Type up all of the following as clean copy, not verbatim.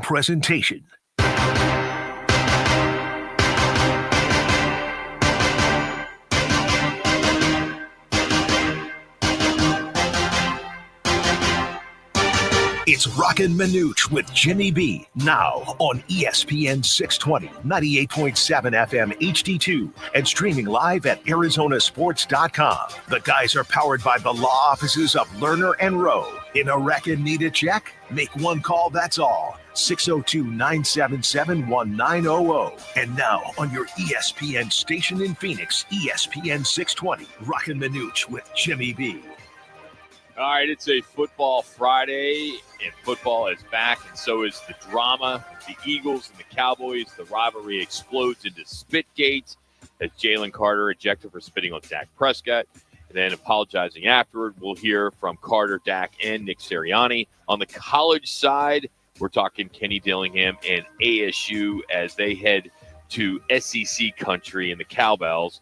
Presentation. It's Roc and Manuch with Jimmy B. Now on ESPN 620, 98.7 FM HD-2, and streaming live at arizonasports.com. The guys are powered by the law offices of Lerner and Rowe. In a wreck and need a check? Make one call, that's all. 602-977-1900. And now on your ESPN station in Phoenix, ESPN 620, Roc and Manuch with Jimmy B. All right, it's a football Friday, and football is back, and so is the drama. The Eagles and the Cowboys, the rivalry explodes into Spitgate as Jalen Carter ejected for spitting on Dak Prescott, and then apologizing afterward. We'll hear from Carter, Dak, and Nick Sirianni. On the college side, we're talking Kenny Dillingham and ASU as they head to SEC country in the Cowbells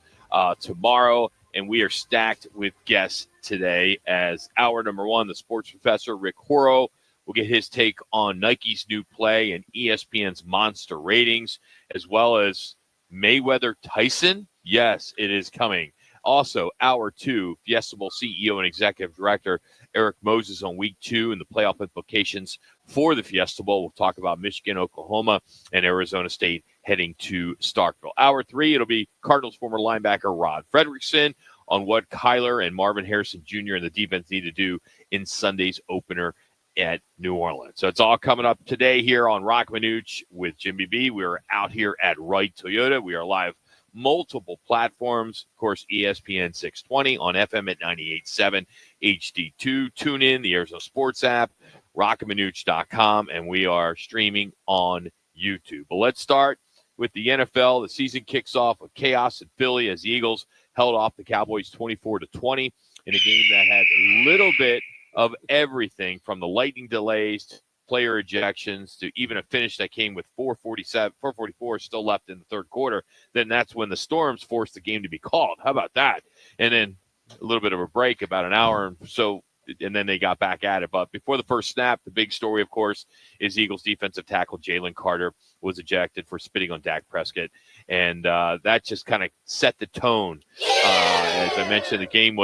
tomorrow, and we are stacked with guests today as hour number one, the sports professor, Rick Horrow, will get his take on Nike's new play and ESPN's monster ratings, as well as Mayweather Tyson. Yes, it is coming. Also, hour two, Fiesta CEO and executive director Erik Moses on week 2 and the playoff implications for the Fiesta Bowl. We'll talk about Michigan, Oklahoma, and Arizona State heading to Starkville. Hour 3, it'll be Cardinals former linebacker Rod Fredrickson on what Kyler and Marvin Harrison Jr. and the defense need to do in Sunday's opener at New Orleans. So it's all coming up today here on Roc Manuch with Jimmy B. We're out here at Wright Toyota. We are live multiple platforms. Of course, ESPN 620 on FM at 98.7 HD2. Tune in, the Arizona Sports app, rocandmanuch.com, and we are streaming on YouTube. But let's start with the NFL. The season kicks off with chaos in Philly as the Eagles held off the Cowboys 24-20 in a game that had a little bit of everything from the lightning delays to player ejections to even a finish that came with 4:44 still left in the third quarter. Then that's when the Storms forced the game to be called. How about that? And then a little bit of a break, about an hour and so, and then they got back at it. But before the first snap, the big story, of course, is Eagles defensive tackle Jalen Carter was ejected for spitting on Dak Prescott. And that just kind of set the tone. As I mentioned, the game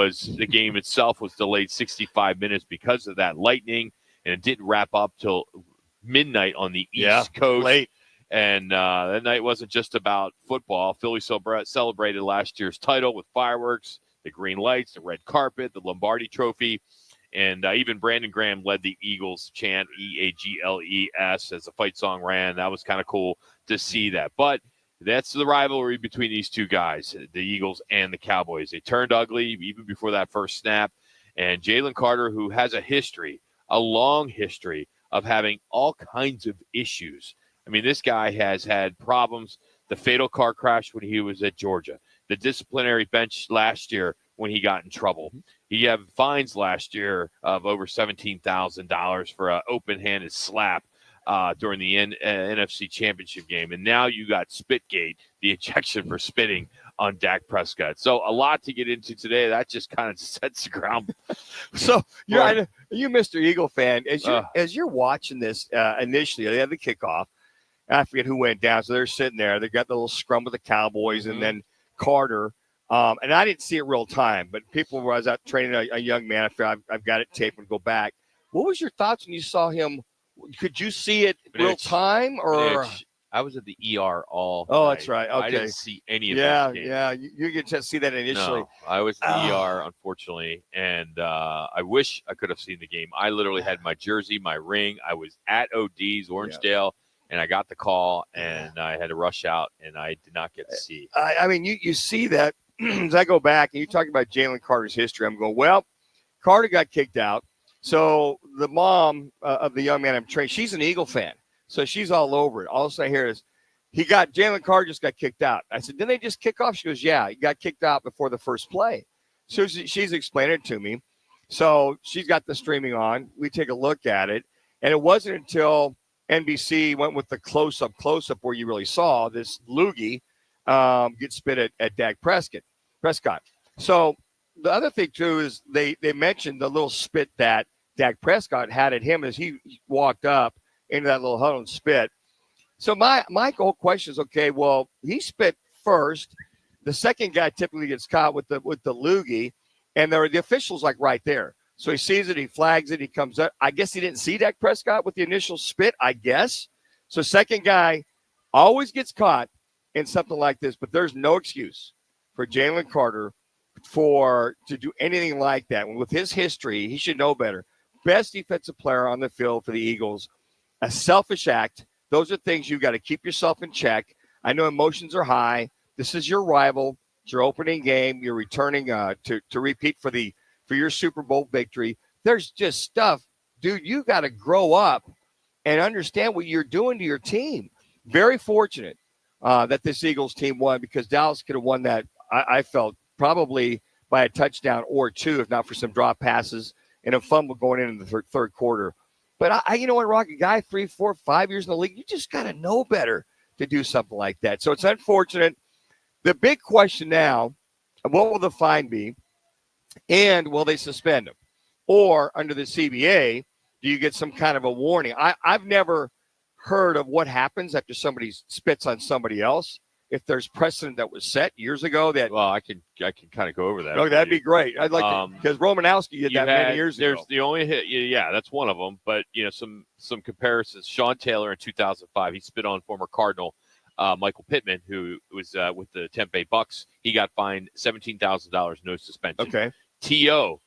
itself was delayed 65 minutes because of that lightning, and it didn't wrap up till midnight on the East Coast. Late. And that night wasn't just about football. Philly celebrated last year's title with fireworks, the green lights, the red carpet, the Lombardi Trophy. And even Brandon Graham led the Eagles chant, EAGLES, as the fight song ran. That was kind of cool to see that. But that's the rivalry between these two guys, the Eagles and the Cowboys. They turned ugly even before that first snap. And Jalen Carter, who has a long history of having all kinds of issues. I mean, this guy has had problems. The fatal car crash when he was at Georgia. The disciplinary bench last year when he got in trouble. He had fines last year of over $17,000 for an open-handed slap during the NFC Championship game. And now you got Spitgate, the ejection for spitting on Dak Prescott. So a lot to get into today. That just kind of sets the ground. So you Mr. Eagle fan, as you're watching this initially, they had the kickoff. I forget who went down. So they're sitting there. They got the little scrum with the Cowboys and then Carter. And I didn't see it real time, but people were, I was out training a young man. I've got it taped and go back. What was your thoughts when you saw him? Could you see it real time or? I was at the ER all Oh, night. That's right. Okay. I didn't see any of this game. Yeah. You get to see that initially. No, I was at the ER, unfortunately, and I wish I could have seen the game. I literally had my jersey, my ring. I was at OD's, Orangedale, and I got the call, and I had to rush out, and I did not get to see. I mean, you see that as I go back, and you talk about Jalen Carter's history, I'm going, well, Carter got kicked out. So the mom of the young man I'm training, she's an Eagle fan. So she's all over it. All of a sudden I hear is, Jalen Carter just got kicked out. I said, didn't they just kick off? She goes, yeah, he got kicked out before the first play. So she's explaining it to me. So she's got the streaming on. We take a look at it. And it wasn't until NBC went with the close-up where you really saw this loogie get spit at Dak Prescott. So the other thing, too, is they mentioned the little spit that Dak Prescott had at him as he walked up into that little huddle and spit. So my whole question is, okay, well, he spit first. The second guy typically gets caught with the loogie, and the official's like right there. So he sees it, he flags it, he comes up. I guess he didn't see Dak Prescott with the initial spit, I guess. So second guy always gets caught in something like this, but there's no excuse for Jalen Carter to do anything like that. With his history, he should know better. Best defensive player on the field for the Eagles. A selfish act. Those are things you've got to keep yourself in check. I know emotions are high. This is your rival. It's your opening game. You're returning to repeat for your Super Bowl victory. There's just stuff, dude, you got to grow up and understand what you're doing to your team. Very fortunate that this Eagles team won, because Dallas could have won that, I felt, probably by a touchdown or two, if not for some drop passes and a fumble going in the third quarter. But you know what, Rock, a guy 3, 4, 5 years in the league, you just got to know better to do something like that. So it's unfortunate. The big question now, what will the fine be? And will they suspend him? Or under the CBA, do you get some kind of a warning? I've never heard of what happens after somebody spits on somebody else. If there's precedent that was set years ago that. Well, I can kind of go over that. Oh, that'd be great. I'd like to, because Romanowski did that many years ago. There's the only hit. Yeah, that's one of them. But some comparisons. Sean Taylor in 2005, he spit on former Cardinal Michael Pittman, who was with the Tampa Bay Bucks. He got fined $17,000, no suspension. Okay. T.O.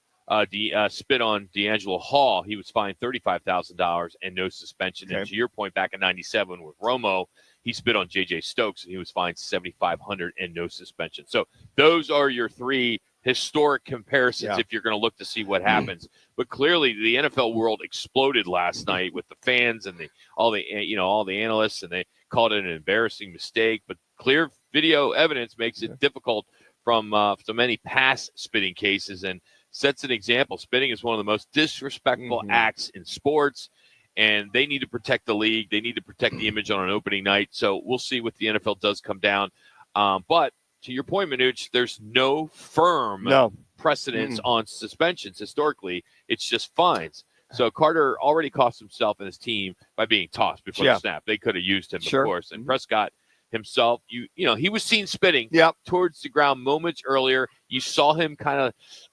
Spit on D'Angelo Hall. He was fined $35,000 and no suspension. Okay. And to your point, back in '97 with Romo, he spit on J.J. Stokes and he was fined $7,500 and no suspension. So those are your three historic comparisons if you're going to look to see what happens. But clearly, the NFL world exploded last night with the fans and all the analysts, and they called it an embarrassing mistake. But clear video evidence makes it difficult from so many past spitting cases and sets an example. Spitting is one of the most disrespectful acts in sports, and they need to protect the league. They need to protect the image on an opening night. So we'll see what the NFL does come down. But to your point, Manuch, there's no firm precedence on suspensions historically. It's just fines. So Carter already cost himself and his team by being tossed before the snap. They could have used him, of course. And Prescott himself, he was seen spitting towards the ground moments earlier. You saw him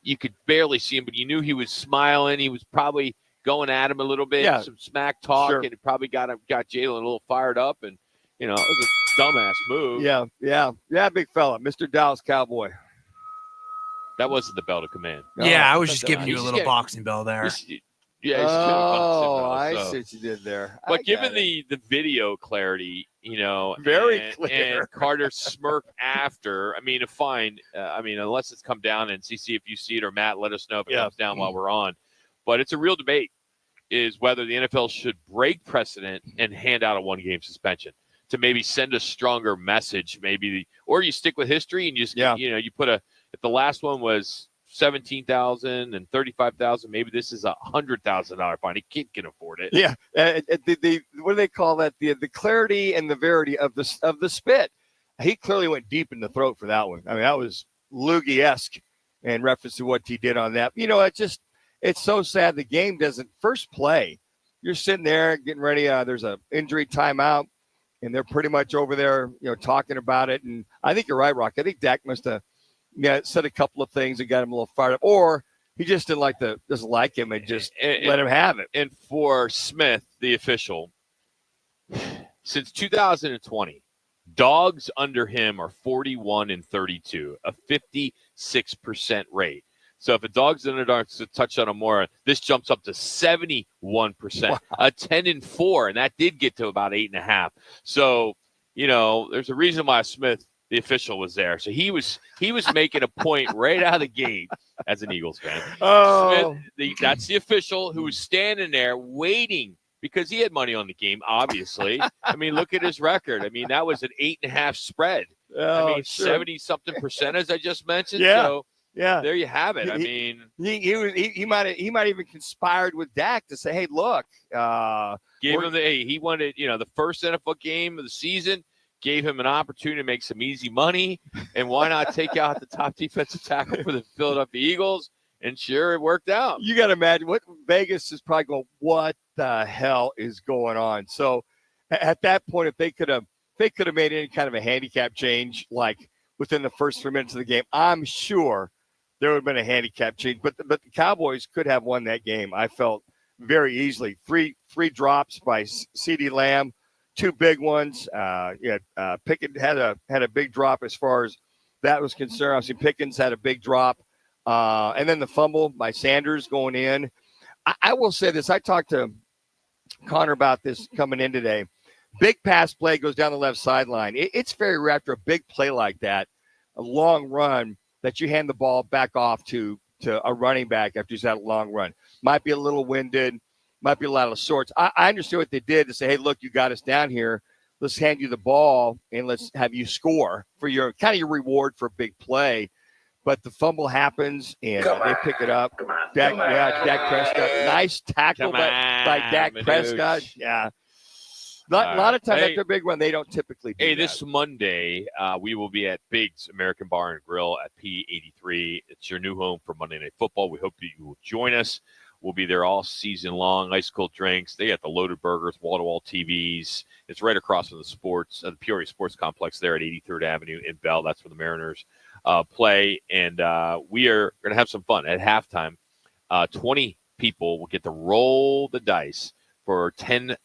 you could barely see him, but you knew he was smiling. He was probably going at him a little bit, some smack talk, and it probably got Jalen a little fired up. And, it was a dumbass move. Yeah, big fella, Mr. Dallas Cowboy. That wasn't the bell to command. Yeah, I was just giving you a little boxing bell there. I see what you did there. But given the video clarity, very clear, and Carter's smirk after, a fine. Unless it's come down and see if you see it, or Matt, let us know if it comes down while we're on. But it's a real debate, is whether the NFL should break precedent and hand out a 1-game suspension to maybe send a stronger message, or you stick with history and you just you put if the last one was $17,000 and $35,000, maybe this is $100,000 fine. A kid can afford it. Yeah, what do they call that? The clarity and the verity of the spit. He clearly went deep in the throat for that one. That was Loogie-esque in reference to what he did on that. It's so sad the game doesn't first play. You're sitting there getting ready. There's a injury timeout, and they're pretty much over there, talking about it. And I think you're right, Rock. I think Dak must have said a couple of things that got him a little fired up, or he just doesn't like him and just let him have it. And for Smith, the official, since 2020, dogs under him are 41-32, a 56% rate. So if a dog's under a touchdown or more, this jumps up to 71%, a 10-4, and that did get to about 8.5. So, there's a reason why Smith, the official, was there. So he was making a point right out of the gate as an Eagles fan. Smith, that's the official who was standing there waiting because he had money on the game, obviously. Look at his record. That was an 8.5 spread. 70-something%, as I just mentioned. Yeah. So, yeah, there you have it. He might even conspired with Dak to say, "Hey, look, gave him he wanted the first NFL game of the season, gave him an opportunity to make some easy money, and why not take out the top defensive tackle for the Philadelphia Eagles?" And sure, it worked out. You got to imagine what Vegas is probably going. What the hell is going on? So at that point, if they could have made any kind of a handicap change, like within the first 3 minutes of the game, I'm sure there would have been a handicap change. But the Cowboys could have won that game, I felt, very easily. Three drops by CeeDee Lamb, 2 big ones. Pickett had a big drop as far as that was concerned. Obviously, Pickens had a big drop. And then the fumble by Sanders going in. I will say this. I talked to Connor about this coming in today. Big pass play goes down the left sideline. It's very rare after a big play like that, a long run, that you hand the ball back off to a running back after he's had a long run. Might be a little winded, might be a lot of sorts. I understand what they did to say, hey, look, you got us down here. Let's hand you the ball and let's have you score for your kind of your reward for a big play. But the fumble happens and they pick it up. Dak Prescott. Nice tackle by Dak Prescott. Yeah. A lot of times after a big run, they don't typically do that. This Monday, we will be at Biggs American Bar and Grill at P83. It's your new home for Monday Night Football. We hope that you will join us. We'll be there all season long. Ice cold drinks. They got the loaded burgers, wall-to-wall TVs. It's right across from the Peoria Sports Complex there at 83rd Avenue in Bell. That's where the Mariners play. And we are going to have some fun. At halftime, 20 people will get to roll the dice for $10,000.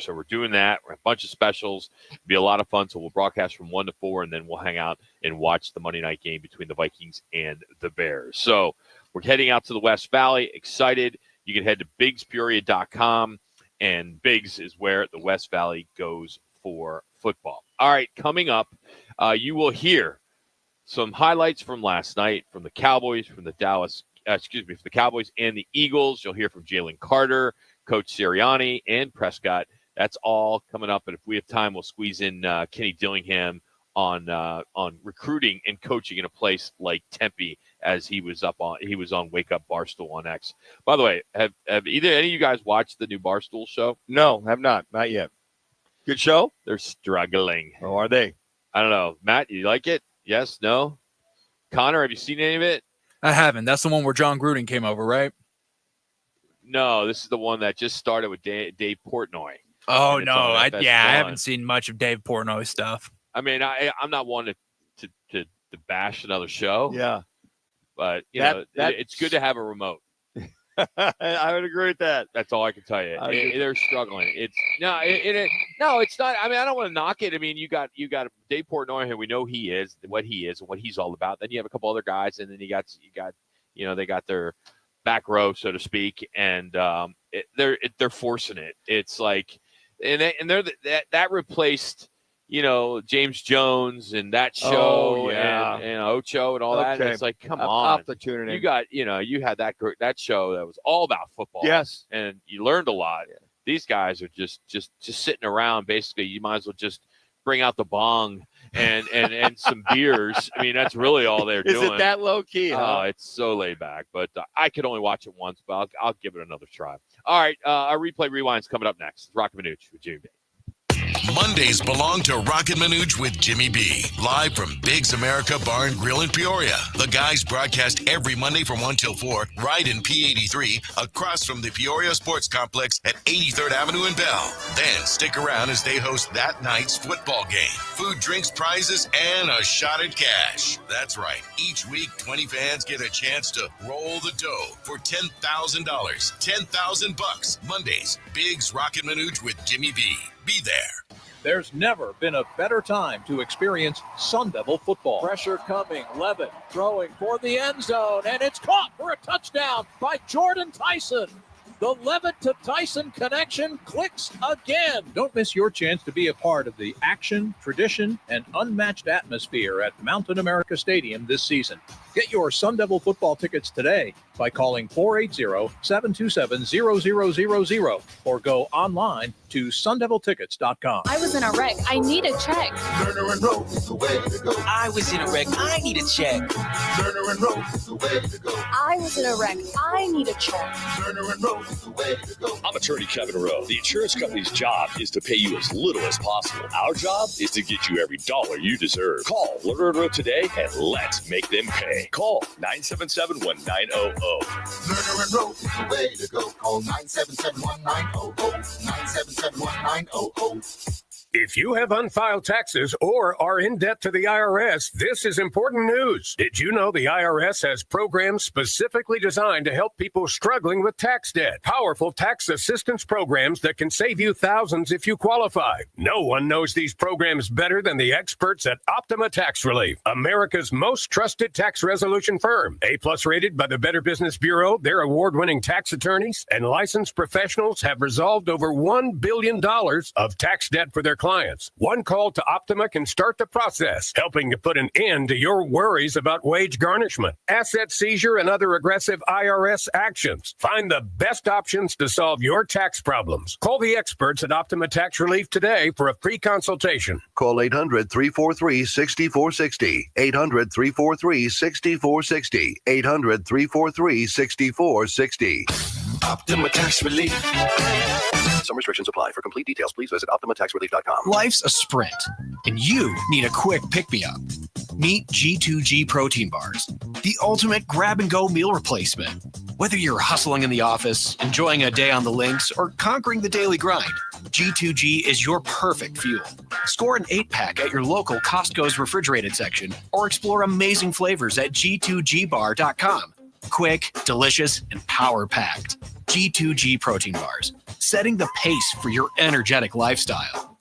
So we're doing that. We're a bunch of specials. It'll be a lot of fun. So we'll broadcast from 1 to 4, and then we'll hang out and watch the Monday night game between the Vikings and the Bears. So we're heading out to the West Valley. Excited. You can head to BiggsPeoria.com, and Biggs is where the West Valley goes for football. All right, coming up, you will hear some highlights from last night from the Cowboys, from the Cowboys and the Eagles. You'll hear from Jalen Carter, Coach Sirianni, and Prescott. That's all coming up. And if we have time, we'll squeeze in Kenny Dillingham on recruiting and coaching in a place like Tempe, as he was on Wake Up Barstool on X. By the way, have either any of you guys watched the new Barstool show? No, have not yet. Good show? They're struggling. Oh, are they? I don't know. Matt, you like it? Yes? No? Connor, have you seen any of it? I haven't. That's the one where John Gruden came over, right? No, this is the one that just started with Dave Portnoy. Oh, no. I haven't seen much of Dave Portnoy's stuff. I mean, I'm not one to bash another show. Yeah. But, it's good to have a remote. I would agree with that. That's all I can tell you. They're struggling. It's not. I mean, I don't want to knock it. I mean, you got Dave Portnoy, who we know he is, what he is, and what he's all about. Then you have a couple other guys, and then you got they got their back row, so to speak, and they're forcing it. It's like, and that replaced, James Jones and that show and Ocho and all that. And it's like, come on. You got, you had that show that was all about football. Yes. And you learned a lot. Yeah. These guys are just sitting around. Basically, you might as well just bring out the bong and some beers. I mean, that's really all they're doing. Is it that low key? Oh, it's so laid back. But I could only watch it once, but I'll give it another try. All right, our replay rewind's coming up next. Roc and Manuch with Jimmy B. Mondays belong to Roc and Manuch with Jimmy B. Live from Biggs America Bar and Grill in Peoria. The guys broadcast every Monday from 1 till 4, right in P83, across from the Peoria Sports Complex at 83rd Avenue in Bell. Then stick around as they host that night's football game. Food, drinks, prizes, and a shot at cash. That's right. Each week, 20 fans get a chance to roll the dough for $10,000. $10,000. Mondays, Biggs Roc and Manuch with Jimmy B. Be there. There's never been a better time to experience Sun Devil football. Pressure coming, Levitt throwing for the end zone, and it's caught for a touchdown by Jordan Tyson. The Levitt to Tyson connection clicks again. Don't miss your chance to be a part of the action, tradition, and unmatched atmosphere at Mountain America Stadium this season. Get your Sun Devil football tickets today by calling 480-727-0000 or go online to sundeviltickets.com. I was in a wreck. I need a check. Lerner and Rowe is the way to go. I was in a wreck. I need a check. Lerner and Rowe is the way to go. I was in a wreck. I need a check. Lerner and Rowe is the way to go. I'm attorney Kevin Rowe. The insurance company's job is to pay you as little as possible. Our job is to get you every dollar you deserve. Call Lerner and Rowe today and let's make them pay. Call 977-1900. Lerner and Rowe is the way to go. Call 977-1900. 977-1900. If you have unfiled taxes or are in debt to the IRS, this is important news. Did you know the IRS has programs specifically designed to help people struggling with tax debt? Powerful tax assistance programs that can save you thousands if you qualify. No one knows these programs better than the experts at Optima Tax Relief, America's most trusted tax resolution firm. A-plus rated by the Better Business Bureau, their award-winning tax attorneys and licensed professionals have resolved over $1 billion of tax debt for their clients. One call to Optima can start the process, helping to put an end to your worries about wage garnishment, asset seizure, and other aggressive IRS actions. Find the best options to solve your tax problems. Call the experts at Optima Tax Relief today for a free consultation. Call 800-343-6460. 800-343-6460. 800-343-6460. Optima Tax Relief. Some restrictions apply. For complete details, please visit OptimaTaxRelief.com. Life's a sprint, and you need a quick pick-me-up. Meet G2G protein bars, the ultimate grab-and-go meal replacement. Whether you're hustling in the office, enjoying a day on the links, or conquering the daily grind, G2G is your perfect fuel. Score an 8-pack at your local Costco's refrigerated section, or explore amazing flavors at G2GBar.com. Quick, delicious, and power-packed. G2G protein bars, setting the pace for your energetic lifestyle.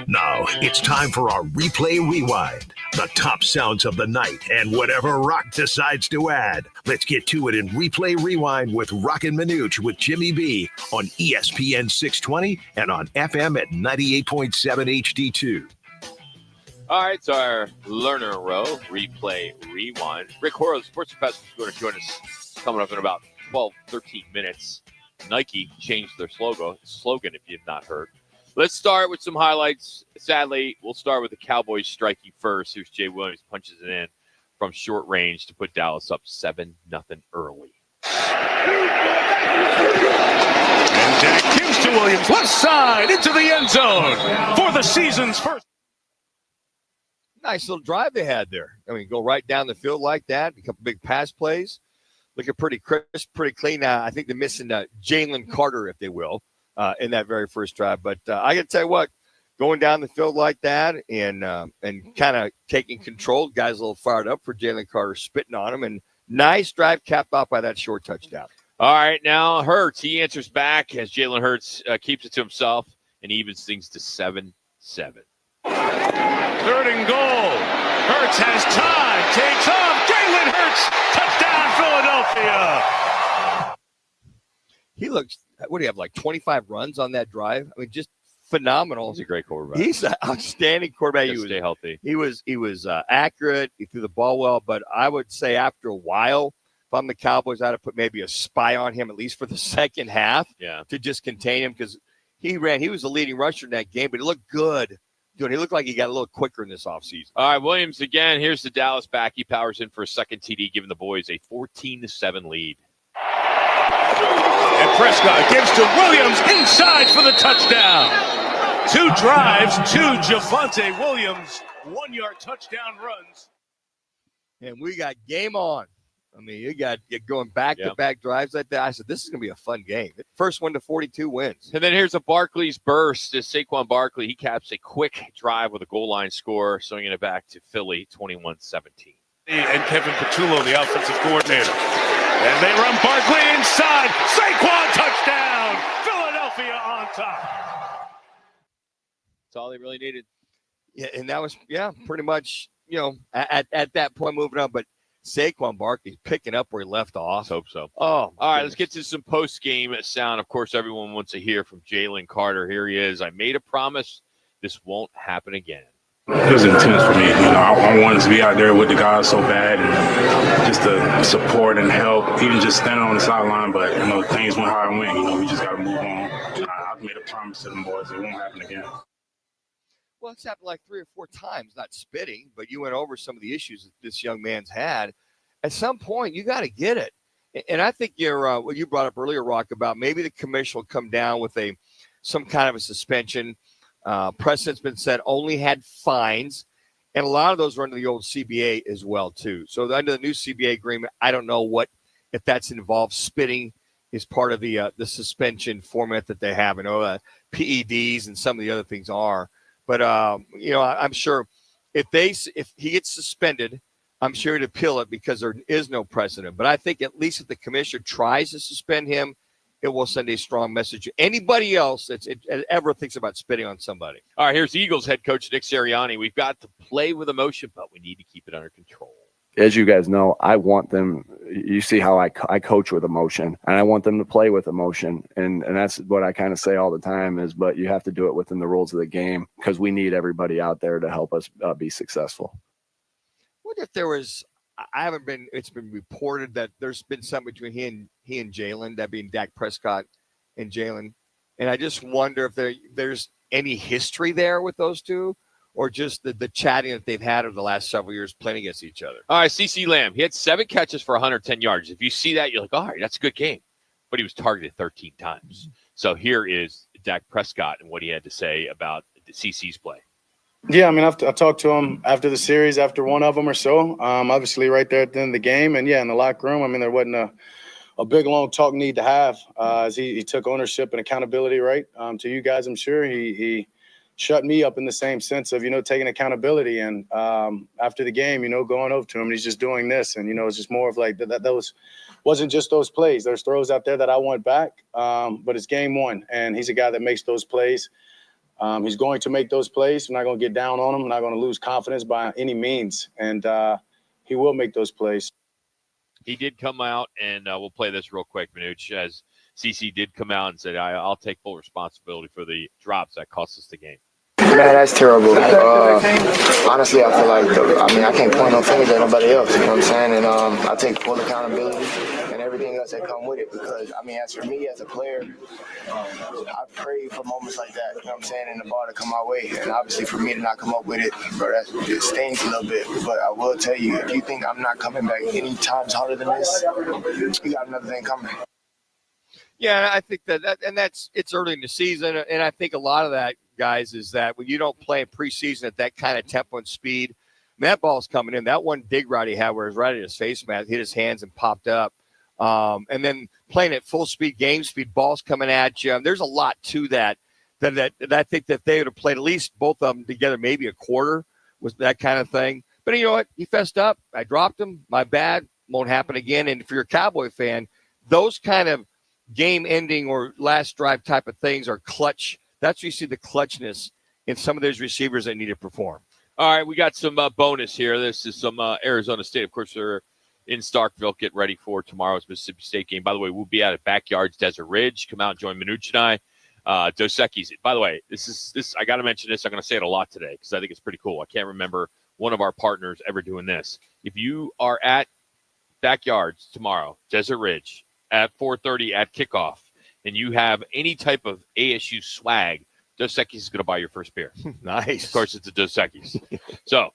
Now it's time for our Replay Rewind. The top sounds of the night and whatever Roc decides to add. Let's get to it in Replay Rewind with Roc and Manuch with Jimmy B on ESPN 620 and on FM at 98.7 HD-2. All right, it's our Lerner Rowe Replay Rewind. Rick Horrow, sports professor, is going to join us coming up in about 12, 13 minutes. Nike changed their slogan if you've not heard. Let's start with some highlights. Sadly, we'll start with the Cowboys striking first. Here's Jay Williams, punches it in from short range to put Dallas up 7-0 early. And Dak gives to Williams, left side, into the end zone for the season's first. Nice little drive they had there. I mean, go right down the field like that. A couple big pass plays. Looking pretty crisp, pretty clean. I think they're missing Jalen Carter, if they will, in that very first drive. But I got to tell you what, going down the field like that and kind of taking control, guys a little fired up for Jalen Carter, spitting on him. And nice drive capped off by that short touchdown. All right, now Hurts. He answers back as Jalen Hurts keeps it to himself and evens things to 7-7. 3rd and goal. Hurts has time. Takes off. Jalen Hurts. Touchdown, Philadelphia. He looks, what do you have, like 25 runs on that drive? I mean, just phenomenal. He's a great quarterback. He's an outstanding quarterback. He was stay healthy. He was accurate. He threw the ball well, but I would say after a while, if I'm the Cowboys, I'd have put maybe a spy on him at least for the second half to just contain him because he was the leading rusher in that game, but he looked good. Dude, he looked like he got a little quicker in this offseason. All right, Williams again. Here's the Dallas back. He powers in for a second TD, giving the boys a 14-7 lead. And Prescott gives to Williams inside for the touchdown. 2 drives, 2 Javonte Williams, 1-yard touchdown runs. And we got game on. I mean, you got going back-to-back drives like that. I said, this is going to be a fun game. First one to 42 wins. And then here's a Barkley's burst. As Saquon Barkley, he caps a quick drive with a goal line score, swinging it back to Philly, 21-17. And Kevin Petullo, the offensive coordinator. And they run Barkley inside. Saquon touchdown. Philadelphia on top. That's all they really needed. Yeah, and that was, pretty much, at that point moving on. But Saquon Barkley's picking up where he left off. Let's hope so. Oh, all right, let's get to some post-game sound. Of course, everyone wants to hear from Jalen Carter. Here he is. I made a promise. This won't happen again. It was intense for me. I wanted to be out there with the guys so bad, and just the support and help, even just standing on the sideline. But things went how it went. We just got to move on. I've made a promise to them boys it won't happen again. Well, it's happened like 3 or 4 times, not spitting, but you went over some of the issues that this young man's had. At some point, you got to get it. And I think you're what you brought up earlier, Roc, about maybe the commission will come down with some kind of a suspension. Precedent's been set, only had fines, and a lot of those are under the old CBA as well, too. So under the new CBA agreement, I don't know if that's involved. Spitting is part of the suspension format that they have. I know PEDs and some of the other things are. But, I'm sure if he gets suspended, I'm sure he'd appeal it because there is no precedent. But I think at least if the commissioner tries to suspend him, it will send a strong message to anybody else that ever thinks about spitting on somebody. All right, here's Eagles head coach Nick Sirianni. We've got to play with emotion, but we need to keep it under control. As you guys know, I want them – you see how I coach with emotion, and I want them to play with emotion. And that's what I kind of say all the time is, but you have to do it within the rules of the game because we need everybody out there to help us be successful. What if there was – it's been reported that there's been something between he and Jalen, that being Dak Prescott and Jalen. And I just wonder if there's any history there with those two, or just the chatting that they've had over the last several years playing against each other. All right, CeCe Lamb, he had 7 catches for 110 yards. If you see that, you're like, all right, that's a good game. But he was targeted 13 times. So here is Dak Prescott and what he had to say about CeCe's play. Yeah, I mean, I talked to him after the series, after one of them or so, obviously right there at the end of the game. And, yeah, in the locker room, I mean, there wasn't a big, long talk need to have as he took ownership and accountability, right, to you guys, I'm sure. He shut me up in the same sense of, taking accountability. And after the game, going over to him, and he's just doing this. And, it's just more of like that wasn't just those plays. There's throws out there that I want back, but it's game one. And he's a guy that makes those plays. He's going to make those plays. I'm not going to get down on him. I'm not going to lose confidence by any means. And he will make those plays. He did come out, and we'll play this real quick, Manuch, as CeCe did come out and said, I'll take full responsibility for the drops that cost us the game. Man, that's terrible. Honestly, I feel like, I can't point no fingers at nobody else, you know what I'm saying? And I take full accountability and everything else that come with it because, as for me as a player, I pray for moments like that, you know what I'm saying, and the ball to come my way. And obviously for me to not come up with it, bro, it stings a little bit. But I will tell you, if you think I'm not coming back any times harder than this, you got another thing coming. Yeah, I think it's early in the season, and I think a lot of that, guys, is that when you don't play in preseason at that kind of tempo and speed, that ball's coming in. That one dig route he had where it was right at his face mask, hit his hands and popped up. And then playing at full speed, game speed, balls coming at you. There's a lot to that I think that they would have played at least both of them together, maybe a quarter with that kind of thing. But you know what? He fessed up. I dropped him. My bad. Won't happen again. And if you're a Cowboy fan, those kind of game-ending or last drive type of things are clutch. That's where you see the clutchness in some of those receivers that need to perform. All right, we got some bonus here. This is some Arizona State. Of course, they're in Starkville. Get ready for tomorrow's Mississippi State game. By the way, we'll be out at Backyards Desert Ridge. Come out and join Manuch and I. Dos Equis. By the way, this I got to mention this. I'm going to say it a lot today because I think it's pretty cool. I can't remember one of our partners ever doing this. If you are at Backyards tomorrow, Desert Ridge, at 4:30 at kickoff, and you have any type of ASU swag, Dos Equis is going to buy your first beer. Nice. Of course, it's a Dos Equis. So,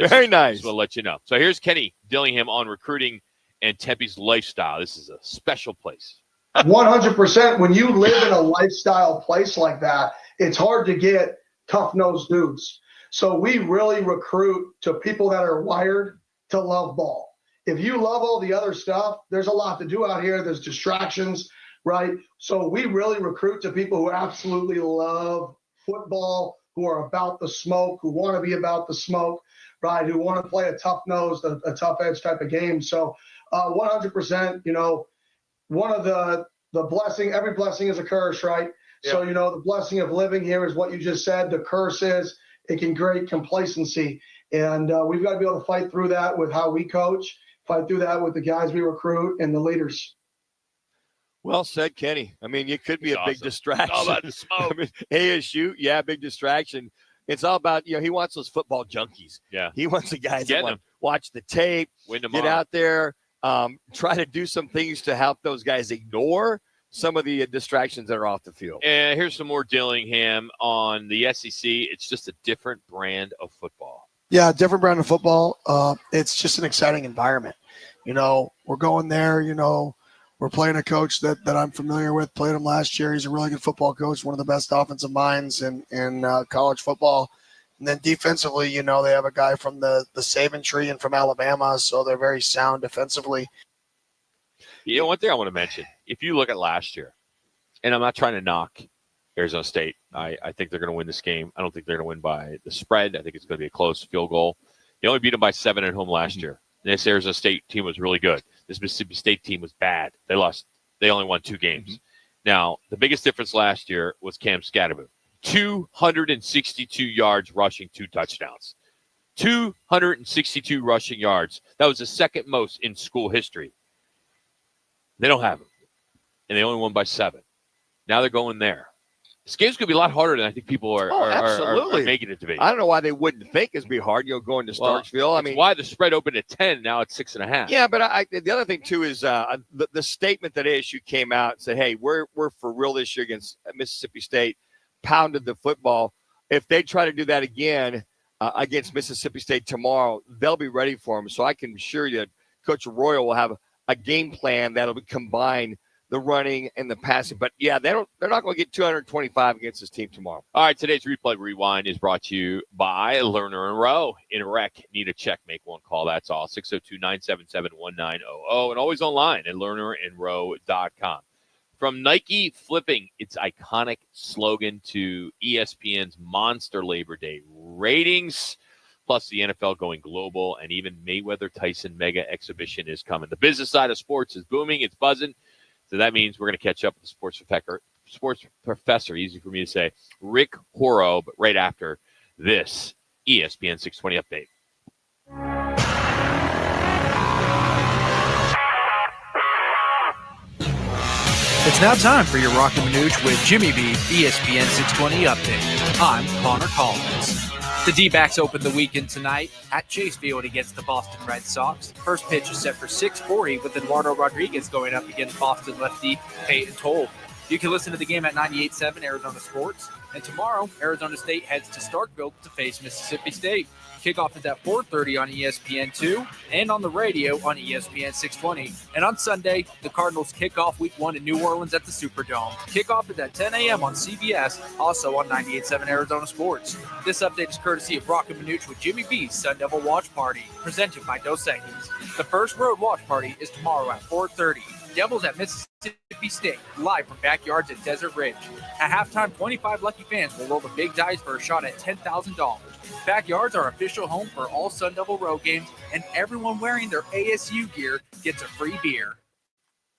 very nice. We'll let you know. So here's Kenny Dillingham on recruiting and Tempe's lifestyle. This is a special place. 100%. When you live in a lifestyle place like that, it's hard to get tough-nosed dudes. So we really recruit to people that are wired to love ball. If you love all the other stuff, there's a lot to do out here. There's distractions, right? So we really recruit to people who absolutely love football, who are about the smoke, who want to be about the smoke, right? Who want to play a tough-nosed, a tough-edge type of game. So 100%, one of the blessing, every blessing is a curse, right? Yeah. So, the blessing of living here is what you just said. The curse is it can create complacency. And we've got to be able to fight through that with how we coach, fight through that with the guys we recruit and the leaders. Well said, Kenny. It could be a big distraction. All about the smoke. ASU, big distraction. It's all about, he wants those football junkies. Yeah. He wants the guys that Get want them. to watch the tape, Win get tomorrow. out there, try to do some things to help those guys ignore some of the distractions that are off the field. And here's some more Dillingham on the SEC. It's just a different brand of football. Yeah, different brand of football. It's just an exciting environment. We're going there, we're playing a coach that I'm familiar with, played him last year. He's a really good football coach, one of the best offensive minds in college football. And then defensively, they have a guy from the Saban tree and from Alabama, so they're very sound defensively. One thing I want to mention, if you look at last year, and I'm not trying to knock Arizona State. I think they're going to win this game. I don't think they're going to win by the spread. I think it's going to be a close field goal. They only beat them by 7 at home last year. This Arizona State team was really good. This Mississippi State team was bad. They lost. They only won 2 games. Now, the biggest difference last year was Cam Scatterboot. 262 yards rushing, 2 touchdowns. 262 rushing yards. That was the second most in school history. They don't have him. And they only won by 7. Now they're going there. This game's going to be a lot harder than I think people are making it to be. I don't know why they wouldn't think it'd be hard, going to Starksville. I mean, why the spread opened at 10, now it's 6.5. Yeah, but the other thing, too, is the statement that ASU came out and said, hey, we're for real this year against Mississippi State, pounded the football. If they try to do that again against Mississippi State tomorrow, they'll be ready for them. So I can assure you that Coach Arroyo will have a game plan that'll combine the running and the passing. But, yeah, they're not going to get 225 against this team tomorrow. All right, today's Replay Rewind is brought to you by Lerner and Rowe. In a wreck, need a check, make one call. That's all. 602-977-1900. And always online at lernerandrowe.com. From Nike flipping its iconic slogan to ESPN's monster Labor Day ratings, plus the NFL going global, and even Mayweather-Tyson mega exhibition is coming. The business side of sports is booming. It's buzzing. So that means we're going to catch up with the sports professor, easy for me to say, Rick Horrow, but right after this ESPN 620 update. It's now time for your Roc and Manuch with Jimmy B ESPN 620 update. I'm Connor Collins. The D-backs open the weekend tonight at Chase Field against the Boston Red Sox. First pitch is set for 6:40 with Eduardo Rodriguez going up against Boston lefty Peyton Toll. You can listen to the game at 98.7 Arizona Sports. And tomorrow, Arizona State heads to Starkville to face Mississippi State. Kickoff is at 4:30 on ESPN2 and on the radio on ESPN 620. And on Sunday, the Cardinals kick off Week 1 in New Orleans at the Superdome. Kickoff is at 10 a.m. on CBS, also on 98.7 Arizona Sports. This update is courtesy of Roc and Manuch with Jimmy B's Sun Devil Watch Party, presented by Dos Equis. The first road watch party is tomorrow at 4:30. Devils at Mississippi State, live from backyards at Desert Ridge. At halftime, 25 lucky fans will roll the big dice for a shot at $10,000. Backyards are official home for all Sun Devil road games, and everyone wearing their ASU gear gets a free beer.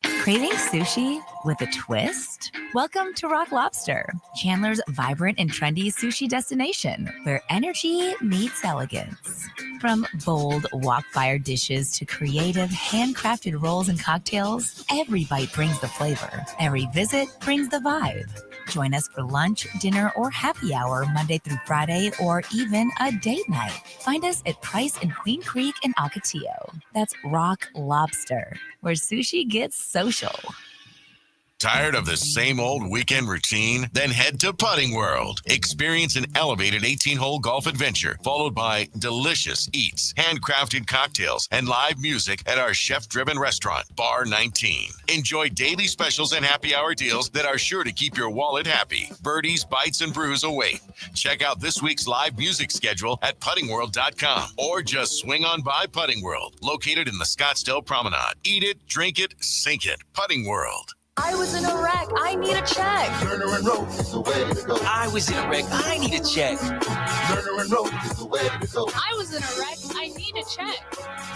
Craving sushi with a twist? Welcome to Rock Lobster, Chandler's vibrant and trendy sushi destination, where energy meets elegance. From bold wok-fire dishes to creative handcrafted rolls and cocktails, every bite brings the flavor. Every visit brings the vibe. Join us for lunch, dinner, or happy hour Monday through Friday, or even a date night. Find us at Price and Queen Creek in Ocotillo. That's Rock Lobster, where sushi gets social. Tired of the same old weekend routine? Then head to Putting World. Experience an elevated 18-hole golf adventure, followed by delicious eats, handcrafted cocktails, and live music at our chef-driven restaurant, Bar 19. Enjoy daily specials and happy hour deals that are sure to keep your wallet happy. Birdies, bites, and brews await. Check out this week's live music schedule at puttingworld.com, or just swing on by Putting World, located in the Scottsdale Promenade. Eat it, drink it, sink it. Putting World. I was in a wreck. I need a check. Lerner and Rowe is the way to go. I was in a wreck. I need a check. Lerner and Rowe is the way to go. I was in a wreck. I need a check.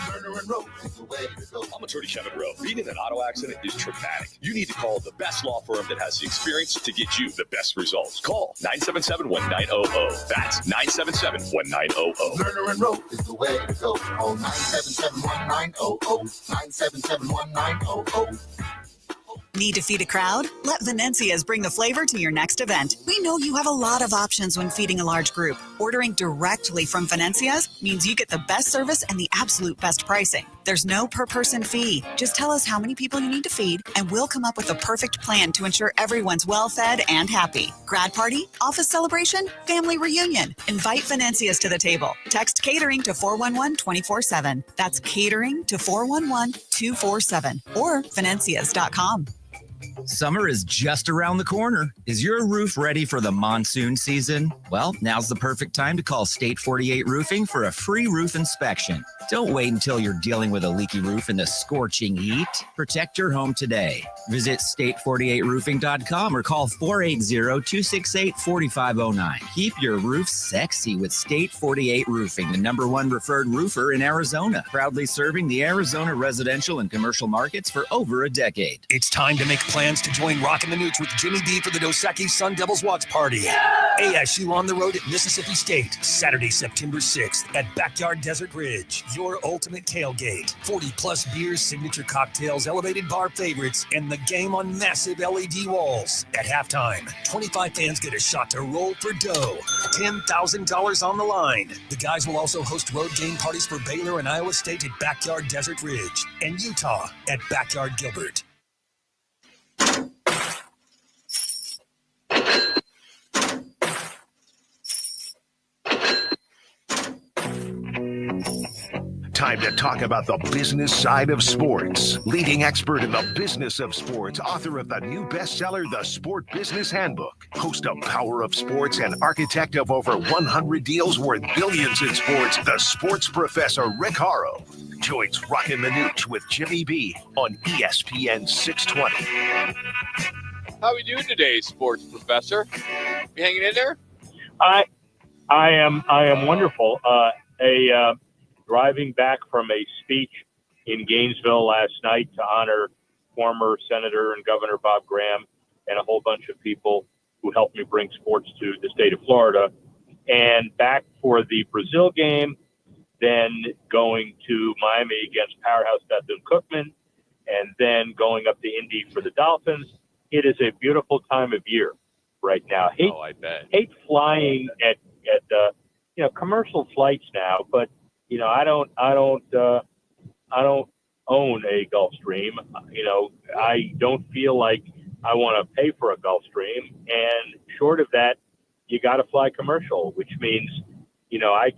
Lerner and Rowe is the way to go. I'm attorney Kevin Rowe. Being in an auto accident is traumatic. You need to call the best law firm that has the experience to get you the best results. Call 977-1900. That's 977-1900. Lerner and Rowe is the way to go. Call 977-1900. 977-1900. Need to feed a crowd? Let Venencia's bring the flavor to your next event. We know you have a lot of options when feeding a large group. Ordering directly from Venencia's means you get the best service and the absolute best pricing. There's no per-person fee. Just tell us how many people you need to feed, and we'll come up with the perfect plan to ensure everyone's well-fed and happy. Grad party, office celebration, family reunion. Invite Venencia's to the table. Text catering to 411-24/7. That's catering to 411-247 or Venencias.com. Summer is just around the corner. Is your roof ready for the monsoon season? Well, now's the perfect time to call State 48 Roofing for a free roof inspection. Don't wait until you're dealing with a leaky roof in the scorching heat. Protect your home today. Visit state48roofing.com or call 480-268-4509. Keep your roof sexy with State 48 Roofing, the #1 referred roofer in Arizona, proudly serving the Arizona residential and commercial markets for over a decade. It's time to make plans to join Roc and Manuch with Jimmy B for the Dos Equis Sun Devils Watch Party. ASU on the road at Mississippi State, Saturday, September 6th at Backyard Desert Ridge. Your ultimate tailgate. 40-plus beers, signature cocktails, elevated bar favorites, and the game on massive LED walls. At halftime, 25 fans get a shot to roll for dough. $10,000 on the line. The guys will also host road game parties for Baylor and Iowa State at Backyard Desert Ridge and Utah at Backyard Gilbert. Time to talk about the business side of sports. Leading expert in the business of sports, author of the new bestseller, The Sport Business Handbook, host of Power of Sports, and architect of over 100 deals worth billions in sports, the sports professor Rick Horrow joins Roc and Manuch with Jimmy B on ESPN 620. How are we doing today, sports professor? You hanging in there? I am wonderful. Driving back from a speech in Gainesville last night to honor former Senator and Governor Bob Graham and a whole bunch of people who helped me bring sports to the state of Florida, and back for the Brazil game, then going to Miami against powerhouse Bethune-Cookman, and then going up to Indy for the Dolphins. It is a beautiful time of year right now. I bet. Hate flying at commercial flights now, but I don't own a Gulfstream. I don't feel like I want to pay for a Gulfstream, and short of that, you got to fly commercial, which means I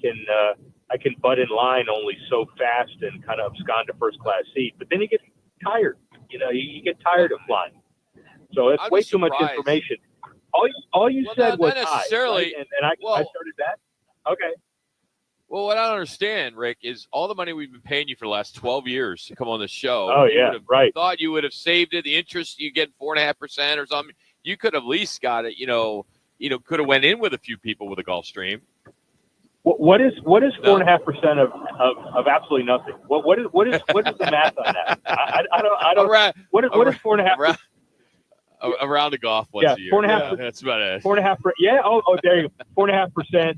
can butt in line only so fast and kind of abscond to first class seat, but then you get tired. You get tired of flying. So it's way too much information. All you said was hi, right? And I started that. Okay. Well, what I don't understand, Rick, is all the money we've been paying you for the last 12 years to come on the show. Oh, yeah, right. Thought you would have saved it. The interest you get 4.5% or something. You could have at least got it. Could have went in with a few people with a Gulfstream. What is 4.5% of absolutely nothing? What is the math on that? I don't. What is 4.5%? Around the golf once a year. 4.5%. That's about it. 4.5%. Yeah. Oh, there you go. 4.5%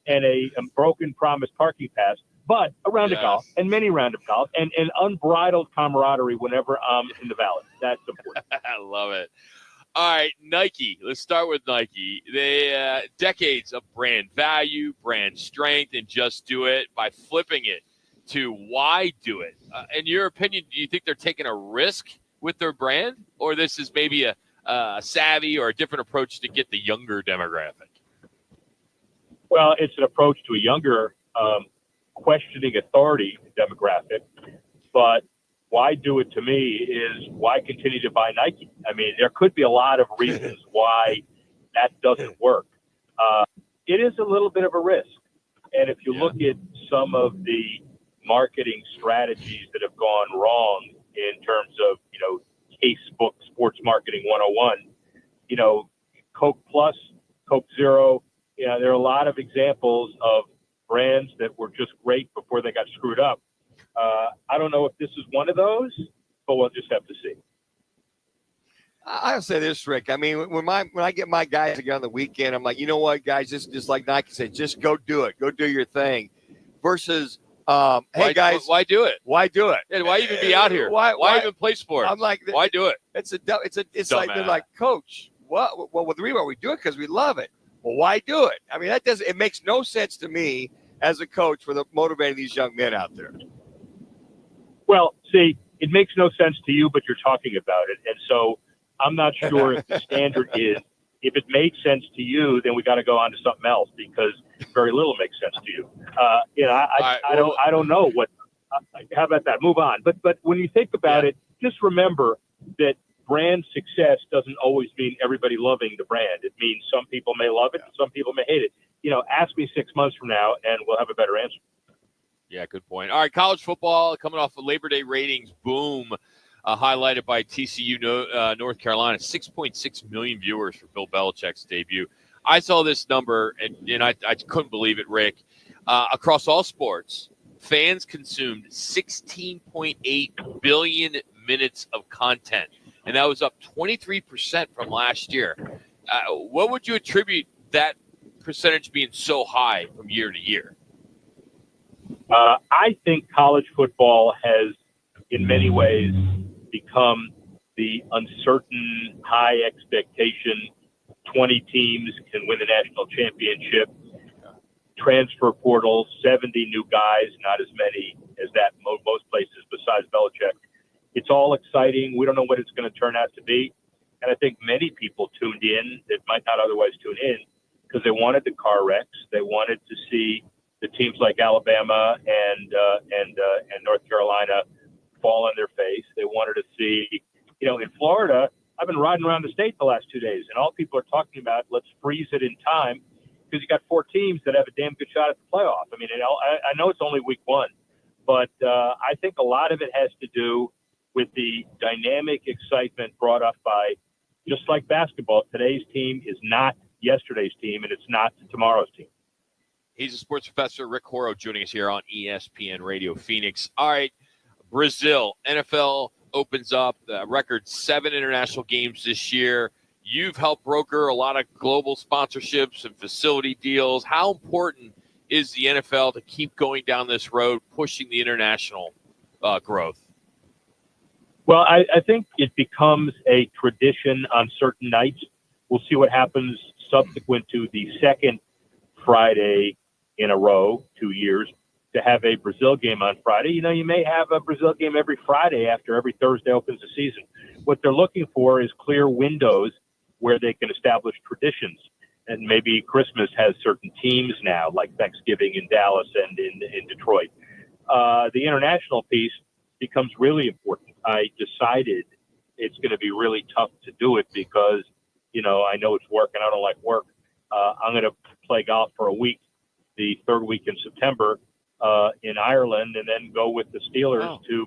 and a broken promise parking pass, but a round of golf and many round of golf and unbridled camaraderie whenever I'm in the valley. That's important. I love it. All right, Nike. Let's start with Nike. They decades of brand value, brand strength, and just do it by flipping it to why do it. In your opinion, do you think they're taking a risk with their brand, or this is maybe a savvy or a different approach to get the younger demographic? Well, it's an approach to a younger, questioning authority demographic. But why do it to me is why continue to buy Nike? I mean, there could be a lot of reasons why that doesn't work. It is a little bit of a risk. And if you look at some of the marketing strategies that have gone wrong in terms of, casebook sports marketing 101, Coke Plus, Coke Zero, there are a lot of examples of brands that were just great before they got screwed up. I don't know if this is one of those, but we'll just have to see. I'll say this, Rick. I mean, when I get my guys together on the weekend, I'm like, you know what, guys, this is just like Nike said, just go do it. Go do your thing. Versus Hey guys, why do it? Why do it? Yeah, why even be out here? Why even play sports? I'm like, why do it? It's like they're like, Coach, what? Well, the reason why we do it because we love it. Well, why do it? I mean, it makes no sense to me as a coach for motivating these young men out there. Well, see, it makes no sense to you, but you're talking about it, and so I'm not sure if the standard is. If it makes sense to you, then we got to go on to something else because very little makes sense to you. I don't know what. How about that? Move on. But when you think about it, just remember that brand success doesn't always mean everybody loving the brand. It means some people may love it, some people may hate it. Ask me 6 months from now, and we'll have a better answer. Yeah, good point. All right, college football coming off of Labor Day ratings boom. Highlighted by TCU North Carolina, 6.6 million viewers for Bill Belichick's debut. I saw this number, and I couldn't believe it, Rick. Across all sports, fans consumed 16.8 billion minutes of content, and that was up 23% from last year. What would you attribute that percentage being so high from year to year? I think college football has, in many ways, become the uncertain, high expectation, 20 teams can win the national championship, transfer portal, 70 new guys, not as many as that most places besides Belichick. It's all exciting. We don't know what it's going to turn out to be. And I think many people tuned in that might not otherwise tune in because they wanted the car wrecks. They wanted to see the teams like Alabama and North Carolina fall on their face. They wanted to see, in Florida, I've been riding around the state the last 2 days, and all people are talking about, let's freeze it in time because you got 4 teams that have a damn good shot at the playoff. I mean, I know it's only week 1, but I think a lot of it has to do with the dynamic excitement brought up by, just like basketball, today's team is not yesterday's team, and it's not tomorrow's team. He's a sports professor, Rick Horrow, joining us here on ESPN Radio Phoenix. All right. Brazil, NFL opens up the record 7 international games this year. You've helped broker a lot of global sponsorships and facility deals. How important is the NFL to keep going down this road, pushing the international growth? Well, I think it becomes a tradition on certain nights. We'll see what happens subsequent to the second Friday in a row, 2 years, to have a Brazil game on Friday. You may have a Brazil game every Friday after every Thursday opens the season. What they're looking for is clear windows where they can establish traditions. And maybe Christmas has certain teams now, like Thanksgiving in Dallas and in Detroit. The international piece becomes really important. I decided it's going to be really tough to do it because, I know it's work and I don't like work. I'm going to play golf for a week, the third week in September, in Ireland, and then go with the Steelers to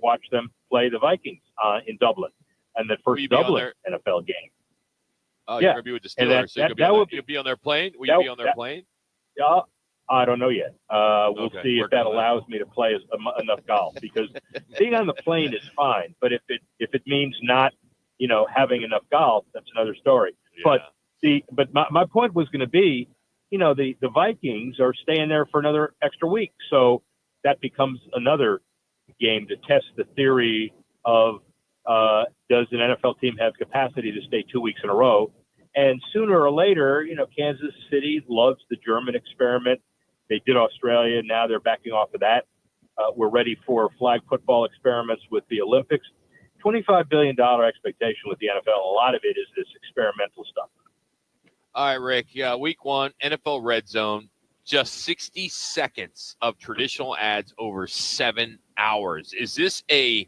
watch them play the Vikings in Dublin, and the first Dublin NFL game. Oh, you're going to be with the Steelers. So you'll be on their plane? Will you be on their plane? Yeah, I don't know yet. We'll see if that allows me to play enough golf, because being on the plane is fine, but if it means not, having enough golf, that's another story. Yeah. But my point was going to be, the Vikings are staying there for another extra week. So that becomes another game to test the theory of does an NFL team have capacity to stay 2 weeks in a row? And sooner or later, Kansas City loves the German experiment. They did Australia. Now they're backing off of that. We're ready for flag football experiments with the Olympics. $25 billion expectation with the NFL. A lot of it is this experimental stuff. All right, Rick. Yeah, week 1, NFL Red Zone, just 60 seconds of traditional ads over 7 hours. Is this a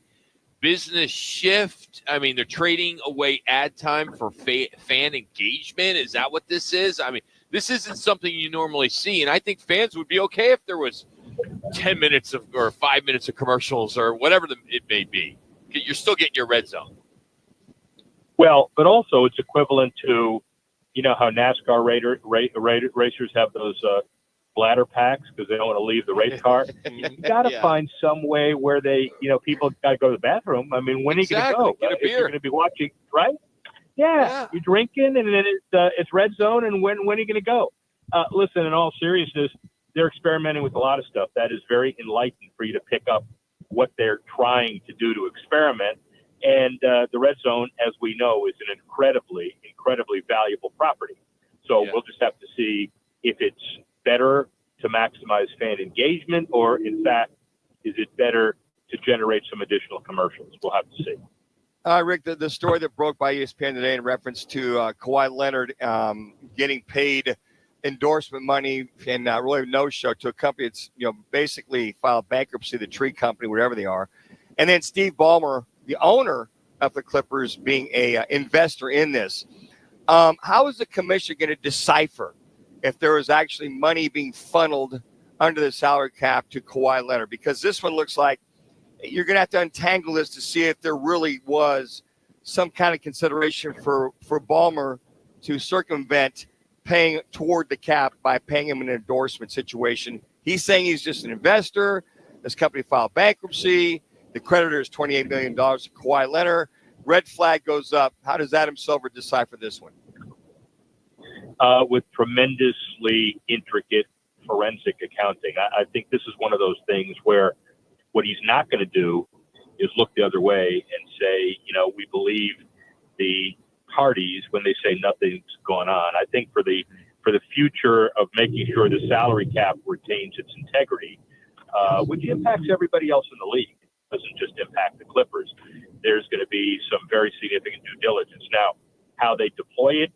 business shift? I mean, they're trading away ad time for fan engagement. Is that what this is? I mean, this isn't something you normally see, and I think fans would be okay if there was 10 minutes or 5 minutes of commercials or whatever it may be. You're still getting your Red Zone. Well, but also it's equivalent to, how NASCAR racers have those bladder packs because they don't want to leave the race car. You got to find some way where they, people got to go to the bathroom. I mean, when are you going to go? Get a beer. If you're going to be watching, right? Yeah. You're drinking, and then it's Red Zone, and when are you going to go? Listen, in all seriousness, they're experimenting with a lot of stuff. That is very enlightening for you to pick up what they're trying to do to experiment. And the red zone, as we know, is an incredibly, incredibly valuable property. So we'll just have to see if it's better to maximize fan engagement, or in fact, is it better to generate some additional commercials? We'll have to see. Rick, the story that broke by ESPN today in reference to Kawhi Leonard getting paid endorsement money and really no-show to a company that's basically filed bankruptcy, the Tree Company, whatever they are, and then Steve Ballmer, the owner of the Clippers, being a investor in this. How is the commission going to decipher if there is actually money being funneled under the salary cap to Kawhi Leonard? Because this one looks like you're going to have to untangle this to see if there really was some kind of consideration for Ballmer to circumvent paying toward the cap by paying him an endorsement situation. He's saying he's just an investor. This company filed bankruptcy. The creditor is $28 million to Kawhi Leonard. Red flag goes up. How does Adam Silver decipher this one? With tremendously intricate forensic accounting. I think this is one of those things where what he's not going to do is look the other way and say, we believe the parties when they say nothing's going on. I think for the future of making sure the salary cap retains its integrity, which impacts everybody else in the league, doesn't just impact the Clippers, there's going to be some very significant due diligence. Now, how they deploy it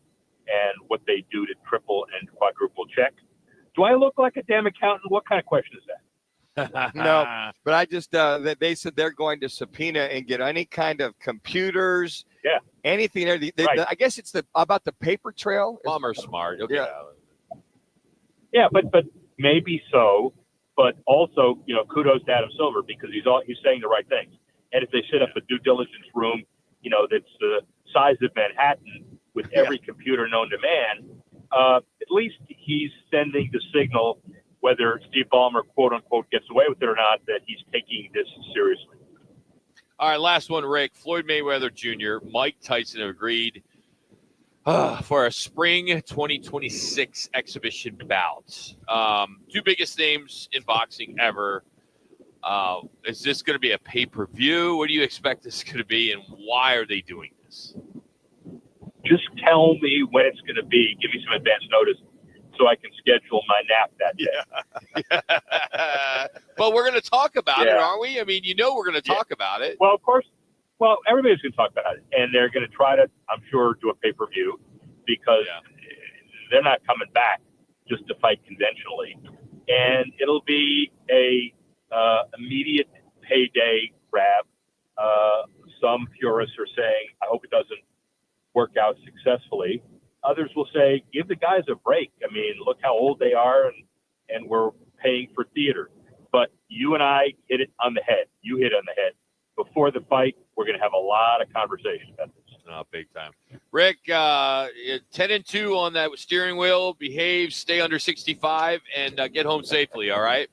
and what they do to triple and quadruple check. Do I look like a damn accountant? What kind of question is that? No, but I just they said they're going to subpoena and get any kind of computers, anything there. Right. I guess it's about the paper trail. Ballmer's smart. Yeah, but maybe so. But also, kudos to Adam Silver because he's saying the right things. And if they set up a due diligence room, that's the size of Manhattan with every computer known to man, at least he's sending the signal, whether Steve Ballmer, quote unquote, gets away with it or not, that he's taking this seriously. All right, last one, Rick. Floyd Mayweather Jr., Mike Tyson have agreed for a spring 2026 exhibition bout. Two biggest names in boxing ever. Is this going to be a pay-per-view? What do you expect this going to be, and why are they doing this? Just tell me when it's going to be. Give me some advance notice so I can schedule my nap that day. But we're going to talk about it, aren't we? I mean, we're going to talk about it. Well, of course. Well, everybody's going to talk about it, and they're going to try to, I'm sure, do a pay-per-view because they're not coming back just to fight conventionally, and it'll be a immediate payday grab. Some purists are saying, I hope it doesn't work out successfully. Others will say, give the guys a break. I mean, look how old they are, and we're paying for theater. But you and I hit it on the head. You hit it on the head. Before the fight, we're going to have a lot of conversation about this. Oh, big time. Rick, 10-2 on that steering wheel. Behave, stay under 65, and get home safely, all right?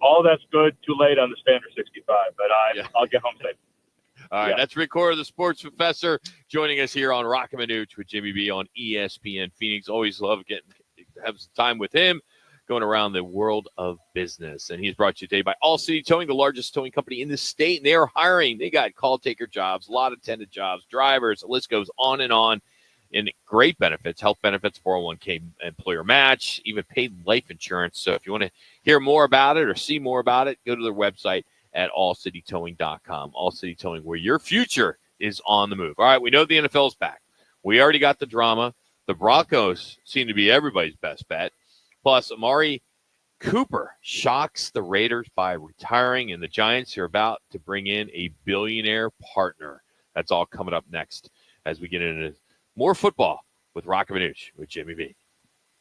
All that's good. Too late on the standard 65, but I'll get home safe. All right, that's Rick Horrow, the sports professor, joining us here on Roc and Manuch with Jimmy B on ESPN Phoenix. Always love have some time with him going around the world of business. And he's brought to you today by All City Towing, the largest towing company in the state. And they are hiring. They got call taker jobs, a lot of attendant jobs, drivers. The list goes on. And great benefits, health benefits, 401k employer match, even paid life insurance. So if you want to hear more about it or see more about it, go to their website at allcitytowing.com. All City Towing, where your future is on the move. All right, we know the NFL is back. We already got the drama. The Broncos seem to be everybody's best bet. Plus, Amari Cooper shocks the Raiders by retiring, and the Giants are about to bring in a billionaire partner. That's all coming up next as we get into more football with Roc and Manuch with Jimmy B.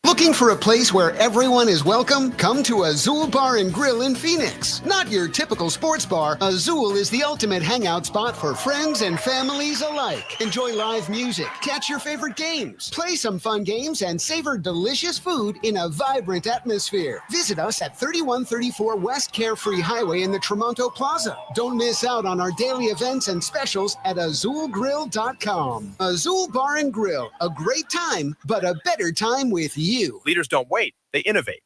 Looking for a place where everyone is welcome? Come to Azul Bar and Grill in Phoenix. Not your typical sports bar, Azul is the ultimate hangout spot for friends and families alike. Enjoy live music, catch your favorite games, play some fun games, and savor delicious food in a vibrant atmosphere. Visit us at 3134 West Carefree Highway in the Tremonto Plaza. Don't miss out on our daily events and specials at azulgrill.com. Azul Bar and Grill, a great time, but a better time with you. Leaders don't wait, they innovate.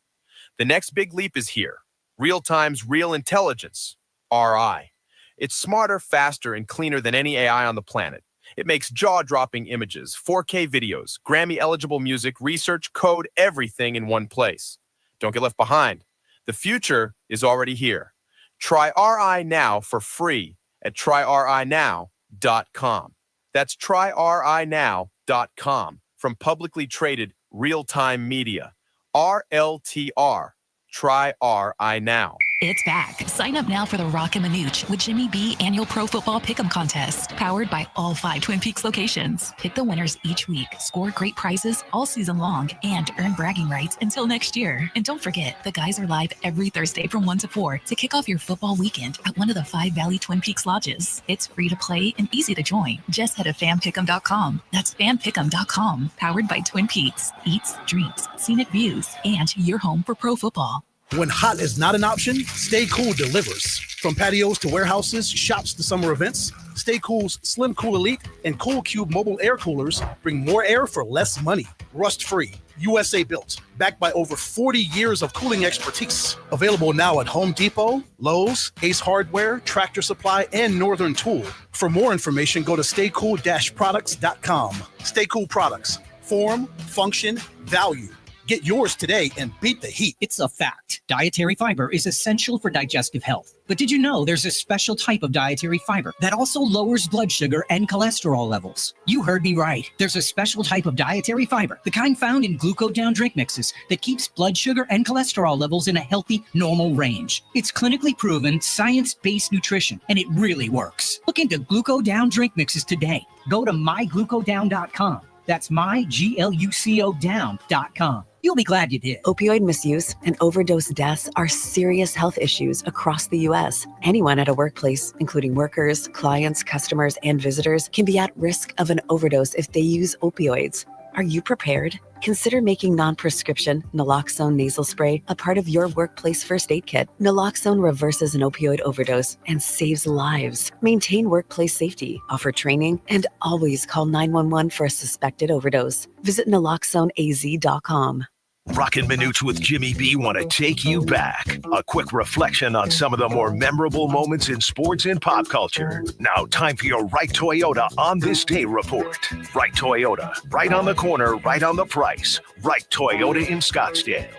The next big leap is here. Real Time's Real Intelligence, RI. It's smarter, faster, and cleaner than any AI on the planet. It makes jaw-dropping images, 4K videos, Grammy-eligible music, research, code, everything in one place. Don't get left behind. The future is already here. Try RI now for free at tryrinow.com. That's tryrinow.com from publicly traded Real-Time Media. RLTR. Try RI now. It's back. Sign up now for the Roc and Manuch with Jimmy B annual Pro Football Pick'em contest, powered by all 5 Twin Peaks locations. Pick the winners each week, score great prizes all season long, and earn bragging rights until next year. And don't forget, the guys are live every Thursday from 1 to 4 to kick off your football weekend at one of the 5 Valley Twin Peaks lodges. It's free to play and easy to join. Just head to fanpick'em.com. That's fanpick'em.com, powered by Twin Peaks. Eats, drinks, scenic views, and your home for pro football. When hot is not an option, Stay Cool delivers. From patios to warehouses, shops to summer events, Stay Cool's Slim Cool Elite and Cool Cube mobile air coolers bring more air for less money. Rust-free, USA built, backed by over 40 years of cooling expertise. Available now at Home Depot, Lowe's, Ace Hardware, Tractor Supply, and Northern Tool. For more information, go to staycool-products.com. Stay Cool Products. Form, function, value. Get yours today and beat the heat. It's a fact. Dietary fiber is essential for digestive health. But did you know there's a special type of dietary fiber that also lowers blood sugar and cholesterol levels? You heard me right. There's a special type of dietary fiber, the kind found in glucose-down drink mixes, that keeps blood sugar and cholesterol levels in a healthy, normal range. It's clinically proven, science-based nutrition, and it really works. Look into glucose-down drink mixes today. Go to myglucodown.com. That's myglucodown.com. You'll be glad you did. Opioid misuse and overdose deaths are serious health issues across the U.S. Anyone at a workplace, including workers, clients, customers, and visitors, can be at risk of an overdose if they use opioids. Are you prepared? Consider making non-prescription naloxone nasal spray a part of your workplace first aid kit. Naloxone reverses an opioid overdose and saves lives. Maintain workplace safety, offer training, and always call 911 for a suspected overdose. Visit naloxoneaz.com. Roc and Manuch with Jimmy B want to take you back. A quick reflection on some of the more memorable moments in sports and pop culture. Now, time for your Wright Toyota On This Day report. Wright Toyota, right on the corner, right on the price. Wright Toyota in Scottsdale.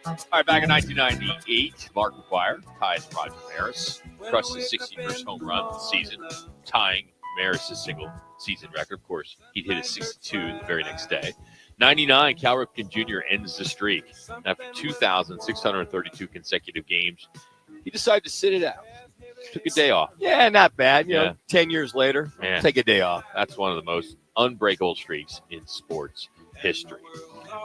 All right, back in 1998, Mark McGwire ties Roger Maris, crushed his 61st home run of the season, tying Maris' single season record. Of course, he'd hit his 62 the very next day. 99, Cal Ripken Jr. ends the streak. After 2,632 consecutive games, he decided to sit it out. Took a day off. Yeah, not bad. You know, 10 years later, take a day off. That's one of the most unbreakable streaks in sports history.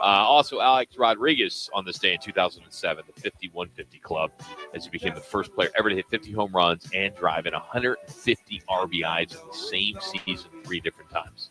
Also, Alex Rodriguez on this day in 2007, the 51-50 club, as he became the first player ever to hit 50 home runs and drive in 150 RBIs in the same season 3 different times.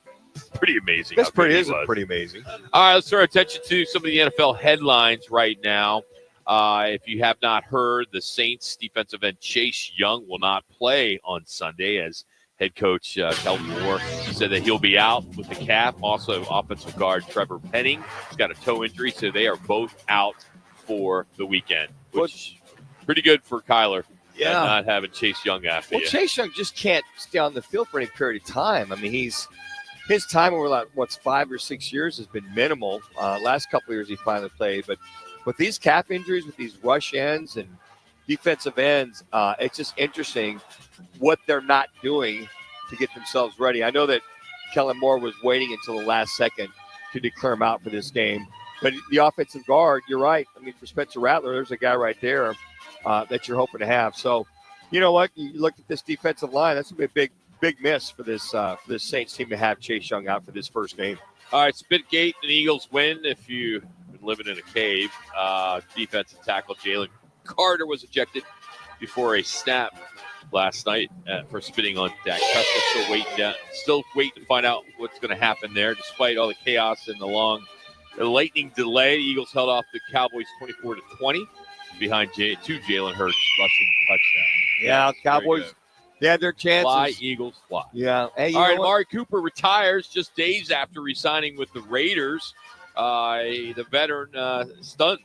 Pretty amazing. That's pretty amazing. All right, let's turn our attention to some of the NFL headlines right now. If you have not heard, the Saints defensive end Chase Young will not play on Sunday, as head coach Kellen Moore said that he'll be out with the calf. Also, offensive guard Trevor Penning has got a toe injury, so they are both out for the weekend, which pretty good for Kyler. Yeah, not having Chase Young after you. Chase Young just can't stay on the field for any period of time. I mean, his time over like 5 or 6 years has been minimal. Last couple of years he finally played, but with these calf injuries, with these rush ends and defensive ends, it's just interesting what they're not doing to get themselves ready. I know that Kellen Moore was waiting until the last second to declare him out for this game, but the offensive guard, you're right. I mean, for Spencer Rattler, there's a guy right there that you're hoping to have. So, you know what? You look at this defensive line. That's going to be a big miss for this Saints team to have Chase Young out for this first game. All right, Spitgate and Eagles win. If you've been living in a cave, defensive tackle Jalen Carter was ejected before a snap last night for spitting on Dak Prescott. Still waiting to find out what's going to happen there. Despite all the chaos and the lightning delay, the Eagles held off the Cowboys 24-20 behind 2 Jalen Hurts rushing touchdown. Yeah, Cowboys. They had their chances. Fly, Eagles, fly. Yeah. Hey, all right, Amari Cooper retires just days after resigning with the Raiders. The veteran stunned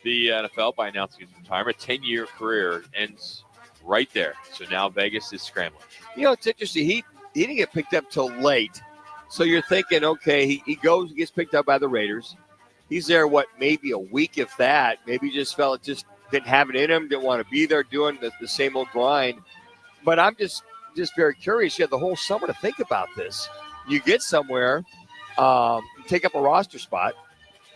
the NFL by announcing his retirement. 10-year career ends right there. So now Vegas is scrambling. It's interesting. He didn't get picked up till late. So you're thinking, okay, he gets picked up by the Raiders. He's there, maybe a week, if that. Maybe he just felt just didn't have it in him, didn't want to be there doing the same old grind. But I'm just very curious. You had the whole summer to think about this. You get somewhere, you take up a roster spot,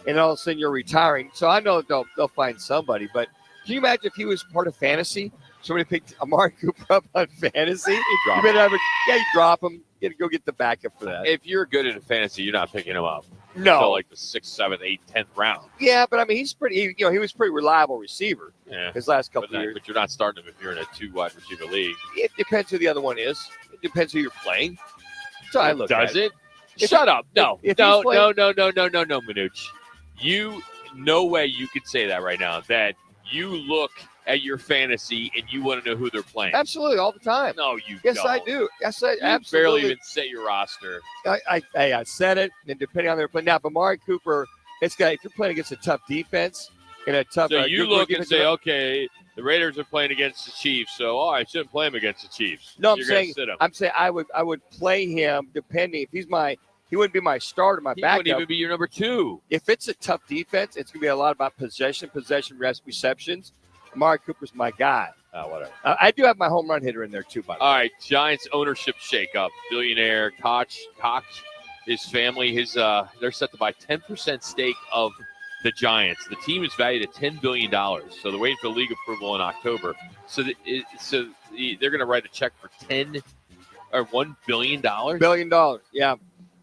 and all of a sudden you're retiring. So I know they'll find somebody. But can you imagine if he was part of fantasy? Somebody picked Amari Cooper up on fantasy. You drop him. You got to go get the backup for that. If you're good in fantasy, you're not picking him up. No. Until like the 6th, 7th, 8th, 10th round. Yeah, but I mean, he's pretty. He was a pretty reliable receiver. Yeah. His last couple of years. But you're not starting him if you're in a 2-wide receiver league. It depends who the other one is. It depends who you're playing. So I look. Does at it? Shut up! No, no, Manuch. No way you could say that right now. That you look at your fantasy and you want to know who they're playing. Absolutely, all the time. No, you Yes, don't. I do. Yes, I You absolutely. barely even set your roster. I said it, and depending on their play. Now, but Amari Cooper, if you're playing against a tough defense and a tough. So you look and say, okay, the Raiders are playing against the Chiefs, so I shouldn't play him against the Chiefs. No, You're gonna sit him. I'm saying I would play him depending if he wouldn't be my starter, my He backup. wouldn't even be your number 2. If it's a tough defense, it's going to be a lot about possession, receptions. Amari Cooper's my guy. Whatever. I do have my home run hitter in there too, by the way. All right, Giants ownership shakeup. Billionaire Koch, his family, they're set to buy 10% stake of the Giants. The team is valued at $10 billion, so they're waiting for league approval in October. So they're going to write a check for $1 billion. $1 billion, yeah.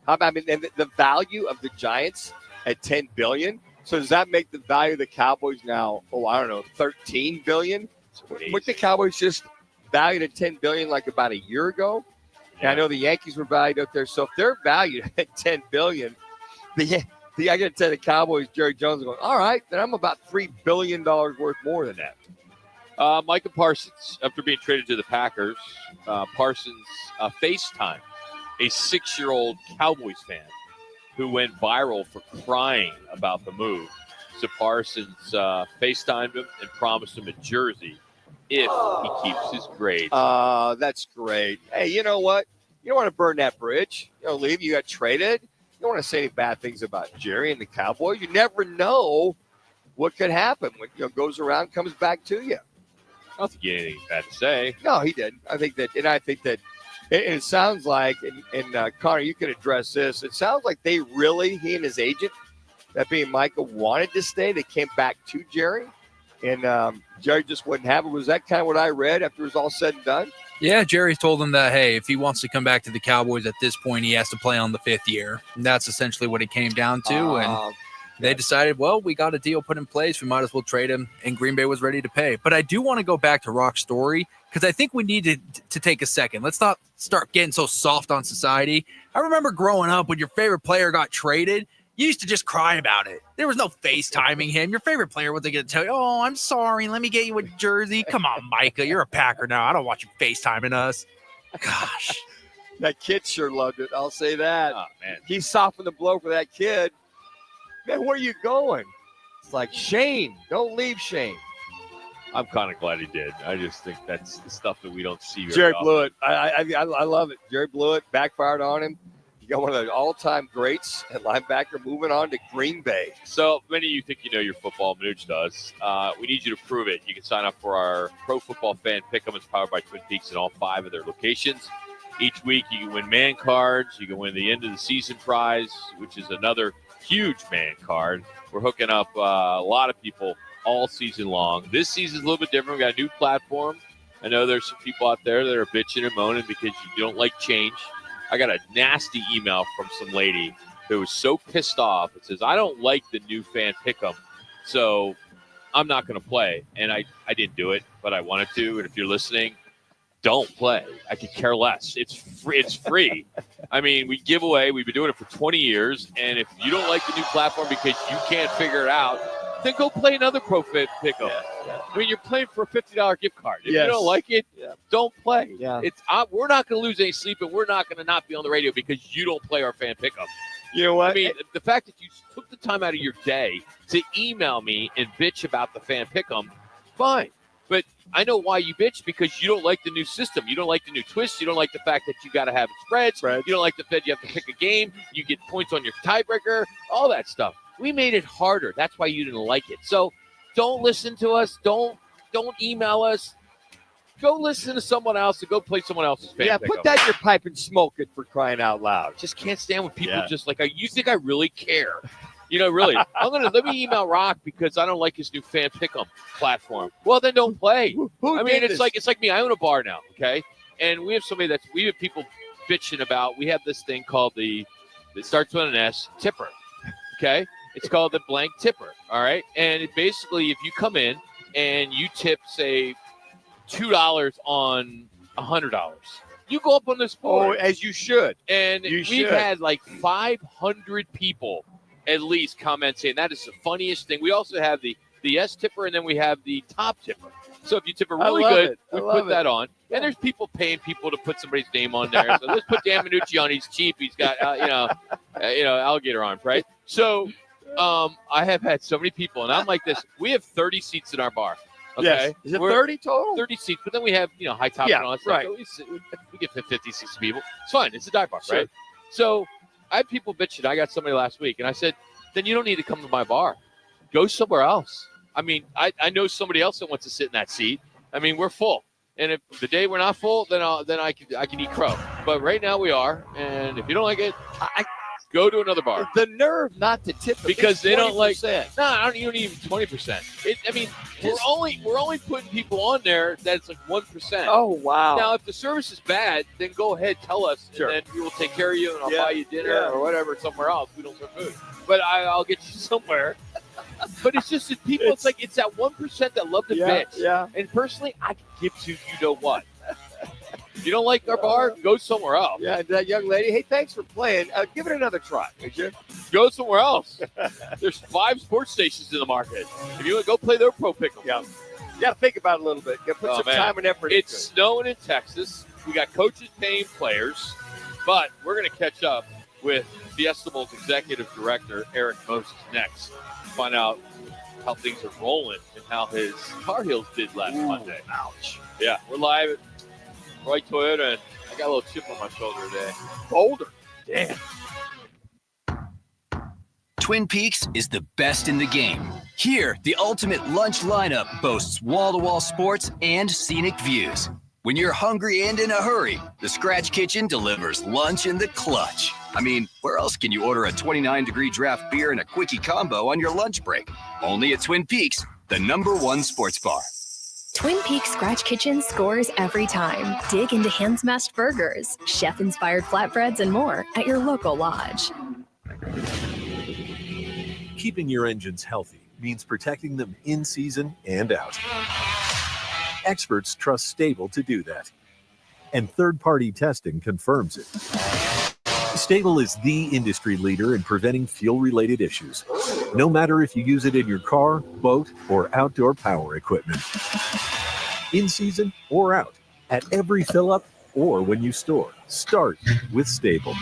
How about the value of the Giants at $10 billion? So does that make the value of the Cowboys now? I don't know, $13 billion? Weren't the Cowboys just valued at $10 billion like about a year ago? And I know the Yankees were valued up there. So if they're valued at $10 billion, I got to tell the Cowboys, Jerry Jones is going, all right, then I'm about $3 billion worth more than that. Micah Parsons, after being traded to the Packers, Parsons FaceTime a 6-year-old Cowboys fan who went viral for crying about the move. So Parsons FaceTimed him and promised him a jersey if he keeps his grade. That's great. Hey, you know what? You don't want to burn that bridge. Leave. You got traded. You don't want to say any bad things about Jerry and the Cowboys. You never know what could happen when goes around, comes back to you. I don't think he had anything bad to say. No, he didn't. I think that it sounds like, and Connor, you can address this. It sounds like he and his agent, that being Micah, wanted to stay. They came back to Jerry, and Jerry just wouldn't have it. Was that kind of what I read after it was all said and done? Yeah, Jerry told him that, hey, if he wants to come back to the Cowboys at this point, he has to play on the 5th year. And that's essentially what it came down to. And they decided, well, we got a deal put in place. We might as well trade him. And Green Bay was ready to pay. But I do want to go back to Roc's story because I think we need to take a second. Let's not start getting so soft on society. I remember growing up when your favorite player got traded, you used to just cry about it. There was no FaceTiming him. Your favorite player wasn't going to tell you, oh, I'm sorry, let me get you a jersey. Come on, Micah, you're a Packer now. I don't want you FaceTiming us. Gosh. That kid sure loved it. I'll say that. Oh, man. He softened the blow for that kid. Man, where are you going? It's like, Shane, don't leave Shane. I'm kind of glad he did. I just think that's the stuff that we don't see very Jerry often. blew it. I love it. Jerry blew it, backfired on him. You got one of the all-time greats at linebacker moving on to Green Bay. So many of you think you know your football. Manuch does. We need you to prove it. You can sign up for our Pro Football Fan Pick'em. It's powered by Twin Peaks in all 5 of their locations. Each week you can win man cards. You can win the end of the season prize, which is another huge man card. We're hooking up a lot of people all season long. This season's a little bit different. We got a new platform. I know there's some people out there that are bitching and moaning because you don't like change. I got a nasty email from some lady who was so pissed off. It says, I don't like the new fan pick'em, so I'm not going to play. And I didn't do it, but I wanted to. And if you're listening, don't play. I could care less. It's free. It's free. I mean, we give away. We've been doing it for 20 years. And if you don't like the new platform because you can't figure it out, then go play another pro fit pickup. Yeah. I mean, you're playing for a $50 gift card. If Yes. you don't like it, don't play. Yeah. We're not going to lose any sleep, and we're not going to not be on the radio because you don't play our fan pickup. You know what? I mean, the fact that you took the time out of your day to email me and bitch about the fan pick'em, fine. But I know why you bitch, because you don't like the new system. You don't like the new twist. You don't like the fact that you got to have spreads. You don't like the fact you have to pick a game. You get points on your tiebreaker, all that stuff. We made it harder. That's why you didn't like it. So don't listen to us. Don't email us. Go listen to someone else and go play someone else's fan Yeah, pick'em. put that in your pipe and smoke it, for crying out loud. Just can't stand when people Yeah. just like, you think I really care? You know, really. Let me email Roc because I don't like his new fan pick'em platform. Well, then don't play. Who I mean, did it's this? like me. I own a bar now, okay? And we have people bitching about. We have this thing called it starts with an S, tipper, okay? It's called the blank tipper, all right? And it basically, if you come in and you tip, say, $2 on $100, you go up on this board. Oh, as you should. And we've had like 500 people at least comment saying that is the funniest thing. We also have the S tipper, and then we have the top tipper. So if you tip it really good, we put that on. And there's people paying people to put somebody's name on there. So let's put Dan Manucci on. He's cheap. He's got alligator arms, right? So I have had so many people, and I'm like this. We have 30 seats in our bar. Okay. Yes. Is it 30 total? 30 seats, but then we have, high top and all that stuff. right. So we get 50, 60 people. It's fine. It's a dive bar, Sure. right? So I had people bitching. I got somebody last week, and I said, then you don't need to come to my bar. Go somewhere else. I mean, I know somebody else that wants to sit in that seat. I mean, we're full. And if the day we're not full, then I can eat crow. But right now we are, and if you don't like it, go to another bar. The nerve not to tip because they don't like. 20%. No, you don't even 20%. We're only putting people on there that's like 1%. Oh wow! Now, if the service is bad, then go ahead, tell us, Sure. and then we will take care of you, and I'll buy you dinner Yeah. or whatever somewhere else. We don't serve food, but I'll get you somewhere. But it's just that people. It's like it's that 1% that love to bitch. Yeah. And personally, I can give to you know what. You don't like our bar? Go somewhere else. Yeah, that young lady. Hey, thanks for playing. Give it another try, would you? Go somewhere else. There's 5 sports stations in the market. If you want to go play their pro pick'em. Yeah. You got to think about it a little bit. You got to put some time and effort It's into it. snowing in Texas. We got coaches paying players, but we're going to catch up with Fiesta executive director Erik next. Find out how things are rolling and how his Tar Heels did last Monday. Ouch. Yeah, we're live at Roy Toyota, and I got a little chip on my shoulder today. Boulder. Damn. Twin Peaks is the best in the game. Here, the ultimate lunch lineup boasts wall-to-wall sports and scenic views. When you're hungry and in a hurry, the Scratch Kitchen delivers lunch in the clutch. I mean, where else can you order a 29-degree draft beer and a quickie combo on your lunch break? Only at Twin Peaks, the #1 sports bar. Twin Peaks Scratch Kitchen scores every time. Dig into hand-smashed burgers, chef-inspired flatbreads, and more at your local lodge. Keeping your engines healthy means protecting them in season and out. Experts trust Stable to do that. And third-party testing confirms it. Stable is the industry leader in preventing fuel-related issues, no matter if you use it in your car, boat, or outdoor power equipment. In season or out, at every fill-up or when you store, start with Stable.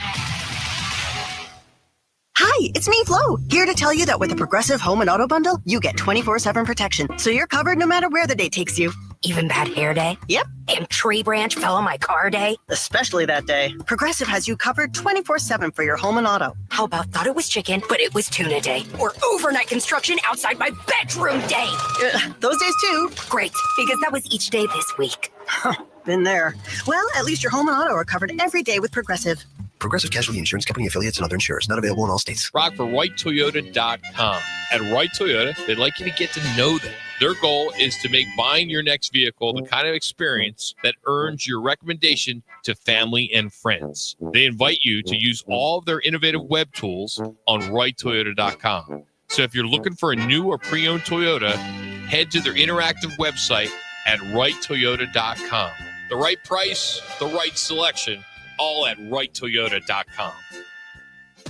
Hi, it's me, Flo, here to tell you that with a Progressive Home and Auto Bundle, you get 24/7 protection, so you're covered no matter where the day takes you. Even bad hair day? Yep. And tree branch fell on my car day? Especially that day. Progressive has you covered 24/7 for your home and auto. How about thought it was chicken, but it was tuna day? Or overnight construction outside my bedroom day? Those days too. Great, because that was each day this week. Been there. Well, at least your home and auto are covered every day with Progressive. Progressive Casualty Insurance Company affiliates and other insurers. Not available in all states. Rock for WrightToyota.com. At Wright Toyota, they'd like you to get to know them. Their goal is to make buying your next vehicle the kind of experience that earns your recommendation to family and friends. They invite you to use all of their innovative web tools on WrightToyota.com. So if you're looking for a new or pre-owned Toyota, head to their interactive website at WrightToyota.com. The right price, the right selection, all at WrightToyota.com.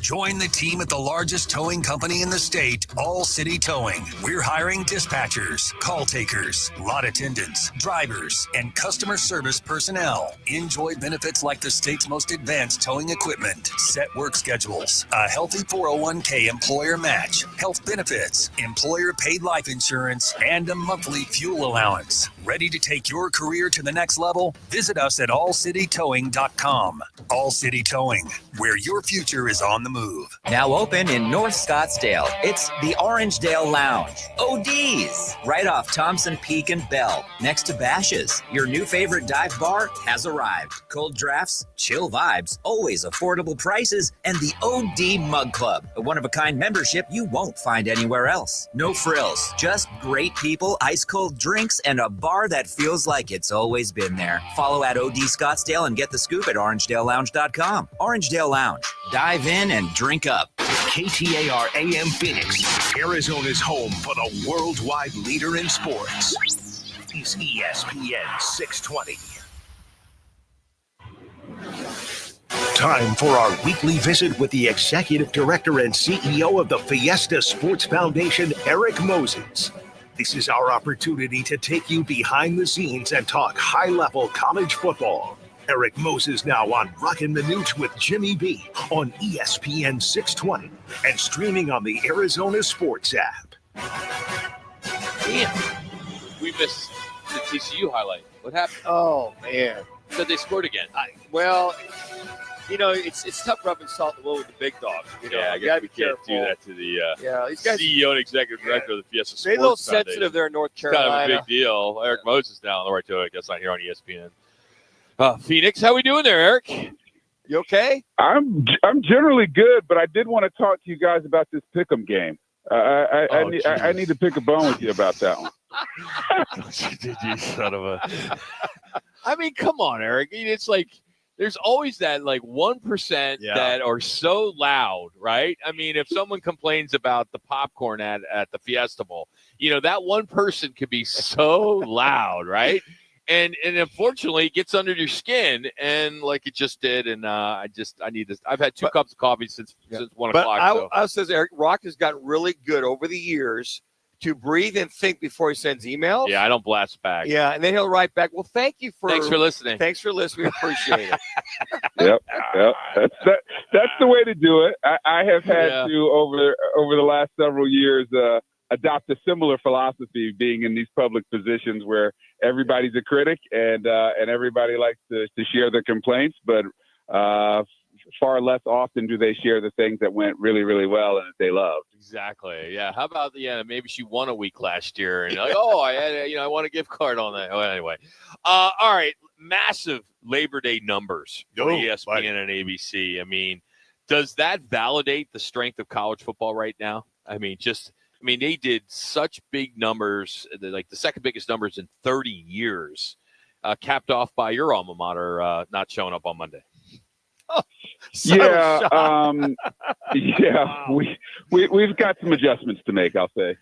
Join the team at the largest towing company in the state, All City Towing. We're hiring dispatchers, call takers, lot attendants, drivers, and customer service personnel. Enjoy benefits like the state's most advanced towing equipment, set work schedules, a healthy 401k employer match, health benefits, employer paid life insurance, and a monthly fuel allowance. Ready to take your career to the next level? Visit us at allcitytowing.com. All City Towing, where your future is on the move. Now open in North Scottsdale, it's the Orangedale Lounge. ODs, right off Thompson Peak and Bell, next to Bash's. Your new favorite dive bar has arrived. Cold drafts, chill vibes, always affordable prices, and the OD Mug Club, a one-of-a-kind membership you won't find anywhere else. No frills, just great people, ice-cold drinks, and a bar that feels like it's always been there. Follow at OD Scottsdale and get the scoop at orangedalelounge.com. Orangedale Lounge. Dive in and drink up. KTAR AM Phoenix, Arizona's home for the worldwide leader in sports. Is ESPN 620. Time for our weekly visit with the Executive Director and CEO of the Fiesta Sports Foundation, Erik Moses. This is our opportunity to take you behind the scenes and talk high-level college football. Erik Moses now on Roc and Manuch with Jimmy B on ESPN 620 and streaming on the Arizona Sports app. Damn. We missed the TCU highlight. What happened? Oh, man. Said they scored again. It's tough rubbing salt in the wound with the big dogs. I guess we can't do that to the these guys, CEO and executive director of the Fiesta Sports they're a little Foundation. sensitive there in North It's kind Carolina. of a big deal. Erik Moses now on the right to it. I guess not here on ESPN. Phoenix, how we doing there, Erik? You okay? I'm generally good, but I did want to talk to you guys about this pick'em game. I need to pick a bone with you about that one. You son of a. I mean, come on, Erik. It's like there's always that like 1% that are so loud, right? I mean, if someone complains about the popcorn at the Fiesta Bowl, that one person could be so loud, right? And unfortunately, it gets under your skin, and like it just did. And I need this. I've had two cups of coffee since 1 o'clock. I says Erik, Roc has gotten really good over the years to breathe and think before he sends emails. Yeah, I don't blast back. Yeah, and then he'll write back, well, thanks for listening. Thanks for listening. We appreciate it. Yep. That's the way to do it. I have had to over the last several years adopt a similar philosophy, being in these public positions where everybody's a critic and everybody likes to share their complaints, but far less often do they share the things that went really, really well and that they loved. Exactly. Yeah. How about maybe she won a week last year and I had I want a gift card on that. Oh, anyway. All right. Massive Labor Day numbers on ESPN and ABC. I mean, does that validate the strength of college football right now? I mean, they did such big numbers, like the second biggest numbers in 30 years, capped off by your alma mater not showing up on Monday. We've got some adjustments to make, I'll say.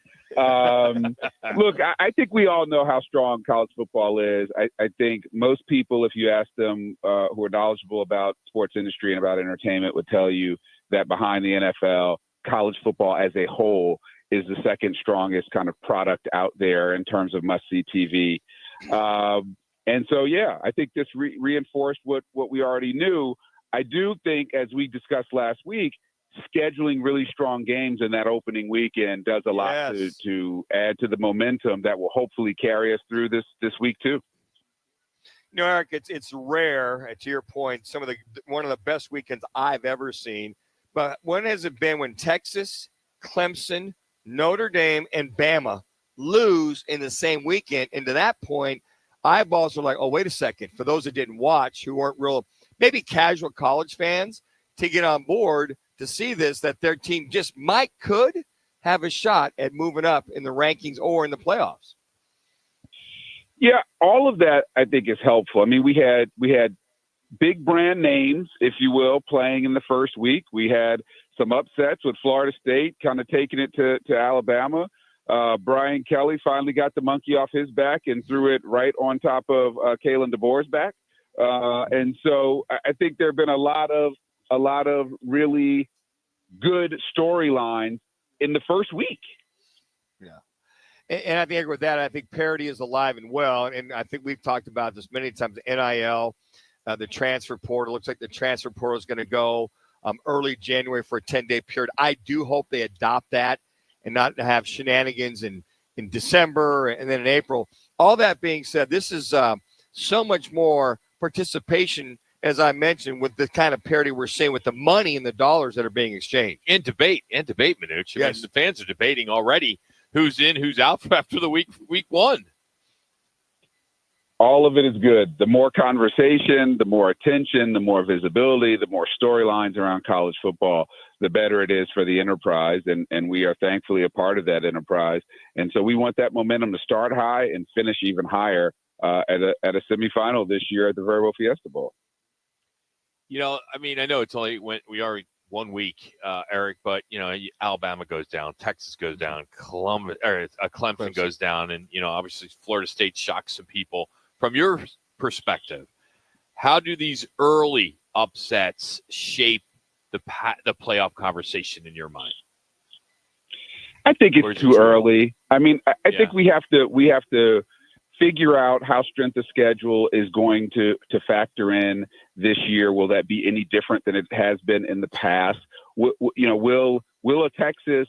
Look, I think we all know how strong college football is. I think most people, if you ask them who are knowledgeable about sports industry and about entertainment, would tell you that behind the NFL, college football as a whole is the second strongest kind of product out there in terms of must-see TV. And so, I think this reinforced what we already knew. I do think, as we discussed last week, scheduling really strong games in that opening weekend does a lot to add to the momentum that will hopefully carry us through this week too. Erik, it's rare, to your point, one of the best weekends I've ever seen. But when has it been when Texas, Clemson, Notre Dame, and Bama lose in the same weekend? And to that point, eyeballs are like, oh, wait a second. For those that didn't watch, who weren't real, maybe casual college fans, to get on board to see this, that their team just could have a shot at moving up in the rankings or in the playoffs. Yeah, all of that I think is helpful. I mean, we had big brand names, if you will, playing in the first week. We had some upsets with Florida State kind of taking it to Alabama. Brian Kelly finally got the monkey off his back and threw it right on top of Kalen DeBoer's back. And so I think there have been a lot of really good storylines in the first week. Yeah. And I think with that, I think parity is alive and well. And I think we've talked about this many times. NIL, the transfer portal. Looks like the transfer portal is going to go early January for a 10-day period. I do hope they adopt that and not have shenanigans in December and then in April. All that being said, this is so much more participation, as I mentioned, with the kind of parity we're seeing with the money and the dollars that are being exchanged. And debate, Manuch. I mean, the fans are debating already who's in, who's out after the week one. All of it is good. The more conversation, the more attention, the more visibility, the more storylines around college football, the better it is for the enterprise. And we are thankfully a part of that enterprise. And so we want that momentum to start high and finish even higher at a semifinal this year at the Very Well Fiesta Bowl. You know, I mean, I know it's only we are 1 week, Erik, but you know, Alabama goes down, Texas goes down, Clemson goes down, and you know, obviously Florida State shocks some people. From your perspective, how do these early upsets shape the playoff conversation in your mind? I think it's too early. I mean, I think we have to figure out how strength of schedule is going to factor in this year. Will that be any different than it has been in the past? Will a Texas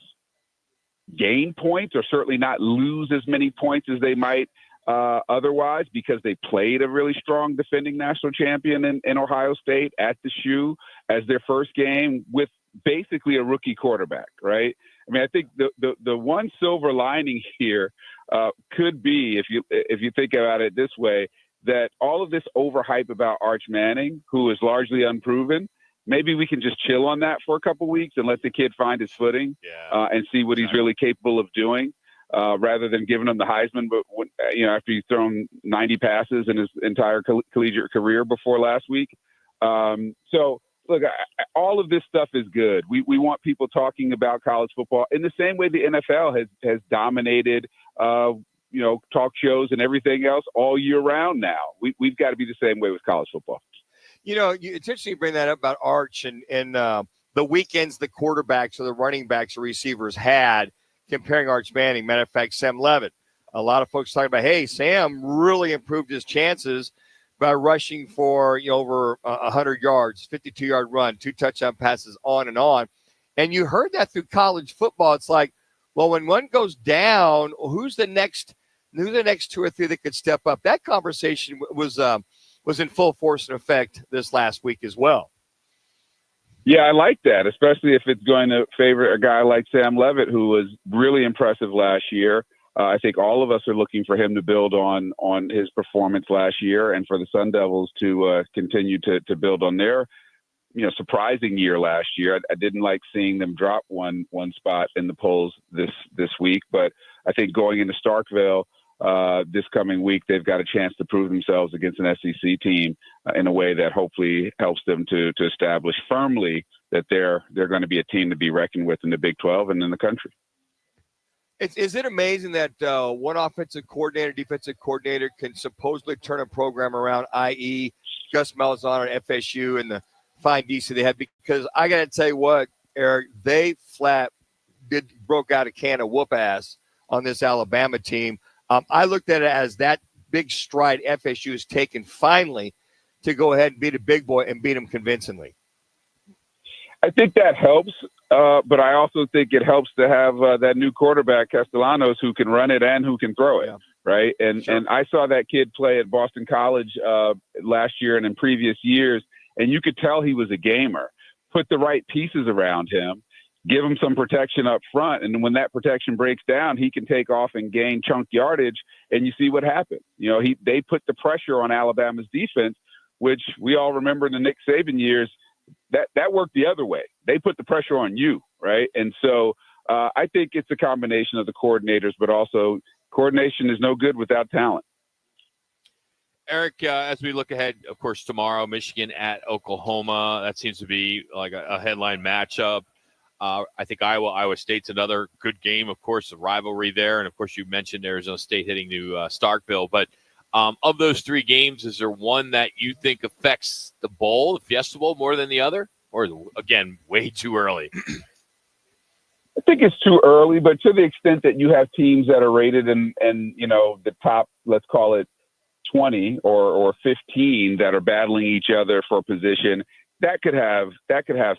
gain points or certainly not lose as many points as they might otherwise because they played a really strong defending national champion in Ohio State at the Shoe as their first game with basically a rookie quarterback, right? I mean, I think the one silver lining here could be, if you think about it this way, that all of this overhype about Arch Manning, who is largely unproven, maybe we can just chill on that for a couple weeks and let the kid find his footing and see what he's really capable of doing. Rather than giving him the Heisman, but after he's thrown 90 passes in his entire collegiate career before last week. So look, all of this stuff is good. We want people talking about college football in the same way the NFL has dominated, talk shows and everything else all year round now. We've got to be the same way with college football. You know, it's interesting you bring that up about Arch and the weekends the quarterbacks or the running backs or receivers had comparing Arch Manning. Matter of fact, Sam Levitt. A lot of folks talking about, hey, Sam really improved his chances by rushing for over 100 yards, 52-yard run, 2 touchdown passes, on and on. And you heard that through college football. It's like, well, when one goes down, who's the next 2 or 3 that could step up? That conversation was in full force and effect this last week as well. Yeah, I like that, especially if it's going to favor a guy like Sam Levitt, who was really impressive last year. I think all of us are looking for him to build on his performance last year and for the Sun Devils to continue to build on their surprising year last year. I didn't like seeing them drop one spot in the polls this week, but I think going into Starkville this coming week, they've got a chance to prove themselves against an SEC team in a way that hopefully helps them to establish firmly that they're going to be a team to be reckoned with in the Big 12 and in the country. Is it amazing that one offensive coordinator, defensive coordinator can supposedly turn a program around, i.e. Gus Malzahn at FSU and the fine DC they had? Because I got to tell you what, Erik, they broke out a can of whoop ass on this Alabama team. I looked at it as that big stride FSU has taken finally to go ahead and beat a big boy and beat him convincingly. I think that helps, but I also think it helps to have that new quarterback, Castellanos, who can run it and who can throw it, right? And I saw that kid play at Boston College last year and in previous years, and you could tell he was a gamer. Put the right pieces around him, give him some protection up front, and when that protection breaks down, he can take off and gain chunk yardage, and you see what happened. They put the pressure on Alabama's defense, which we all remember in the Nick Saban years. That worked the other way. They put the pressure on you, right? And so I think it's a combination of the coordinators, but also coordination is no good without talent. Erik, as we look ahead, of course, tomorrow, Michigan at Oklahoma. That seems to be like a headline matchup. I think Iowa State's another good game, of course, a rivalry there. And, of course, you mentioned Arizona State hitting to Starkville. But of those 3 games, is there one that you think affects the bowl, the Fiesta Bowl, more than the other? Or, again, way too early? I think it's too early, but to the extent that you have teams that are rated in the top, let's call it 20 or 15 that are battling each other for position, that could have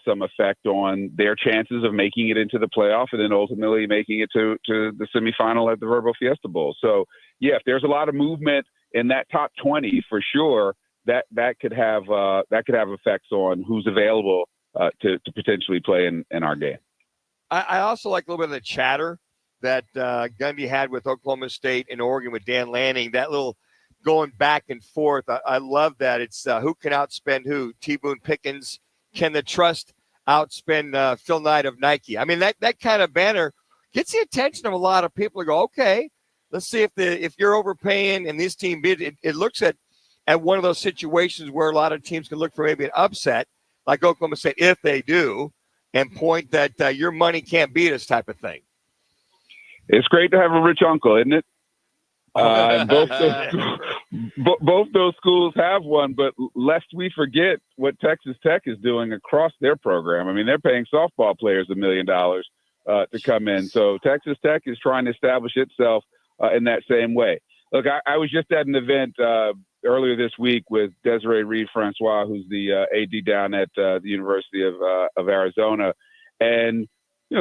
some effect on their chances of making it into the playoff and then ultimately making it to the semifinal at the Verbo Fiesta Bowl. So yeah, if there's a lot of movement in that top 20 for sure, that could have effects on who's available to potentially play in our game. I also like a little bit of the chatter that Gundy had with Oklahoma State and Oregon with Dan Lanning, that little going back and forth. I love that. It's who can outspend who. T. Boone Pickens, can the trust outspend Phil Knight of Nike? I mean, that kind of banner gets the attention of a lot of people who go, okay, let's see if you're overpaying and this team bid. It looks at one of those situations where a lot of teams can look for maybe an upset, like Oklahoma State, if they do, and point that your money can't beat us type of thing. It's great to have a rich uncle, isn't it? Both those schools have one, but lest we forget what Texas Tech is doing across their program. I mean, they're paying softball players $1 million to come in. So Texas Tech is trying to establish itself in that same way. Look, I was just at an event earlier this week with Desiree Reed-Francois, who's the AD down at the University of Arizona. And,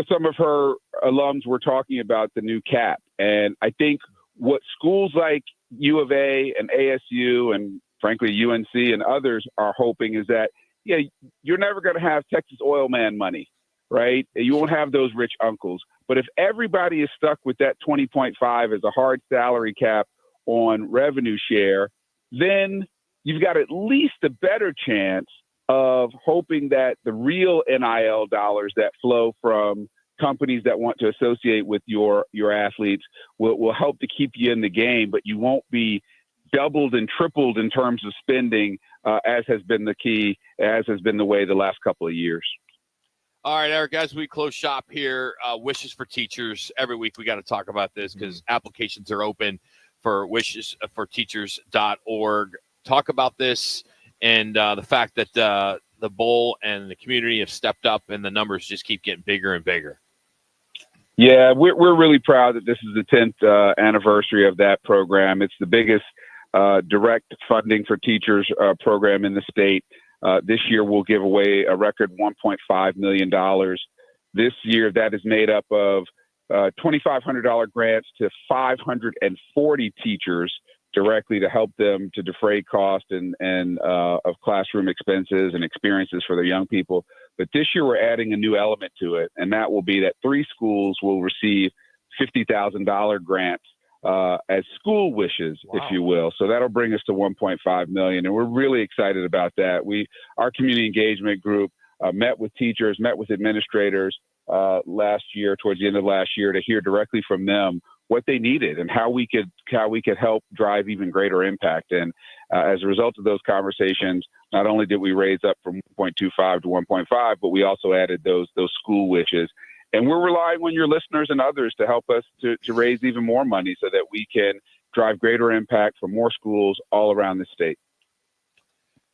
some of her alums were talking about the new cap. And I think what schools like U of A and ASU and, frankly, UNC and others are hoping is that, you're never going to have Texas Oil Man money, right? You won't have those rich uncles. But if everybody is stuck with that 20.5 as a hard salary cap on revenue share, then you've got at least a better chance of hoping that the real NIL dollars that flow from companies that want to associate with your athletes will help to keep you in the game, but you won't be doubled and tripled in terms of spending, as has been the way the last couple of years. All right, Eric, as we close shop here, Wishes for Teachers. Every week we got to talk about this because applications are open for wishesforteachers.org. Talk about this and the fact that the bowl and the community have stepped up and the numbers just keep getting bigger and bigger. Yeah, we're really proud that this is the 10th anniversary of that program. It's the biggest direct funding for teachers program in the state. This year we'll give away a record $1.5 million. This year that is made up of $2,500 grants to 540 teachers directly to help them to defray cost and of classroom expenses and experiences for their young people. But this year we're adding a new element to it, and that will be that 3 schools will receive $50,000 grants as school wishes, if you will. So that'll bring us to $1.5 million, and we're really excited about that. Our community engagement group met with teachers, met with administrators last year, towards the end of last year, to hear directly from them what they needed and how we could help drive even greater impact. And as a result of those conversations, not only did we raise up from 1.25 to 1.5, but we also added those school wishes. And we're relying on your listeners and others to help us to raise even more money so that we can drive greater impact for more schools all around the state.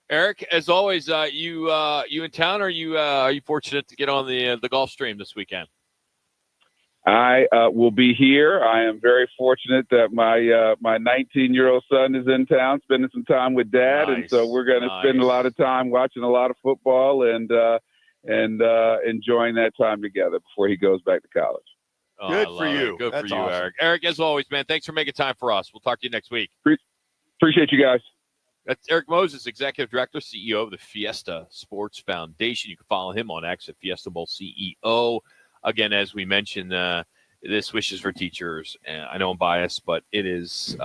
Eric, as always, you in town? Or are you fortunate to get on the Gulf Stream this weekend? I will be here. I am very fortunate that my 19-year-old son is in town, spending some time with Dad, and so we're going to spend a lot of time watching a lot of football and enjoying that time together before he goes back to college. Good for you. Good That's for you, awesome. Eric. Eric, as always, man, thanks for making time for us. We'll talk to you next week. Appreciate you guys. That's Eric Moses, Executive Director, CEO of the Fiesta Sports Foundation. You can follow him on X at Fiesta Bowl CEO. Again, as we mentioned, this Wishes for Teachers. And I know I'm biased, but it's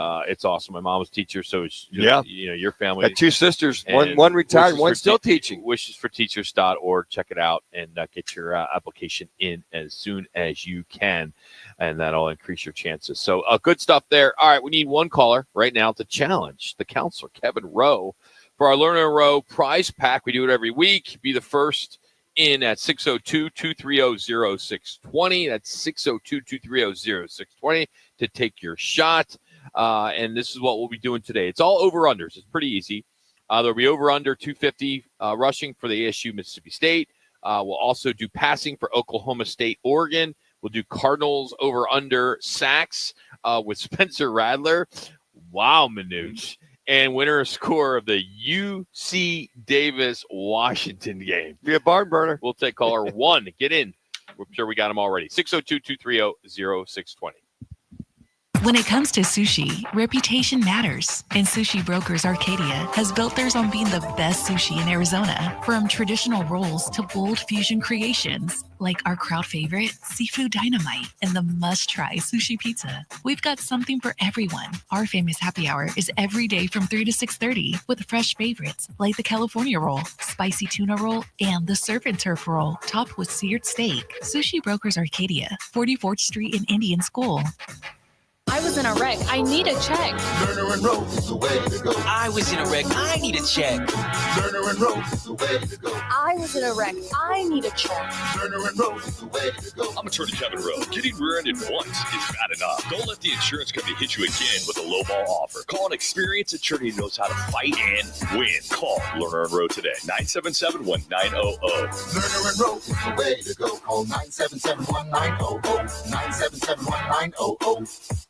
awesome. My mom was a teacher, so it's your family. Got 2 sisters, one retired, one still teaching. Wishesforteachers.org. Check it out and get your application in as soon as you can, and that'll increase your chances. So good stuff there. All right, we need one caller right now to challenge the counselor, Kevin Rowe, for our Lerner Rowe prize pack. We do it every week. Be the first in at 602-230-0620. That's 602-230-0620 to take your shot. And this is what we'll be doing today. It's all over-unders. It's pretty easy. There'll be over-under 250 rushing for the ASU Mississippi State. We'll also do passing for Oklahoma State, Oregon. We'll do Cardinals over under sacks with Spencer Rattler. Wow, Manuch. And winner score of the UC Davis Washington game. Be a barn burner. We'll take caller 1. Get in. We're sure we got them already. 602-230-0620. When it comes to sushi, reputation matters, and Sushi Brokers Arcadia has built theirs on being the best sushi in Arizona. From traditional rolls to bold fusion creations, like our crowd favorite, Seafood Dynamite, and the must-try sushi pizza. We've got something for everyone. Our famous happy hour is every day from 3 to 6:30 with fresh favorites like the California roll, spicy tuna roll, and the surf and turf roll, topped with seared steak. Sushi Brokers Arcadia, 44th Street in Indian School. I was in a wreck. I need a check. Lerner and Rowe is the way to go. I was in a wreck. I need a check. Lerner and Rowe is the way to go. I was in a wreck. I need a check. Lerner and Rowe is the way to go. I'm Attorney Kevin Rowe. Getting rear-ended once is bad enough. Don't let the insurance company hit you again with a lowball offer. Call an experienced attorney who knows how to fight and win. Call Lerner and Rowe today. 977-1900. Lerner and Rowe is the way to go. Call 977-1900. 977-1900.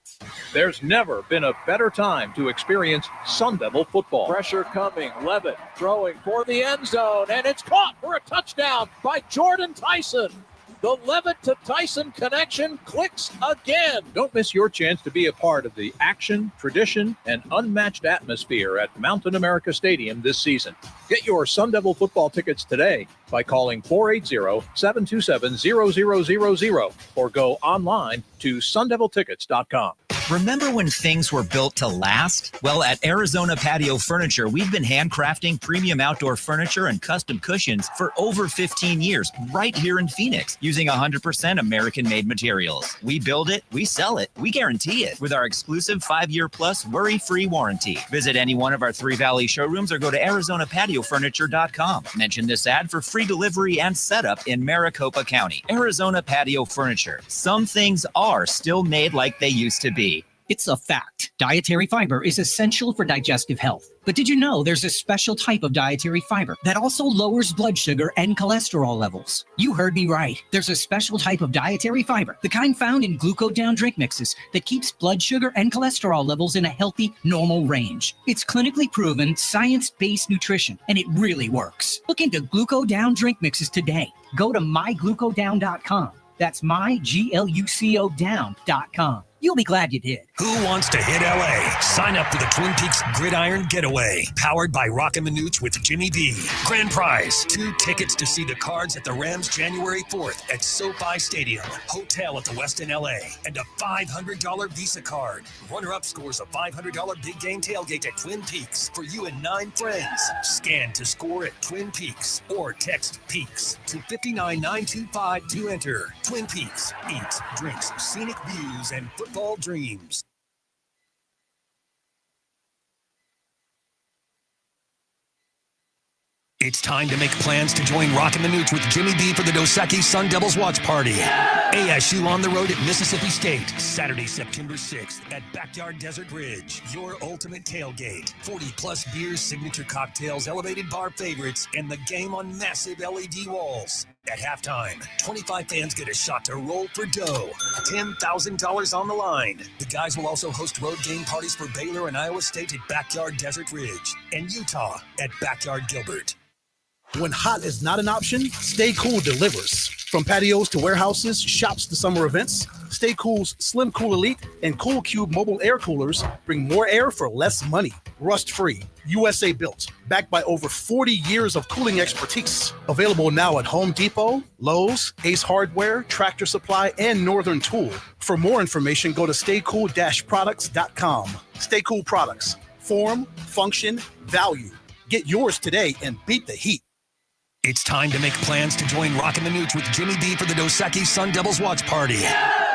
There's never been a better time to experience Sun Devil football. Pressure coming, Levitt throwing for the end zone, and it's caught for a touchdown by Jordan Tyson. The Levitt to Tyson connection clicks again. Don't miss your chance to be a part of the action, tradition, and unmatched atmosphere at Mountain America Stadium this season. Get your Sun Devil football tickets today by calling 480-727-0000 or go online to sundeviltickets.com. Remember when things were built to last? Well, at Arizona Patio Furniture, we've been handcrafting premium outdoor furniture and custom cushions for over 15 years, right here in Phoenix, using 100% American-made materials. We build it, we sell it, we guarantee it with our exclusive 5-year plus worry-free warranty. Visit any one of our Three Valley showrooms or go to ArizonaPatioFurniture.com. Mention this ad for free delivery and setup in Maricopa County. Arizona Patio Furniture. Some things are still made like they used to be. It's a fact. Dietary fiber is essential for digestive health. But did you know there's a special type of dietary fiber that also lowers blood sugar and cholesterol levels? You heard me right. There's a special type of dietary fiber, the kind found in glucodown drink mixes, that keeps blood sugar and cholesterol levels in a healthy, normal range. It's clinically proven, science-based nutrition, and it really works. Look into glucodown drink mixes today. Go to myglucodown.com. That's myglucodown.com. You'll be glad you did. Who wants to hit LA? Sign up for the Twin Peaks Gridiron Getaway, powered by Roc and Manuch with Jimmy B. Grand prize, 2 tickets to see the Cards at the Rams January 4th at SoFi Stadium, hotel at the Westin LA, and a $500 Visa card. Runner-up scores a $500 big game tailgate at Twin Peaks for you and 9 friends. Scan to score at Twin Peaks or text Peaks to 59925 to enter. Twin Peaks, eats, drinks, scenic views, and football dreams. It's time to make plans to join Roc and Manuch with Jimmy B for the Dos Equis Sun Devils watch party. ASU on the road at Mississippi State, Saturday, September 6th at Backyard Desert Ridge. Your ultimate tailgate. 40-plus beers, signature cocktails, elevated bar favorites, and the game on massive LED walls. At halftime, 25 fans get a shot to roll for dough. $10,000 on the line. The guys will also host road game parties for Baylor and Iowa State at Backyard Desert Ridge and Utah at Backyard Gilbert. When hot is not an option, Stay Cool delivers. From patios to warehouses, shops to summer events, Stay Cool's Slim Cool Elite and Cool Cube mobile air coolers bring more air for less money. Rust-free, USA built, backed by over 40 years of cooling expertise. Available now at Home Depot, Lowe's, Ace Hardware, Tractor Supply, and Northern Tool. For more information, go to staycool-products.com. Stay Cool Products. Form, function, value. Get yours today and beat the heat. It's time to make plans to join Roc and Manuch with Jimmy B for the Dos Equis Sun Devils watch party.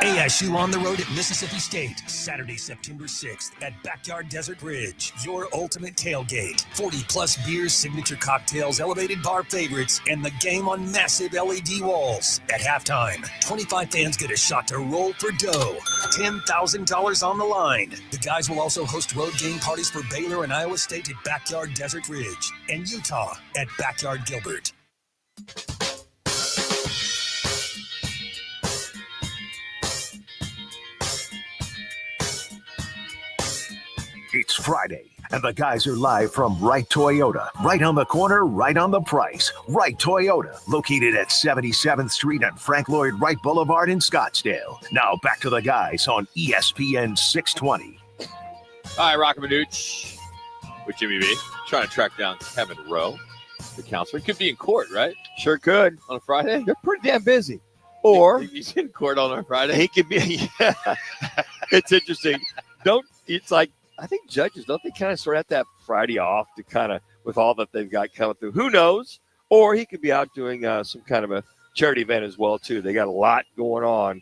ASU on the road at Mississippi State, Saturday, September 6th at Backyard Desert Ridge. Your ultimate tailgate. 40-plus beers, signature cocktails, elevated bar favorites, and the game on massive LED walls. At halftime, 25 fans get a shot to roll for dough. $10,000 on the line. The guys will also host road game parties for Baylor and Iowa State at Backyard Desert Ridge and Utah at Backyard Gilbert. Friday, and the guys are live from Wright Toyota. Right on the corner, right on the price. Wright Toyota, located at 77th Street and Frank Lloyd Wright Boulevard in Scottsdale. Now back to the guys on ESPN 620. Hi, Roc and Manuch with Jimmy B. Trying to track down Kevin Rowe, the counselor. He could be in court, right? Sure could. On a Friday? They're pretty damn busy. Or he's in court on a Friday. He could be. It's interesting. It's like, I think judges, don't they kind of sort of have that Friday off to kind of, with all that they've got coming through? Who knows? Or he could be out doing some kind of a charity event as well, too. They got a lot going on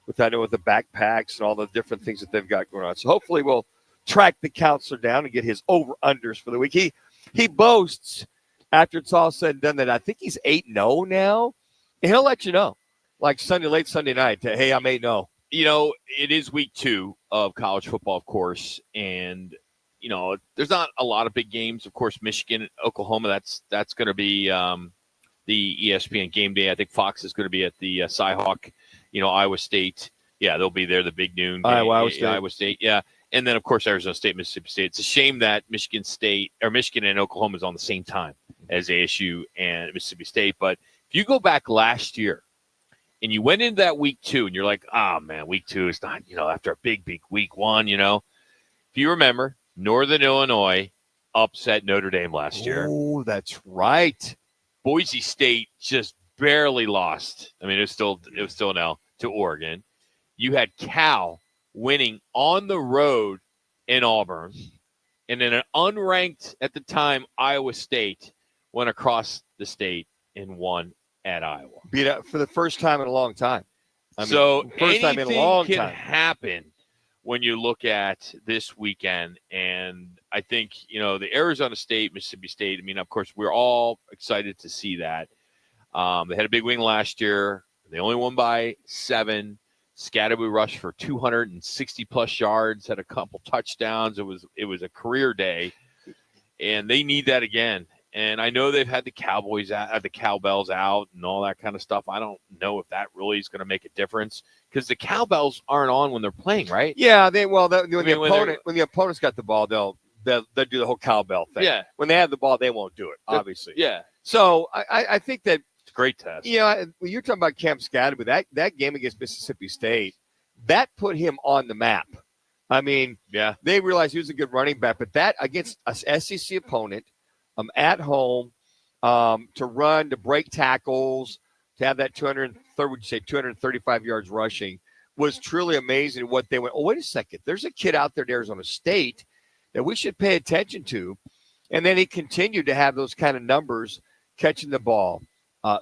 with the backpacks and all the different things that they've got going on. So hopefully we'll track the counselor down and get his over-unders for the week. He boasts, after it's all said and done, that I think he's 8-0 now. And he'll let you know, like late Sunday night, hey, I'm 8-0. You know, it is week 2 of college football, of course, and, you know, there's not a lot of big games. Of course, Michigan, Oklahoma, that's going to be the ESPN game day. I think Fox is going to be at the Cyhawk, Iowa State. Yeah, they'll be there, the big noon game. Iowa State, yeah. And then, of course, Arizona State, Mississippi State. It's a shame that Michigan and Oklahoma is on the same time as ASU and Mississippi State. But if you go back last year and you went into that week 2 and you're like, man, week 2 is not, after a big week 1, If you remember, Northern Illinois upset Notre Dame last year. Oh, that's right. Boise State just barely lost. I mean, it was still now to Oregon. You had Cal winning on the road in Auburn, and then an unranked at the time Iowa State went across the state and won at Iowa. Beat up for the first time in a long time. First time in a long time. Anything can happen when you look at this weekend, and I think the Arizona State, Mississippi State. I mean, of course, we're all excited to see that. They had a big win last year. They only won by 7. Scatterby rushed for 260-plus yards, had a couple touchdowns. It was a career day, and they need that again. And I know they've had the Cowboys out, the Cowbells out, and all that kind of stuff. I don't know if that really is going to make a difference because the Cowbells aren't on when they're playing, right? Yeah, when the opponent's got the ball, they'll do the whole cowbell thing. Yeah. When they have the ball, they won't do it, obviously. Yeah. So I think that it's a great test. When you're talking about Cam Scatterby, that game against Mississippi State, that put him on the map. I mean, yeah, they realized he was a good running back, but that against an SEC opponent, at home, to run, to break tackles, to have that 235 yards rushing was truly amazing. What they went, oh, wait a second, there's a kid out there at Arizona State that we should pay attention to. And then he continued to have those kind of numbers, catching the ball,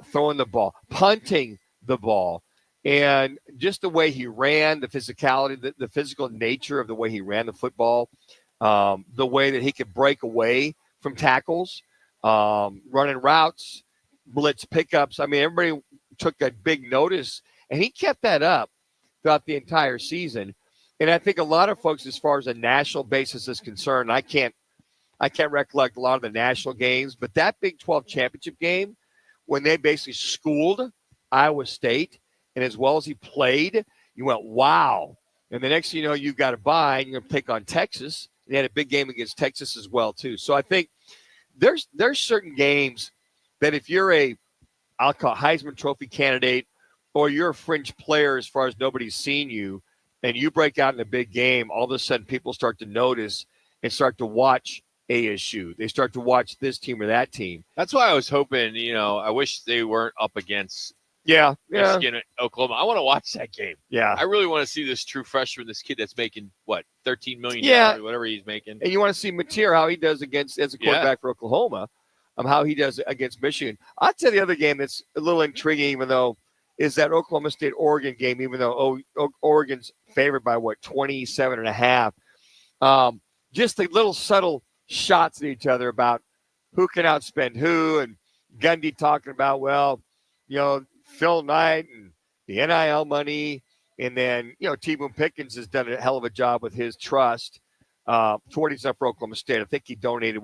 throwing the ball, punting the ball. And just the way he ran, the physicality, the physical nature of the way he ran the football, the way that he could break away from tackles, running routes, blitz pickups. I mean, everybody took a big notice, and he kept that up throughout the entire season. And I think a lot of folks, as far as a national basis is concerned, I can't recollect a lot of the national games, but that Big 12 championship game, when they basically schooled Iowa State, and as well as he played, you went, wow. And the next thing you know, you've got a bye, and you're going to take on Texas. And they had a big game against Texas as well, too. So I think there's certain games that if you're I'll call Heisman Trophy candidate, or you're a fringe player as far as nobody's seen you, and you break out in a big game, all of a sudden people start to notice and start to watch ASU. They start to watch this team or that team. That's why I was hoping, I wish they weren't up against Michigan and Oklahoma. I want to watch that game. Yeah. I really want to see this true freshman, this kid that's making, $13 million, whatever he's making. And you want to see Mateer, how he does as a quarterback for Oklahoma, how he does against Michigan. I'll tell you the other game that's a little intriguing, even though, is that Oklahoma State-Oregon game, even though Oregon's favored by, 27.5. Just the little subtle shots at each other about who can outspend who, and Gundy talking about, Phil Knight and the NIL money. And then, T-Boone Pickens has done a hell of a job with his trust toward his for Oklahoma State. I think he donated,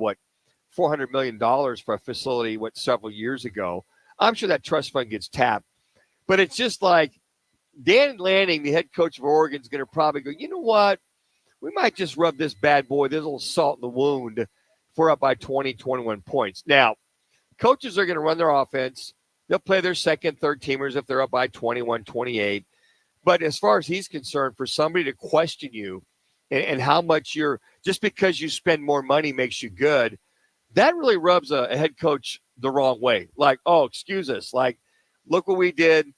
$400 million for a facility, several years ago. I'm sure that trust fund gets tapped. But it's just like Dan Lanning, the head coach of Oregon, is going to probably go, you know what? we might just rub this bad boy, this little salt in the wound if we're up by 20, 21 points. Now, coaches are going to run their offense. They'll play their second, third teamers if they're up by 21, 28. But as far as he's concerned, for somebody to question you and how much you're – just because you spend more money makes you good, that really rubs a head coach the wrong way. Like, oh, excuse us. Like, look what we did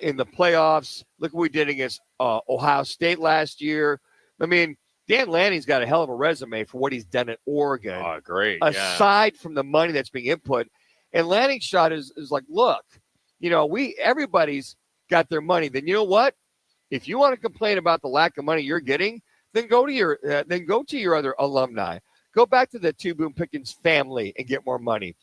in the playoffs. Look what we did against Ohio State last year. I mean, Dan Lanning's got a hell of a resume for what he's done at Oregon. Oh, great. Aside from the money that's being input. And Lanning's shot is like, look, everybody's got their money. Then you know what? If you want to complain about the lack of money you're getting, then go to your other alumni. Go back to the Two Boom Pickens family and get more money.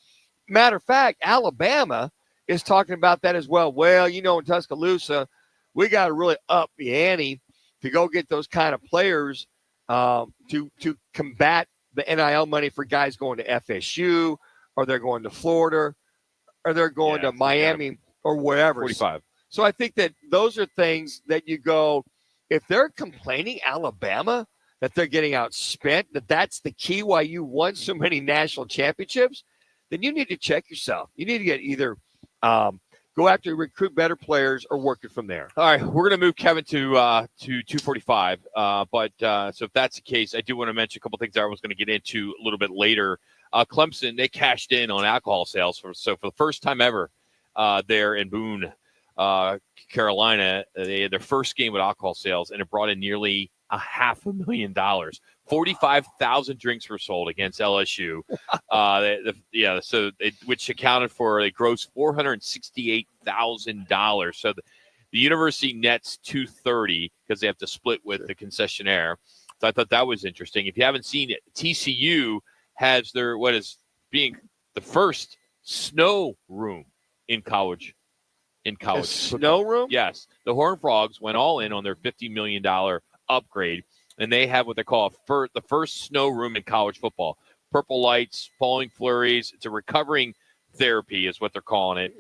Matter of fact, Alabama is talking about that as well. Well, in Tuscaloosa, we got to really up the ante to go get those kind of players to combat the NIL money for guys going to FSU, or they're going to Florida, or they're going to Miami or wherever. 45. So I think that those are things that you go, if they're complaining, Alabama, that they're getting outspent, that's the key why you won so many national championships, then you need to check yourself. You need to get either go after recruit better players or work it from there. All right, we're going to move Kevin to 245. But so if that's the case, I do want to mention a couple things I was going to get into a little bit later. Clemson, they cashed in on alcohol sales. For the first time ever there in Boone, Carolina, they had their first game with alcohol sales, and it brought in nearly $500,000. 45,000 drinks were sold against LSU. Which accounted for they grossed $468,000. So the university nets $230 because they have to split with the concessionaire. So I thought that was interesting. If you haven't seen it, TCU has their what is being the first snow room in college. Snow room? Yes. The Horned Frogs went all in on their $50 million upgrade, and they have what they call the first snow room in college football. Purple lights, falling flurries. It's a recovering therapy is what they're calling it.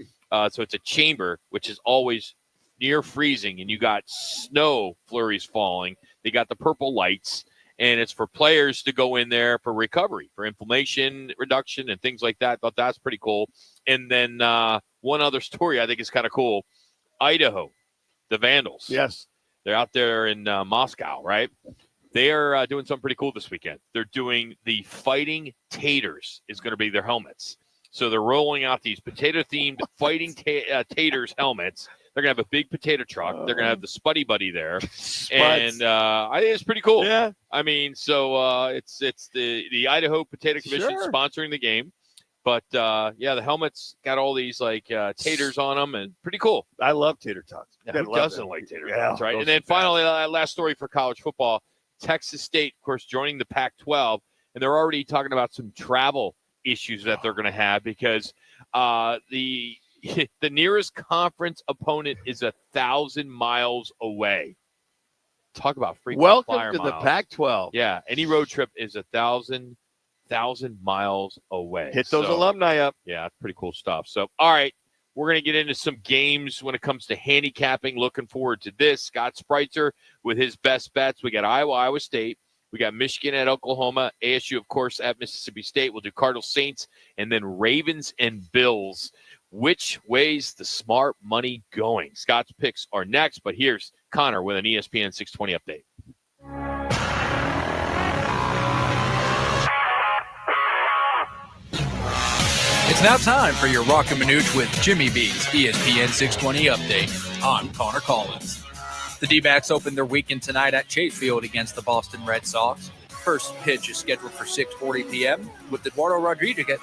So it's a chamber, which is always near freezing, and you got snow flurries falling. They got the purple lights, and it's for players to go in there for recovery, for inflammation reduction and things like that. I thought that's pretty cool. And then one other story I think is kind of cool. Idaho, the Vandals. Yes. They're out there in Moscow, right? They are doing something pretty cool this weekend. They're doing the Fighting Taters is going to be their helmets. So they're rolling out these potato-themed Fighting Taters helmets. They're going to have a big potato truck. They're going to have the Spuddy Buddy there. And I think it's pretty cool. Yeah. I mean, so it's the Idaho Potato Commission sponsoring the game. But, the helmets got all these, taters on them, and pretty cool. I love tater tots. Yeah, who doesn't like tater tots, right? And then finally, last story for college football, Texas State, of course, joining the Pac-12, and they're already talking about some travel issues that they're going to have because the nearest conference opponent is 1,000 miles away. Talk about freaking Welcome flyer to the miles. Pac-12. Yeah, any road trip is 1,000 miles away. Hit those alumni up. Yeah, that's pretty cool stuff. So, all right, we're going to get into some games when it comes to handicapping. Looking forward to this. Scott Spreitzer with his best bets. We got Iowa State. We got Michigan at Oklahoma. ASU, of course, at Mississippi State. We'll do Cardinals, Saints, and then Ravens and Bills. Which way's the smart money going? Scott's picks are next, but here's Connor with an ESPN 620 update. It's now time for your Roc and Manuch with Jimmy B's ESPN 620 update. I'm Connor Collins. The D-backs open their weekend tonight at Chase Field against the Boston Red Sox. First pitch is scheduled for 6:40 p.m. with Eduardo Rodriguez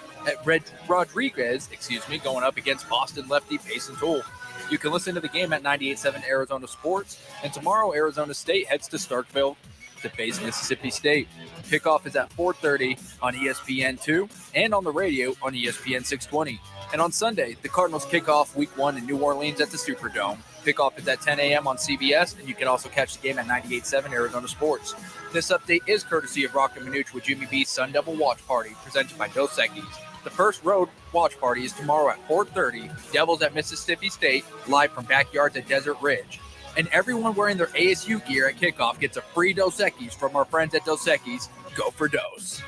going up against Boston lefty Payson Toole. You can listen to the game at 98.7 Arizona Sports, and tomorrow Arizona State heads to Starkville to face Mississippi State. Kickoff is at 4:30 on ESPN2 and on the radio on ESPN 620. And on Sunday, the Cardinals kick off Week 1 in New Orleans at the Superdome. Kickoff is at 10 a.m. on CBS, and you can also catch the game at 98.7 Arizona Sports. This update is courtesy of Roc and Manuch with Jimmy B's Sun Devil Watch Party, presented by Dos Equis. The first road watch party is tomorrow at 4:30. Devils at Mississippi State, live from backyards at Desert Ridge. And everyone wearing their ASU gear at kickoff gets a free Dos Equis from our friends at Dos Equis. Go for Dos.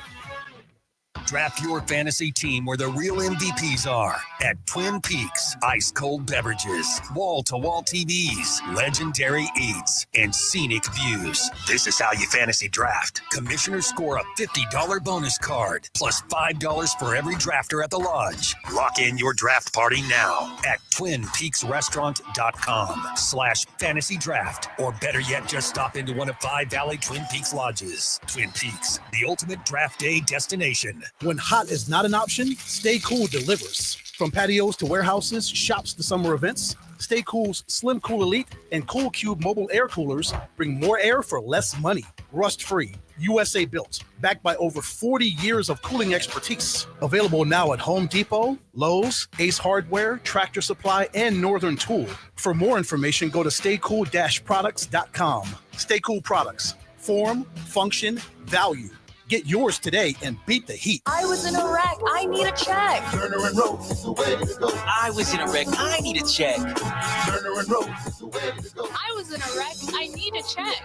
Draft your fantasy team where the real MVPs are at Twin Peaks. Ice cold beverages, wall-to-wall TVs, legendary eats, and scenic views. This is how you fantasy draft. Commissioners score a $50 bonus card, plus $5 for every drafter at the lodge. Lock in your draft party now at TwinPeaksRestaurant.com/fantasy draft. Or better yet, just stop into one of 5 Valley Twin Peaks lodges. Twin Peaks, the ultimate draft day destination. When hot is not an option, Stay Cool delivers. From patios to warehouses, shops to summer events, Stay Cool's Slim Cool Elite and Cool Cube mobile air coolers bring more air for less money. Rust-free, USA built, backed by over 40 years of cooling expertise. Available now at Home Depot, Lowe's, Ace Hardware, Tractor Supply, and Northern Tool. For more information, go to staycool-products.com. Stay Cool Products. Form, function, value. Get yours today and beat the heat. I was in a wreck. I need a check. Lerner and Rowe is the way to go. I was in a wreck. I need a check. Lerner and Rowe is the way to go. I was in a wreck. I need a check.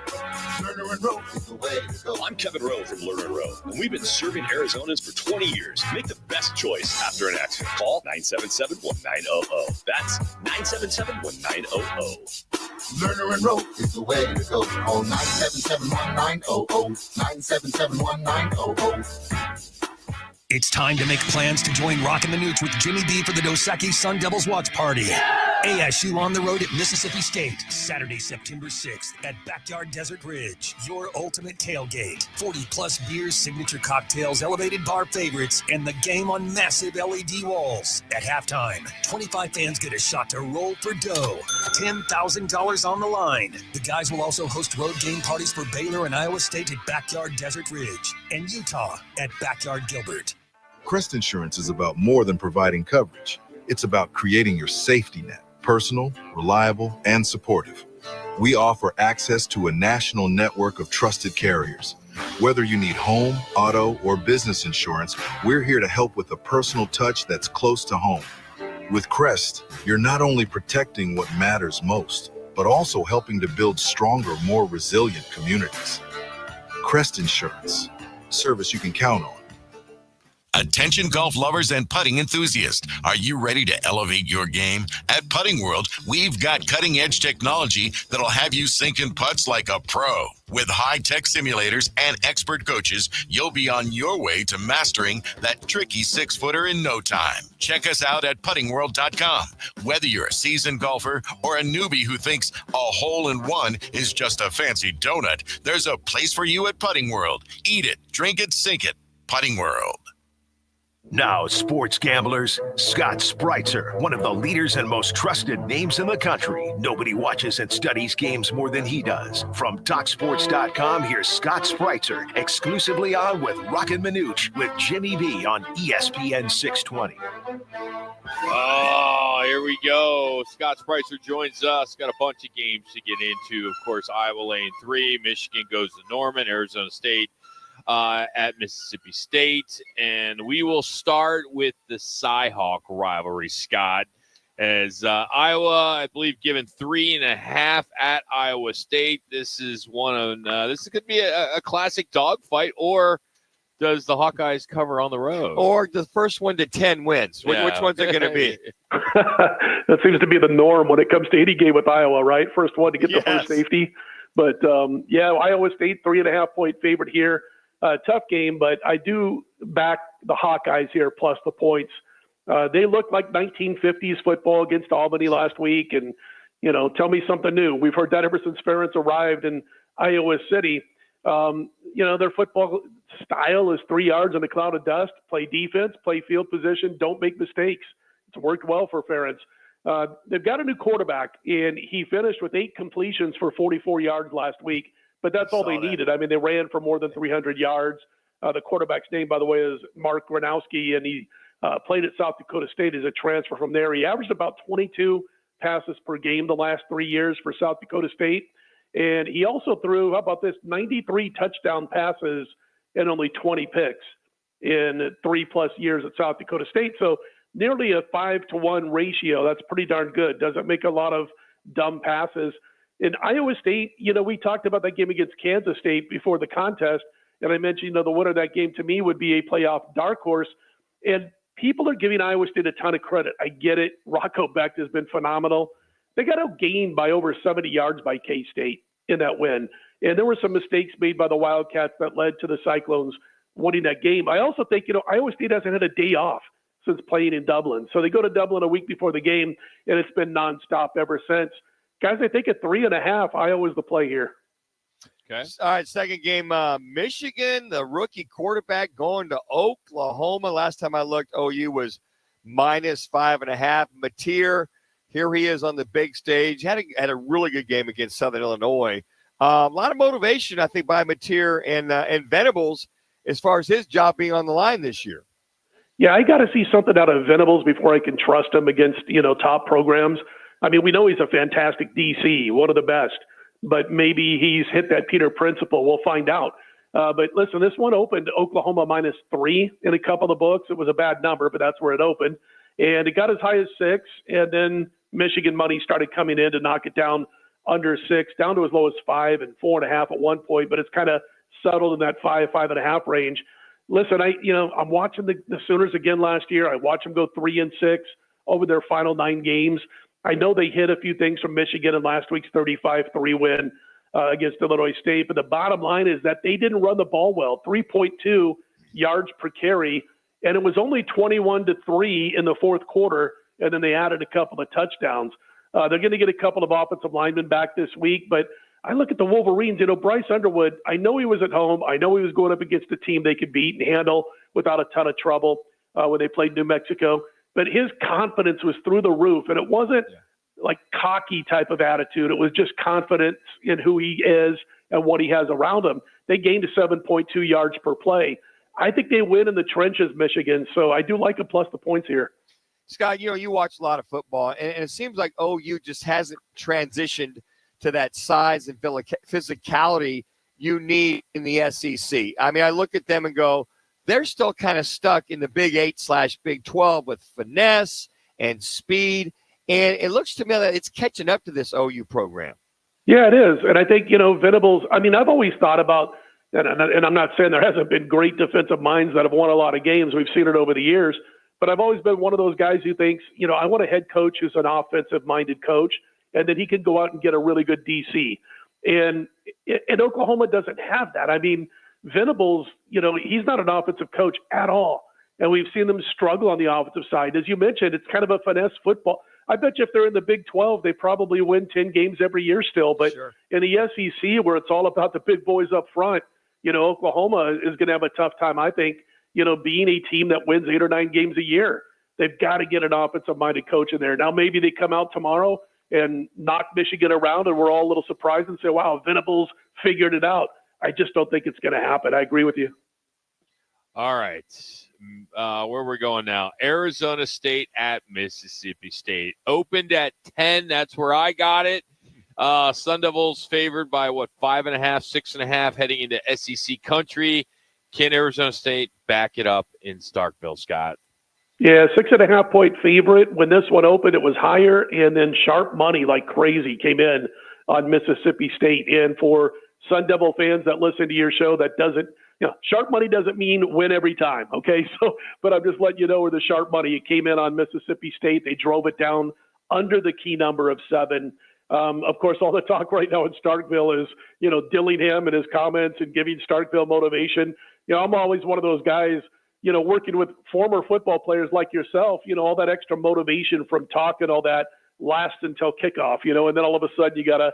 Lerner and Rowe is the way to go. I'm Kevin Rowe from Lerner and Rowe, and we've been serving Arizonans for 20 years. Make the best choice after an accident. Call 977-1900. That's 977-1900. Lerner and Rowe is the way to go. Call 977-1900. 977-1900. It's time to make plans to join Roc and Manuch with Jimmy B for the Dos Equis Sun Devils watch party. ASU on the road at Mississippi State, Saturday, September 6th at Backyard Desert Ridge. Your ultimate tailgate. 40-plus beers, signature cocktails, elevated bar favorites, and the game on massive LED walls. At halftime, 25 fans get a shot to roll for dough. $10,000 on the line. The guys will also host road game parties for Baylor and Iowa State at Backyard Desert Ridge and Utah at Backyard Gilbert. Crest Insurance is about more than providing coverage. It's about creating your safety net. Personal, reliable, and supportive. We offer access to a national network of trusted carriers. Whether you need home, auto, or business insurance, we're here to help with a personal touch that's close to home. With Crest, you're not only protecting what matters most, but also helping to build stronger, more resilient communities. Crest Insurance, service you can count on. Attention golf lovers and putting enthusiasts. Are you ready to elevate your game? At Putting World, we've got cutting-edge technology that'll have you sinking putts like a pro. With high-tech simulators and expert coaches, you'll be on your way to mastering that tricky six-footer in no time. Check us out at puttingworld.com. Whether you're a seasoned golfer or a newbie who thinks a hole-in-one is just a fancy donut, there's a place for you at Putting World. Eat it, drink it, sink it. Putting World. Now, sports gamblers, Scott Spreitzer, one of the leaders and most trusted names in the country. Nobody watches and studies games more than he does. From TalkSports.com, here's Scott Spreitzer, exclusively on with Roc and Manuch with Jimmy B on ESPN 620. Oh, here we go. Scott Spreitzer joins us. Got a bunch of games to get into. Of course, Iowa Lane 3, Michigan goes to Norman, Arizona State at Mississippi State. And we will start with the Cy-Hawk rivalry, Scott, as Iowa, I believe, given 3.5 at Iowa State. This is this could be a classic dogfight, or does the Hawkeyes cover on the road? Or the first one to 10 wins. Yeah. Which one's it going to be? That seems to be the norm when it comes to any game with Iowa, right? First one to get the first safety. But, Iowa State, 3.5-point favorite here. Tough game, but I do back the Hawkeyes here plus the points. They look like 1950s football against Albany last week. And, tell me something new. We've heard that ever since Ferentz arrived in Iowa City. Their football style is 3 yards in a cloud of dust, play defense, play field position, don't make mistakes. It's worked well for Ferentz. They've got a new quarterback, and he finished with 8 completions for 44 yards last week. But that's all they needed. I mean, they ran for more than 300 yards. The quarterback's name, by the way, is Mark Gronowski, and he played at South Dakota State as a transfer from there. He averaged about 22 passes per game the last 3 years for South Dakota State. And he also threw, 93 touchdown passes and only 20 picks in 3+ years at South Dakota State. So nearly a 5-to-1 ratio. That's pretty darn good. Doesn't make a lot of dumb passes. In Iowa State, we talked about that game against Kansas State before the contest, and I mentioned, the winner of that game to me would be a playoff dark horse. And people are giving Iowa State a ton of credit. I get it. Rocco Becht has been phenomenal. They got outgained by over 70 yards by K-State in that win. And there were some mistakes made by the Wildcats that led to the Cyclones winning that game. I also think, Iowa State hasn't had a day off since playing in Dublin. So they go to Dublin a week before the game, and it's been nonstop ever since. Guys, I think at 3.5, Iowa's the play here. Okay. All right, second game, Michigan, the rookie quarterback going to Oklahoma. Last time I looked, OU was -5.5. Mateer, here he is on the big stage. Had a really good game against Southern Illinois. A lot of motivation, I think, by Mateer and Venables as far as his job being on the line this year. Yeah, I got to see something out of Venables before I can trust him against, top programs. I mean, we know he's a fantastic DC, one of the best. But maybe he's hit that Peter principle. We'll find out. But listen, this one opened Oklahoma -3 in a couple of books. It was a bad number, but that's where it opened. And it got as high as 6. And then Michigan money started coming in to knock it down under 6, down to as low as 5 and 4.5 at one point. But it's kind of settled in that 5.5 range. Listen, I'm watching the Sooners again last year. I watched them go 3-6 over their final 9 games. I know they hit a few things from Michigan in last week's 35-3 win against Illinois State, but the bottom line is that they didn't run the ball well, 3.2 yards per carry, and it was only 21-3 in the fourth quarter, and then they added a couple of touchdowns. They're going to get a couple of offensive linemen back this week, but I look at the Wolverines. Bryce Underwood, I know he was at home. I know he was going up against a team they could beat and handle without a ton of trouble when they played New Mexico. But his confidence was through the roof, and it wasn't like cocky type of attitude. It was just confidence in who he is and what he has around him. They gained 7.2 yards per play. I think they win in the trenches, Michigan. So I do like a plus the points here. Scott, you watch a lot of football, and it seems like OU just hasn't transitioned to that size and physicality you need in the SEC. I mean, I look at them and go, they're still kind of stuck in the Big 8/Big 12 with finesse and speed. And it looks to me that it's catching up to this OU program. Yeah, it is. And I think, Venables, I've always thought about, and I'm not saying there hasn't been great defensive minds that have won a lot of games. We've seen it over the years. But I've always been one of those guys who thinks, I want a head coach who's an offensive-minded coach, and then he can go out and get a really good DC. And Oklahoma doesn't have that. Venables, he's not an offensive coach at all. And we've seen them struggle on the offensive side. As you mentioned, it's kind of a finesse football. I bet you if they're in the Big 12, they probably win 10 games every year still. But in the SEC, where it's all about the big boys up front, Oklahoma is going to have a tough time, I think, being a team that wins 8 or 9 games a year. They've got to get an offensive-minded coach in there. Now, maybe they come out tomorrow and knock Michigan around, and we're all a little surprised and say, wow, Venables figured it out. I just don't think it's going to happen. I agree with you. All right. Where we're going now. Arizona State at Mississippi State. Opened at 10. That's where I got it. Sun Devils favored by, 5.5, 6.5 heading into SEC country. Can Arizona State back it up in Starkville, Scott? Yeah, 6.5-point favorite. When this one opened, it was higher, and then sharp money like crazy came in on Mississippi State. And for Sun Devil fans that listen to your show, that doesn't, sharp money doesn't mean win every time, okay? So, but I'm just letting you know where the sharp money, it came in on Mississippi State. They drove it down under the key number of 7. Of course, all the talk right now in Starkville is, Dillingham and his comments and giving Starkville motivation. I'm always one of those guys, working with former football players like yourself, all that extra motivation from talk and all that lasts until kickoff, and then all of a sudden you got to,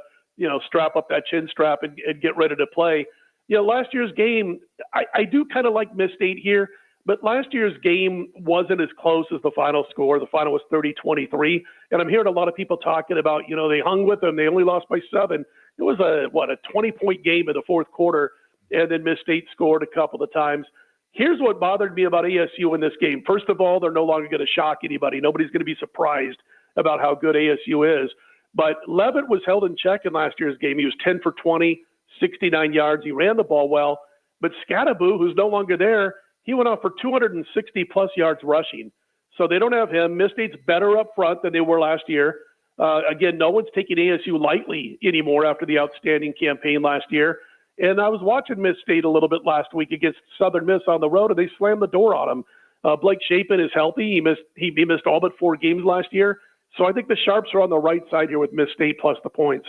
strap up that chin strap and get ready to play. Last year's game, I do kind of like Miss State here, but last year's game wasn't as close as the final score. The final was 30-23, and I'm hearing a lot of people talking about, they hung with them. They only lost by 7. It was a 20-point game in the fourth quarter, and then Miss State scored a couple of times. Here's what bothered me about ASU in this game. First of all, they're no longer going to shock anybody. Nobody's going to be surprised about how good ASU is. But Leavitt was held in check in last year's game. He was 10 for 20, 69 yards. He ran the ball well. But Scattaboo, who's no longer there, he went off for 260-plus yards rushing. So they don't have him. Miss State's better up front than they were last year. Again, no one's taking ASU lightly anymore after the outstanding campaign last year. And I was watching Miss State a little bit last week against Southern Miss on the road, and they slammed the door on them. Blake Shapen is healthy. He missed all but 4 games last year. So I think the Sharps are on the right side here with Miss State plus the points.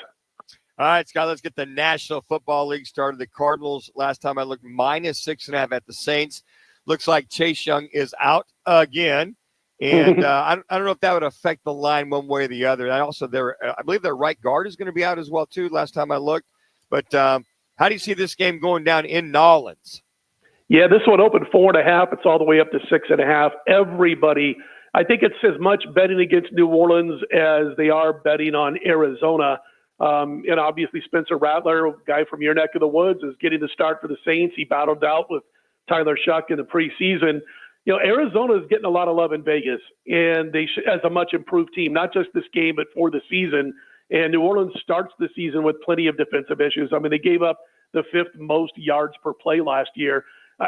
All right, Scott, let's get the National Football League started. The Cardinals, last time I looked, -6.5 at the Saints. Looks like Chase Young is out again. And I don't know if that would affect the line one way or the other. And also, I believe their right guard is going to be out as well, too, last time I looked. But how do you see this game going down in Nolens? Yeah, this one opened 4.5. It's all the way up to 6.5. Everybody, I think it's as much betting against New Orleans as they are betting on Arizona. And obviously Spencer Rattler, a guy from your neck of the woods, is getting the start for the Saints. He battled out with Tyler Shuck in the preseason. You know, Arizona is getting a lot of love in Vegas, and they as a much improved team, not just this game, but for the season. And New Orleans starts the season with plenty of defensive issues. I mean, they gave up the 5th most yards per play last year.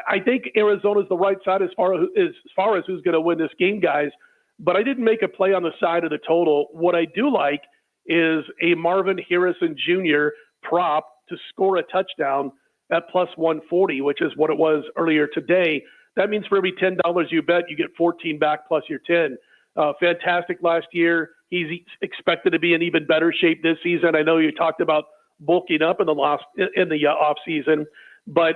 I think Arizona's the right side as far as who's going to win this game, guys. But I didn't make a play on the side of the total. What I do like is a Marvin Harrison Jr. prop to score a touchdown at plus 140, which is what it was earlier today. That means for every $10 you bet, you get 14 back plus your 10. Fantastic last year. He's expected to be in even better shape this season. I know you talked about bulking up in the off season, but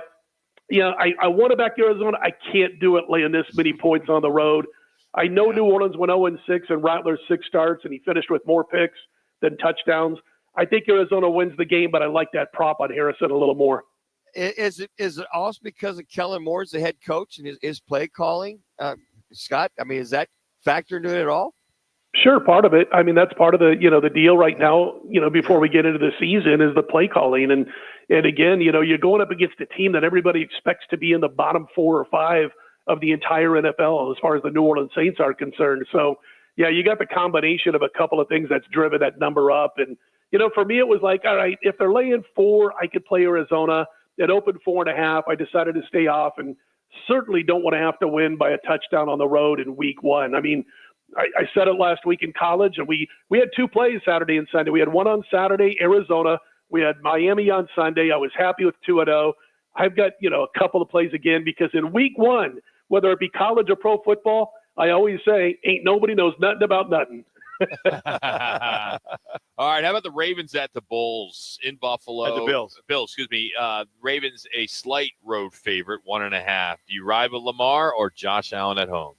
I want to back Arizona. I can't do it laying this many points on the road. I know New Orleans went 0-6 and Rattler's 6 starts, and he finished with more picks than touchdowns. I think Arizona wins the game, but I like that prop on Harrison a little more. Is it also because of Kellen Moore's the head coach and his play calling, Scott? I mean, is that factor into it at all? Sure, part of it. I mean, that's part of the deal right now. Before we get into the season, is the play calling, and again, you're going up against a team that everybody expects to be in the bottom 4 or 5 of the entire NFL as far as the New Orleans Saints are concerned. So, yeah, you got the combination of a couple of things that's driven that number up, and for me, it was like, all right, if they're laying 4, I could play Arizona. It opened 4.5. I decided to stay off, and certainly don't want to have to win by a touchdown on the road in week 1. I mean, I said it last week in college, and we had 2 plays Saturday and Sunday. We had one on Saturday, Arizona. We had Miami on Sunday. I was happy with 2-0. I've got, a couple of plays again because in week 1, whether it be college or pro football, I always say, ain't nobody knows nothing about nothing. All right, how about the Ravens at the Bulls in Buffalo? At the Bills. Excuse me. Ravens a slight road favorite, 1.5. Do you ride with Lamar or Josh Allen at home?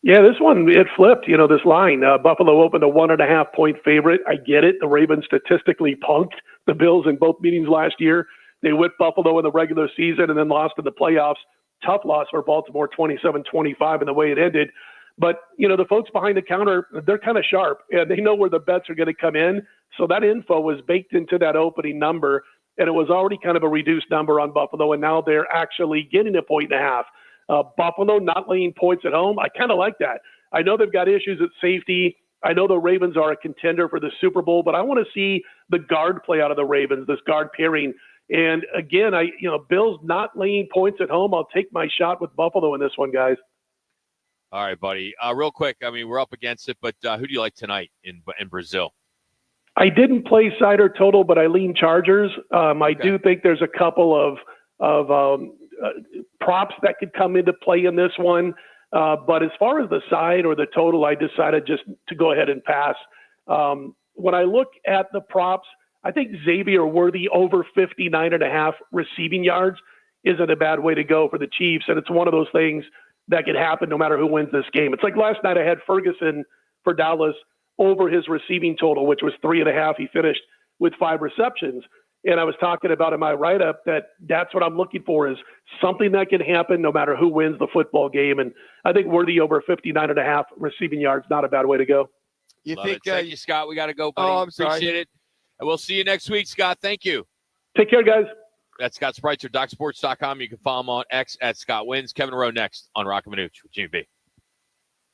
Yeah, this one, it flipped, this line. Buffalo opened a 1.5-point favorite. I get it. The Ravens statistically punked the Bills in both meetings last year. They whipped Buffalo in the regular season and then lost in the playoffs. Tough loss for Baltimore, 27-25 in the way it ended. But, the folks behind the counter, they're kind of sharp, and they know where the bets are going to come in. So that info was baked into that opening number, and it was already kind of a reduced number on Buffalo, and now they're actually getting 1.5 points. Buffalo not laying points at home, I kind of like that. I know they've got issues at safety. I know the Ravens are a contender for the Super Bowl, but I want to see the guard play out of the Ravens, this guard pairing. And again, Bills not laying points at home. I'll take my shot with Buffalo in this one, guys. All right, buddy. Real quick, I mean, we're up against it, but who do you like tonight in Brazil? I didn't play side or total, but I lean Chargers. I do think there's a couple of props that could come into play in this one. But as far as the side or the total, I decided just to go ahead and pass. When I look at the props, I think Xavier Worthy over 59.5 receiving yards isn't a bad way to go for the Chiefs. And it's one of those things that could happen no matter who wins this game. It's like last night I had Ferguson for Dallas over his receiving total, which was 3.5. He finished with 5 receptions. And I was talking about in my write-up that's what I'm looking for is something that can happen no matter who wins the football game. And I think Worthy over 59.5 receiving yards, not a bad way to go. Thank you, Scott. We got to go, buddy. Oh, I'm sorry. Appreciate it. And we'll see you next week, Scott. Thank you. Take care, guys. That's Scott Spreitzer, DocSports.com. You can follow him on X at Scott Wins. Kevin Rowe next on Roc and Manuch with Jimmy B.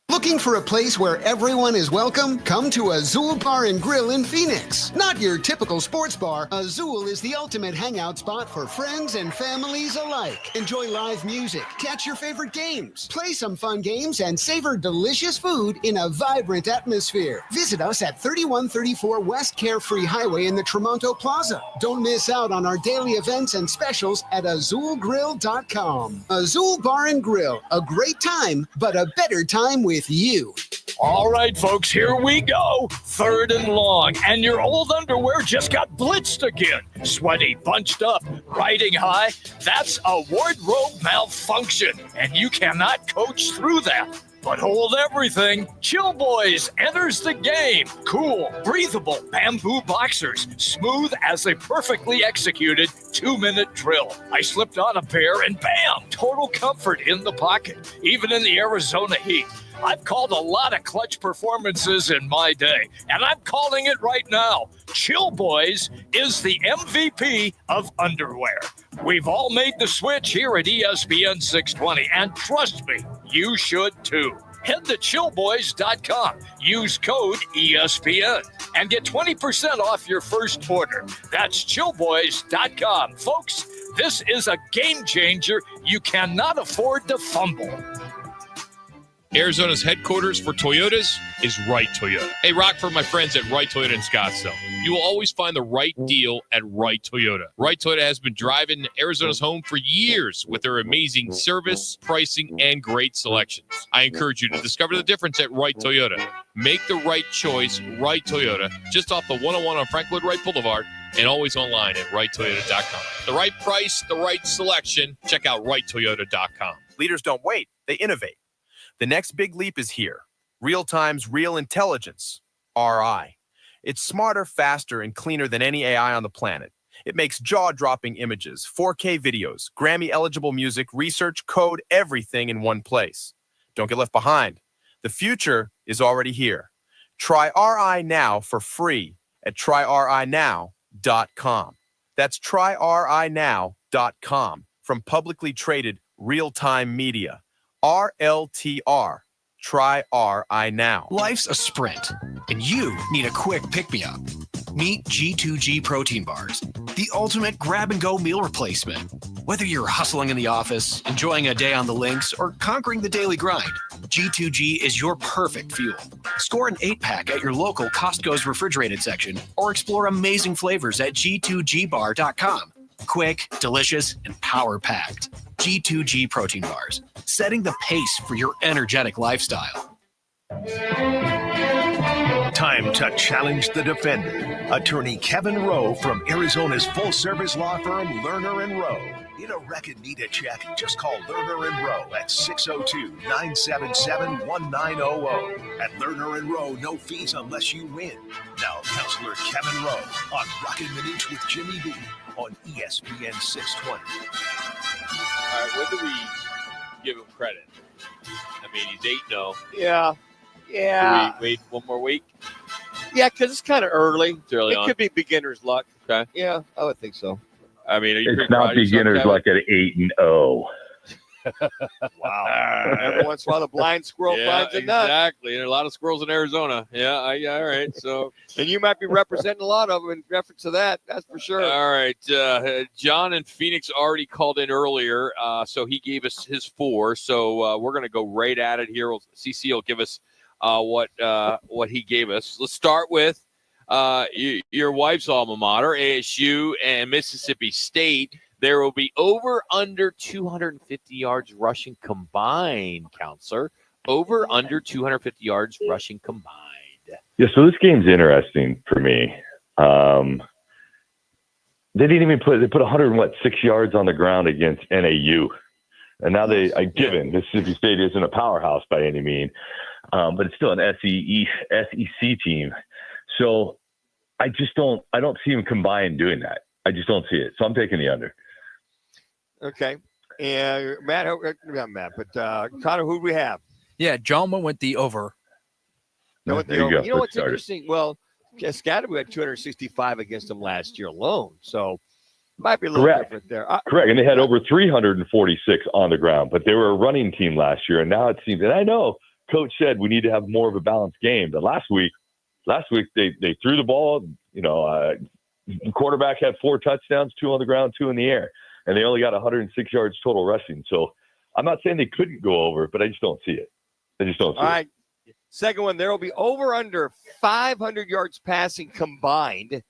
Looking for a place where everyone is welcome? Come to Azul Bar and Grill in Phoenix. Not your typical sports bar, Azul is the ultimate hangout spot for friends and families alike. Enjoy live music, catch your favorite games, play some fun games, and savor delicious food in a vibrant atmosphere. Visit us at 3134 West Carefree Highway in the Tremonto Plaza. Don't miss out on our daily events and specials at azulgrill.com. Azul Bar and Grill, a great time, but a better time with you. All right, folks, here we go. 3rd and long, and your old underwear just got blitzed again. Sweaty, bunched up, riding high. That's a wardrobe malfunction, and you cannot coach through that. But hold everything. Chill Boys enters the game. Cool, breathable bamboo boxers, smooth as a perfectly executed 2-minute drill. I slipped on a pair and bam, total comfort in the pocket, even in the Arizona heat. I've called a lot of clutch performances in my day, and I'm calling it right now. Chill Boys is the MVP of underwear. We've all made the switch here at ESPN 620, and trust me, you should too. Head to chillboys.com, use code ESPN, and get 20% off your first order. That's chillboys.com. Folks, this is a game changer. You cannot afford to fumble. Arizona's headquarters for Toyotas is Wright Toyota. Hey, Rock, for my friends at Wright Toyota in Scottsdale. You will always find the right deal at Wright Toyota. Wright Toyota has been driving Arizona's home for years with their amazing service, pricing, and great selections. I encourage you to discover the difference at Wright Toyota. Make the right choice, Wright Toyota, just off the 101 on Frank Lloyd Wright Boulevard, and always online at WrightToyota.com. The right price, the right selection. Check out WrightToyota.com. Leaders don't wait, they innovate. The next big leap is here. Real Time's Real Intelligence, RI. It's smarter, faster, and cleaner than any AI on the planet. It makes jaw-dropping images, 4K videos, Grammy-eligible music, research, code, everything in one place. Don't get left behind. The future is already here. Try RI now for free at tryrinow.com. That's tryrinow.com from publicly traded Real-Time Media. RLTR. Try RI now. Life's a sprint, and you need a quick pick-me-up. Meet G2G protein bars, the ultimate grab-and-go meal replacement. Whether you're hustling in the office, enjoying a day on the links, or conquering the daily grind, G2G is your perfect fuel. Score an 8-pack at your local Costco's refrigerated section, or explore amazing flavors at G2GBar.com. Quick, delicious, and power-packed. G2G protein bars, setting the pace for your energetic lifestyle. Time to challenge the defender. Attorney Kevin Rowe from Arizona's full-service law firm Lerner and Rowe. Need a wreck and need a check? Just call Lerner and Rowe at 602-977-1900. At Lerner and Rowe, no fees unless you win. Now, Counselor Kevin Rowe on Roc and Manuch with Jimmy B on ESPN 620. All right, when do we give him credit? I mean, he's 8-0. Yeah. Do we wait one more week? Yeah, because it's kind of early. It's early on. Could be beginner's luck. Okay. Yeah, I would think so. I mean, are you it's not beginner's luck at 8-0. Wow. Every once in a while, the blind squirrel finds a nut. Exactly. There are a lot of squirrels in Arizona. Yeah, all right. So, and you might be representing a lot of them in reference to that. That's for sure. All right. John in Phoenix already called in earlier, so he gave us his 4. So we're going to go right at it here. CC will give us what he gave us. Let's start with your wife's alma mater, ASU, and Mississippi State. There will be over under 250 yards rushing combined, Counselor. Over under 250 yards rushing combined. Yeah, so this game's interesting for me. They didn't even they put 106 yards on the ground against NAU. And now given Mississippi State isn't a powerhouse by any mean, but it's still an SEC team. So I don't see them combined doing that. I just don't see it. So I'm taking the under. Okay. And not Matt, but Connor, who do we have? Yeah, John went with the over. You know what's interesting? Well, Scottsdale had 265 against them last year alone. So might be a little different there. Correct. And they had over 346 on the ground, but they were a running team last year. And now it seems, and I know Coach said we need to have more of a balanced game. But last week they threw the ball. The quarterback had 4 touchdowns, 2 on the ground, 2 in the air, and they only got 106 yards total rushing. So I'm not saying they couldn't go over, but I just don't see it. All right. Second one, there will be over under 500 yards passing combined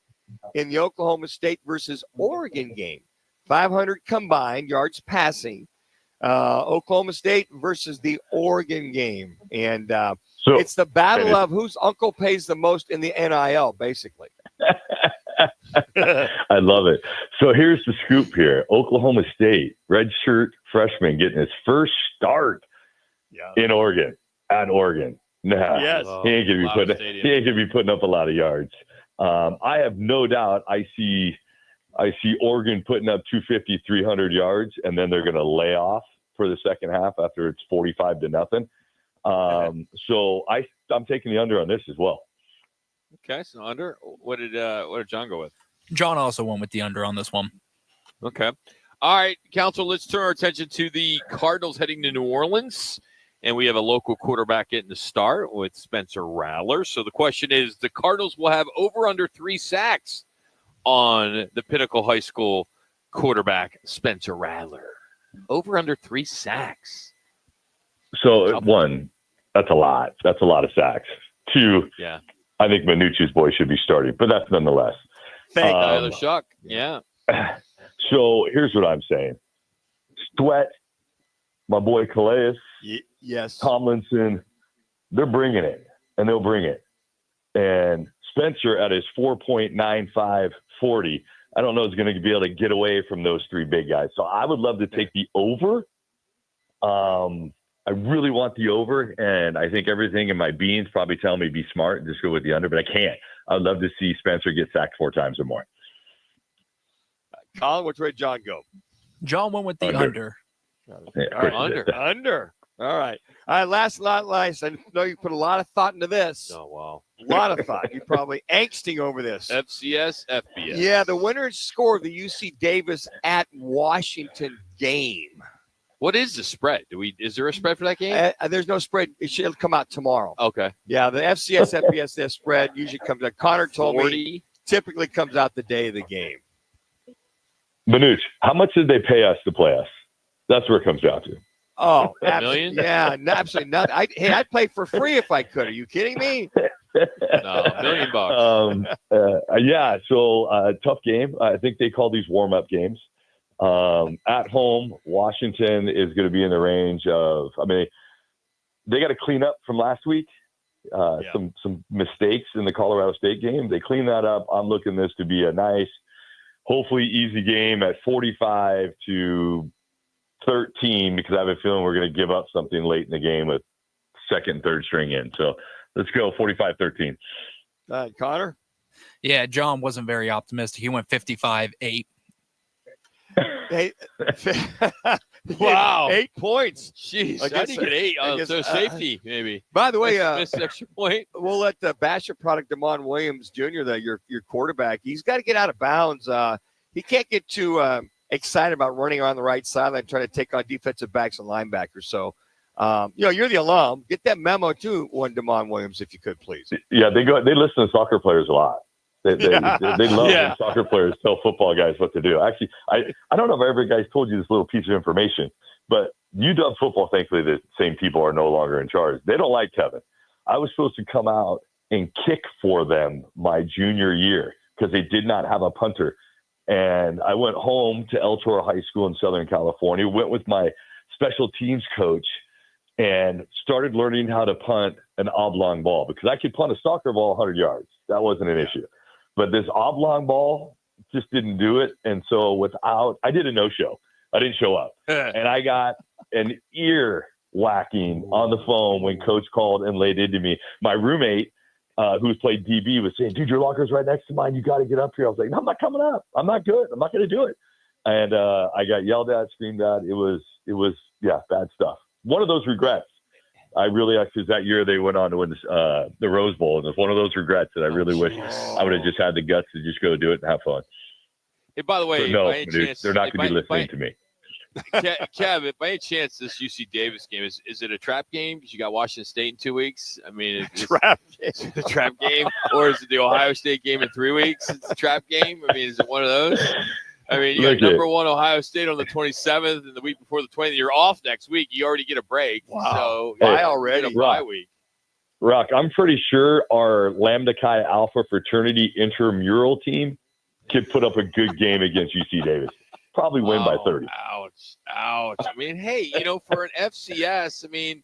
in the Oklahoma State versus Oregon game. 500 combined yards passing. Oklahoma State versus the Oregon game. And it's the battle of whose uncle pays the most in the NIL, basically. I love it. So here's the scoop here. Oklahoma State, redshirt freshman, getting his first start in Oregon, at Oregon. Nah, yes. he ain't gonna be putting up a lot of yards. I have no doubt I see Oregon putting up 250, 300 yards, and then they're going to lay off for the second half after it's 45-0. So I'm taking the under on this as well. Okay, so under. What did John go with? John also went with the under on this one. Okay. All right, Council, let's turn our attention to the Cardinals heading to New Orleans. And we have a local quarterback getting the start with Spencer Rattler. So the question is, the Cardinals will have over under 3 sacks on the Pinnacle High School quarterback, Spencer Rattler. Over under 3 sacks. So, 1, that's a lot. That's a lot of sacks. 2, I think Manuch's boy should be starting, but that's nonetheless. Tyler Shuck. Yeah. So here's what I'm saying. Sweat, my boy Calais, yes, Tomlinson, they're bringing it, and they'll bring it. And Spencer at his 4.95 40, I don't know is going to be able to get away from those 3 big guys. So I would love to take the over. I really want the over, and I think everything in my beans probably tell me be smart and just go with the under, but I can't. I'd love to see Spencer get sacked 4 times or more. Colin, which way did John go? John went with the under. All right. Under. All right. Last. I know you put a lot of thought into this. Oh, wow. A lot of thought. You're probably angsting over this. FCS, FBS. Yeah, the winner score of the UC Davis at Washington game. What is the spread? Is there a spread for that game? There's no spread. It'll come out tomorrow. Okay. Yeah, the FCS, FBS, that spread usually comes out. Connor told 40. me typically comes out the day of the game. Manuch, how much did they pay us to play us? That's where it comes down to. Oh, $1 million? Yeah, absolutely not. I'd play for free if I could. Are you kidding me? No, $1 million. Yeah, so tough game. I think they call these warm-up games. At home, Washington is going to be in the range of, they got to clean up from last week. Some mistakes in the Colorado State game. They clean that up. I'm looking this to be a nice, hopefully easy game at 45-13, because I have a feeling we're going to give up something late in the game with second and third string in. So let's go 45-13. Connor? Yeah, John wasn't very optimistic. He went 55-8. Wow. 8 points. Jeez. How do you get 8? So safety, maybe. By the way, missed an extra point. We'll let the Basher product, Damon Williams Jr., your quarterback, he's got to get out of bounds. He can't get too excited about running around the right sideline trying to take on defensive backs and linebackers. So, you're the alum. Get that memo to one Damon Williams, if you could, please. Yeah, they listen to soccer players a lot. They love when soccer players tell football guys what to do. Actually, I don't know if every guy's told you this little piece of information, but UW football, thankfully, the same people are no longer in charge. They don't like Kevin. I was supposed to come out and kick for them my junior year because they did not have a punter. And I went home to El Toro High School in Southern California, went with my special teams coach, and started learning how to punt an oblong ball because I could punt a soccer ball 100 yards. That wasn't an issue. But this oblong ball just didn't do it. And so I did a no-show. I didn't show up. And I got an ear whacking on the phone when coach called and laid into me. My roommate, who's played DB, was saying, dude, your locker's right next to mine. You got to get up here. I was like, no, I'm not coming up. I'm not good. I'm not going to do it. And I got yelled at, screamed at. It was bad stuff. One of those regrets. I really, because that year they went on to win the Rose Bowl, and it's one of those regrets that I really wish I would have just had the guts to just go do it and have fun. Hey, by the way, but no, they're not going to be listening to me. Kev, by any chance this UC Davis game is it a trap game because you got Washington State in 2 weeks? I mean, it's a trap game, or is it the Ohio State game in 3 weeks? It's a trap game. I mean, is it one of those? I mean, you got number one Ohio State on the 27th, and the week before the 20th, you're off next week. You already get a break. Wow. So Bye already. Bye week. Rock, I'm pretty sure our Lambda Chi Alpha fraternity intramural team could put up a good game against UC Davis. Probably win by 30. Ouch. I mean, hey, for an FCS, I mean,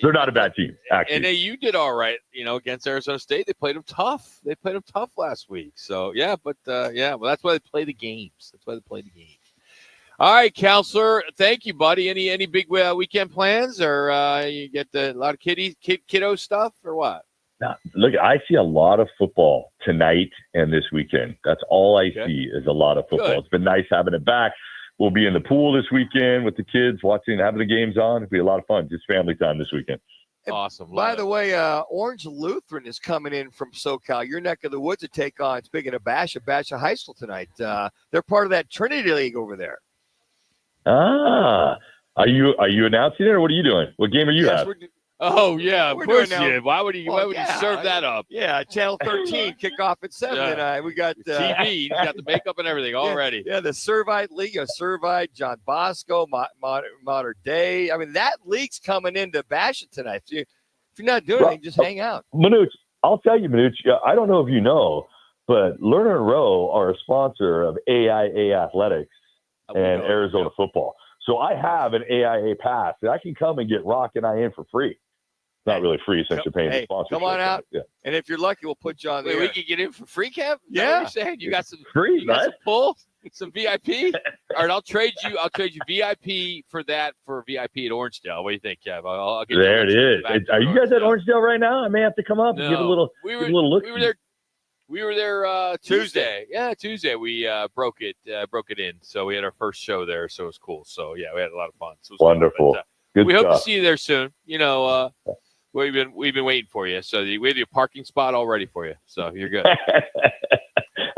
they're not a bad team, actually. And you did all right, against Arizona State. They played them tough. Last week. So, well, that's why they play the games. All right, Counselor. Thank you, buddy. Any big weekend plans, or you get a lot of kiddo stuff, or what? Now, look, I see a lot of football tonight and this weekend. That's all I see is a lot of football. Good. It's been nice having it back. We'll be in the pool this weekend with the kids, having the games on. It'll be a lot of fun. Just family time this weekend. Awesome. By the way, Orange Lutheran is coming in from SoCal, your neck of the woods, to take on, speaking of Basha High School tonight. They're part of that Trinity League over there. Are you announcing it, or what are you doing? What game are you at? Oh yeah, of course you did. Why would you serve that up? Yeah, Channel 13 kickoff at 7 tonight. We got TV. You got the makeup and everything already. Yeah, the Servite League, Servite, John Bosco, Modern Day. I mean, that league's coming into Basha tonight. So if you're not doing anything, just hang out. Manuch, I'll tell you, Manuch. I don't know if you know, but Lerner and Rowe are a sponsor of AIA Athletics and Arizona football. So I have an AIA pass that I can come and get Roc and I in for free. Not really free since you're paying the sponsorship. Come on out, yeah. And if you're lucky, we'll put you on there. We can get in for free, Kev? Yeah. What you're saying? You got some free, you got some pull, some VIP? All right, I'll trade you VIP for that for VIP at Orangedale. What do you think, Kev? I'll get there it is. Are you guys at Orangedale right now? I may have to come up and give a little look. We were there Tuesday. Yeah, Tuesday. We broke it in. So we had our first show there. So it was cool. So yeah, we had a lot of fun. So it was wonderful. But, good we stuff. hope to see you there soon. We've been waiting for you. So we have your parking spot all ready for you. So you're good.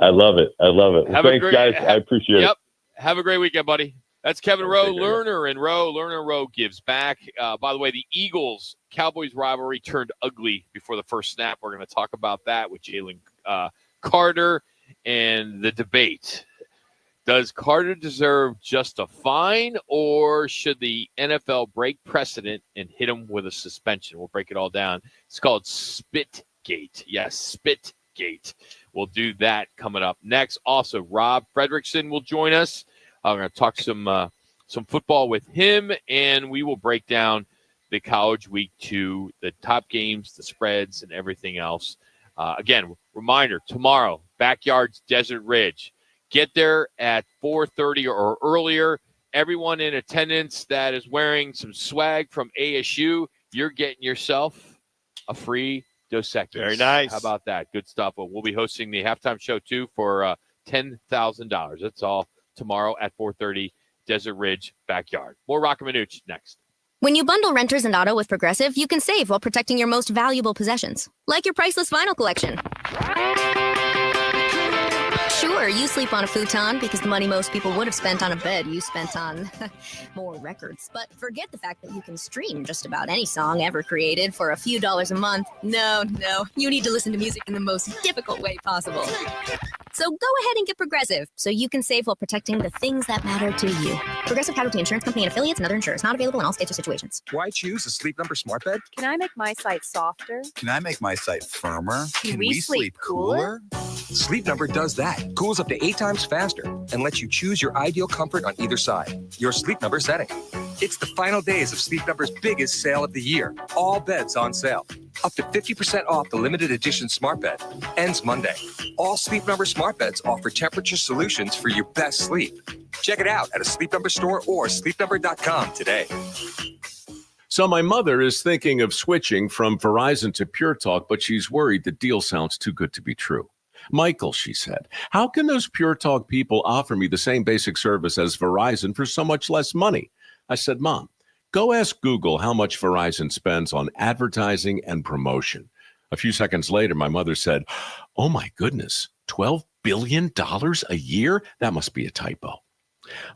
I love it. Thanks, guys. I appreciate it. Have a great weekend, buddy. That's Kevin Rowe, Lerner and Rowe. Lerner and Rowe gives back. By the way, the Eagles-Cowboys rivalry turned ugly before the first snap. We're going to talk about that with Jalen Carter and the debate. Does Carter deserve just a fine, or should the NFL break precedent and hit him with a suspension? We'll break it all down. It's called Spitgate. Yes, Spitgate. We'll do that coming up next. Also, Rob Fredrickson will join us. I'm going to talk some football with him, and we will break down the College Week 2, the top games, the spreads, and everything else. Again, reminder, tomorrow, Backyards Desert Ridge. Get there at 4:30 or earlier. Everyone in attendance that is wearing some swag from ASU, you're getting yourself a free Dos Equis. Very nice. How about that? Good stuff. Well, we'll be hosting the halftime show, too, for $10,000. That's all tomorrow at 4:30, Desert Ridge Backyard. More Roc and Manuch next. When you bundle renters and auto with Progressive, you can save while protecting your most valuable possessions, like your priceless vinyl collection. Sure, you sleep on a futon because the money most people would have spent on a bed you spent on more records. But forget the fact that you can stream just about any song ever created for a few dollars a month. No, you need to listen to music in the most difficult way possible. So go ahead and get Progressive so you can save while protecting the things that matter to you. Progressive Casualty Insurance Company and affiliates and other insurers. Not available in all states or situations. Why choose a Sleep Number smart bed? Can I make my site softer? Can I make my site firmer? Can we sleep cooler? Sleep Number does that. Cools up to 8 times faster and lets you choose your ideal comfort on either side. Your Sleep Number setting. It's the final days of Sleep Number's biggest sale of the year. All beds on sale. Up to 50% off the limited edition smart bed. Ends Monday. All Sleep Number smart beds offer temperature solutions for your best sleep. Check it out at a Sleep Number store or sleepnumber.com today. So my mother is thinking of switching from Verizon to Pure Talk, but she's worried the deal sounds too good to be true. Michael, she said, how can those Pure Talk people offer me the same basic service as Verizon for so much less money? I said, Mom, go ask Google how much Verizon spends on advertising and promotion. A few seconds later, my mother said, oh my goodness, $12 billion a year? That must be a typo.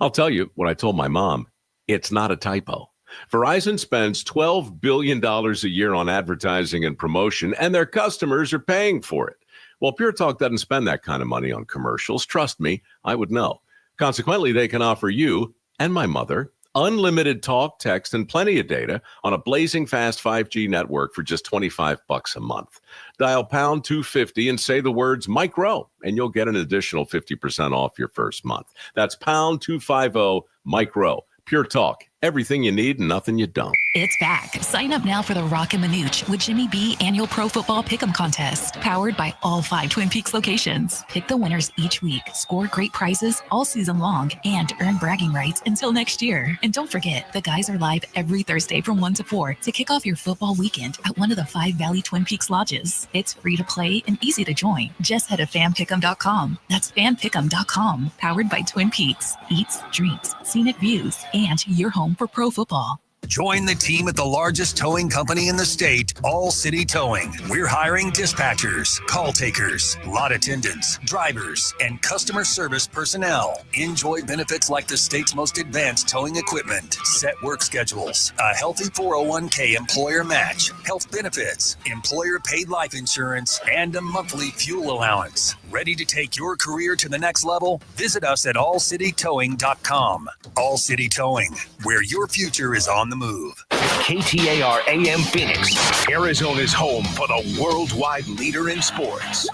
I'll tell you what I told my mom. It's not a typo. Verizon spends $12 billion a year on advertising and promotion, and their customers are paying for it. Well, Pure Talk doesn't spend that kind of money on commercials. Trust me, I would know. Consequently, they can offer you and my mother unlimited talk, text, and plenty of data on a blazing fast 5G network for just $25 a month. Dial pound 250 and say the words Mike Rowe, and you'll get an additional 50% off your first month. That's pound 250 Mike Rowe. Pure Talk. Everything you need and nothing you don't. It's back. Sign up now for the Roc and Manuch with Jimmy B annual Pro Football Pick'em Contest, powered by all 5 Twin Peaks locations. Pick the winners each week, score great prizes all season long, and earn bragging rights until next year. And don't forget, the guys are live every Thursday from 1 to 4 to kick off your football weekend at one of the 5 Valley Twin Peaks lodges. It's free to play and easy to join. Just head to fanpick'em.com. That's fanpick'em.com, powered by Twin Peaks. Eats, drinks, scenic views, and your home for pro football. Join the team at the largest towing company in the state, All City Towing. We're hiring dispatchers, call takers, lot attendants, drivers, and customer service personnel. Enjoy benefits like the state's most advanced towing equipment, set work schedules, a healthy 401k employer match, health benefits, employer paid life insurance, and a monthly fuel allowance. Ready to take your career to the next level? Visit us at allcitytowing.com. All City Towing, where your future is on the move. KTAR AM Phoenix, Arizona's home for the worldwide leader in sports.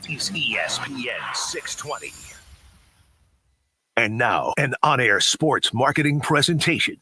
Is ESPN 620. And now, an on-air sports marketing presentation.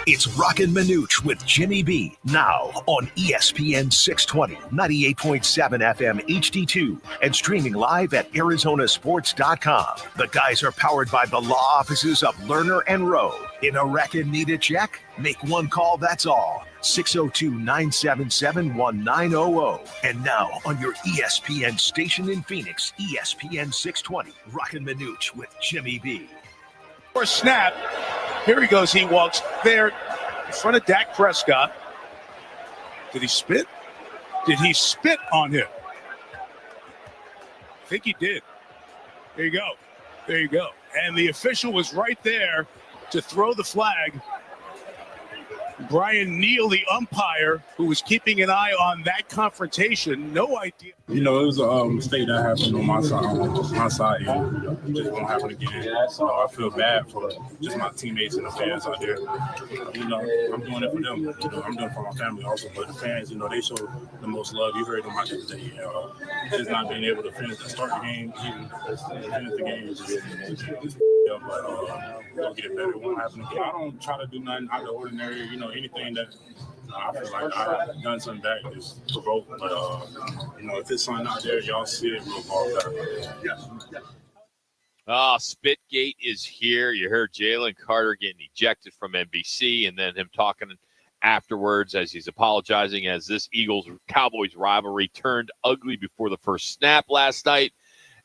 It's Roc and Manuch with Jimmy B. Now on ESPN 620, 98.7 FM HD-2, and streaming live at arizonasports.com. The guys are powered by the law offices of Lerner and Rowe. In a wreck and need a check? Make one call, that's all. 602-977-1900. And now on your ESPN station in Phoenix, ESPN 620, Roc and Manuch with Jimmy B. For a snap. Here he goes. He walks there in front of Dak Prescott. Did he spit? Did he spit on him? I think he did. There you go. There you go. And the official was right there to throw the flag. Brian Neal, the umpire, who was keeping an eye on that confrontation, no idea. You know, it was a mistake that happened on my side, and it just won't happen again. So I feel bad for just my teammates and the fans out there. You know, I'm doing it for them. You know, I'm doing it for my family also. But the fans, you know, they show the most love. You heard them out there today. Just not being able to finish the start the game, even finish the game, but we'll get better. It won't happen again. I don't try to do nothing out of the ordinary. You know, anything that I feel like I've done something back is provoked. But, you know, if it's something out there, y'all see it, we'll ball better. Spitgate is here. You heard Jalen Carter getting ejected from NBC and then him talking afterwards as he's apologizing as this Eagles-Cowboys rivalry turned ugly before the first snap last night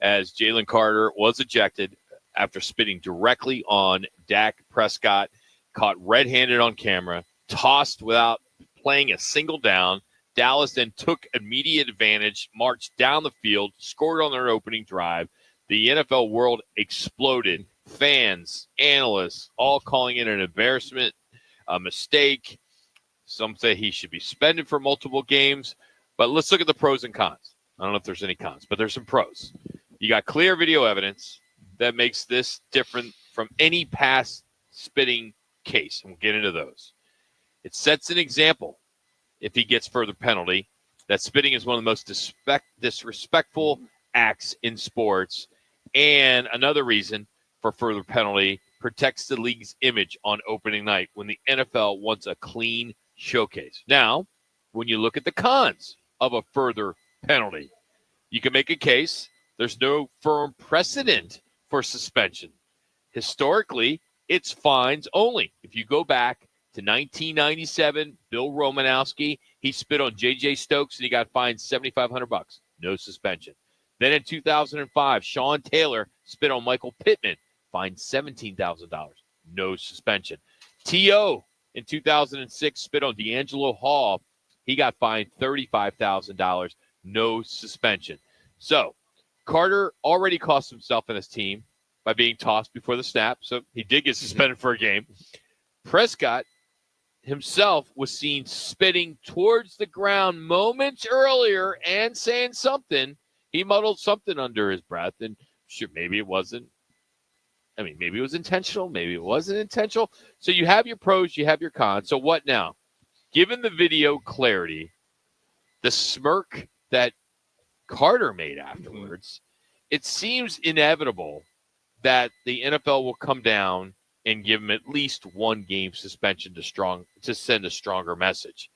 as Jalen Carter was ejected after spitting directly on Dak Prescott, caught red-handed on camera, tossed without playing a single down. Dallas then took immediate advantage, marched down the field, scored on their opening drive. The NFL world exploded. Fans, analysts, all calling it an embarrassment, a mistake. Some say he should be suspended for multiple games. But let's look at the pros and cons. I don't know if there's any cons, but there's some pros. You got clear video evidence that makes this different from any past spitting case. And we'll get into those. It sets an example, if he gets further penalty, that spitting is one of the most disrespectful acts in sports. And another reason for further penalty, protects the league's image on opening night when the NFL wants a clean showcase. Now, when you look at the cons of a further penalty, you can make a case. There's no firm precedent for suspension. Historically, it's fines only. If you go back to 1997, Bill Romanowski, he spit on J.J. Stokes and he got fined $7,500. No suspension. Then in 2005, Sean Taylor spit on Michael Pittman, fined $17,000. No suspension. T.O. in 2006 spit on D'Angelo Hall, he got fined $35,000, no suspension. So Carter already cost himself and his team by being tossed before the snap, so he did get suspended for a game. Prescott himself was seen spitting towards the ground moments earlier and saying something. He muddled something under his breath, and sure, maybe it wasn't. I mean, maybe it was intentional. Maybe it wasn't intentional. So you have your pros, you have your cons. So what now? Given the video clarity, the smirk that Carter made afterwards, it seems inevitable that the NFL will come down and give him at least one game suspension to send a stronger message.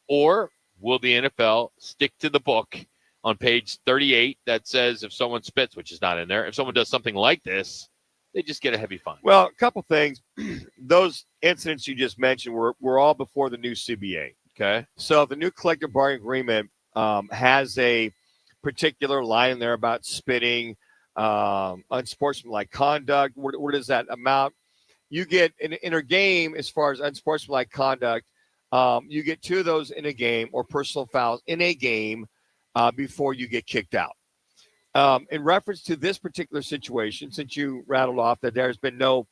Or will the NFL stick to the book on page 38 that says if someone spits, which is not in there, if someone does something like this, they just get a heavy fine? Well, a couple things. Those incidents you just mentioned were all before the new CBA. Okay. So the new collective bargaining agreement has a particular line in there about spitting, unsportsmanlike conduct. Where does that amount? You get in a game, as far as unsportsmanlike conduct, you get 2 of those in a game, or personal fouls in a game before you get kicked out. In reference to this particular situation, since you rattled off that there's been no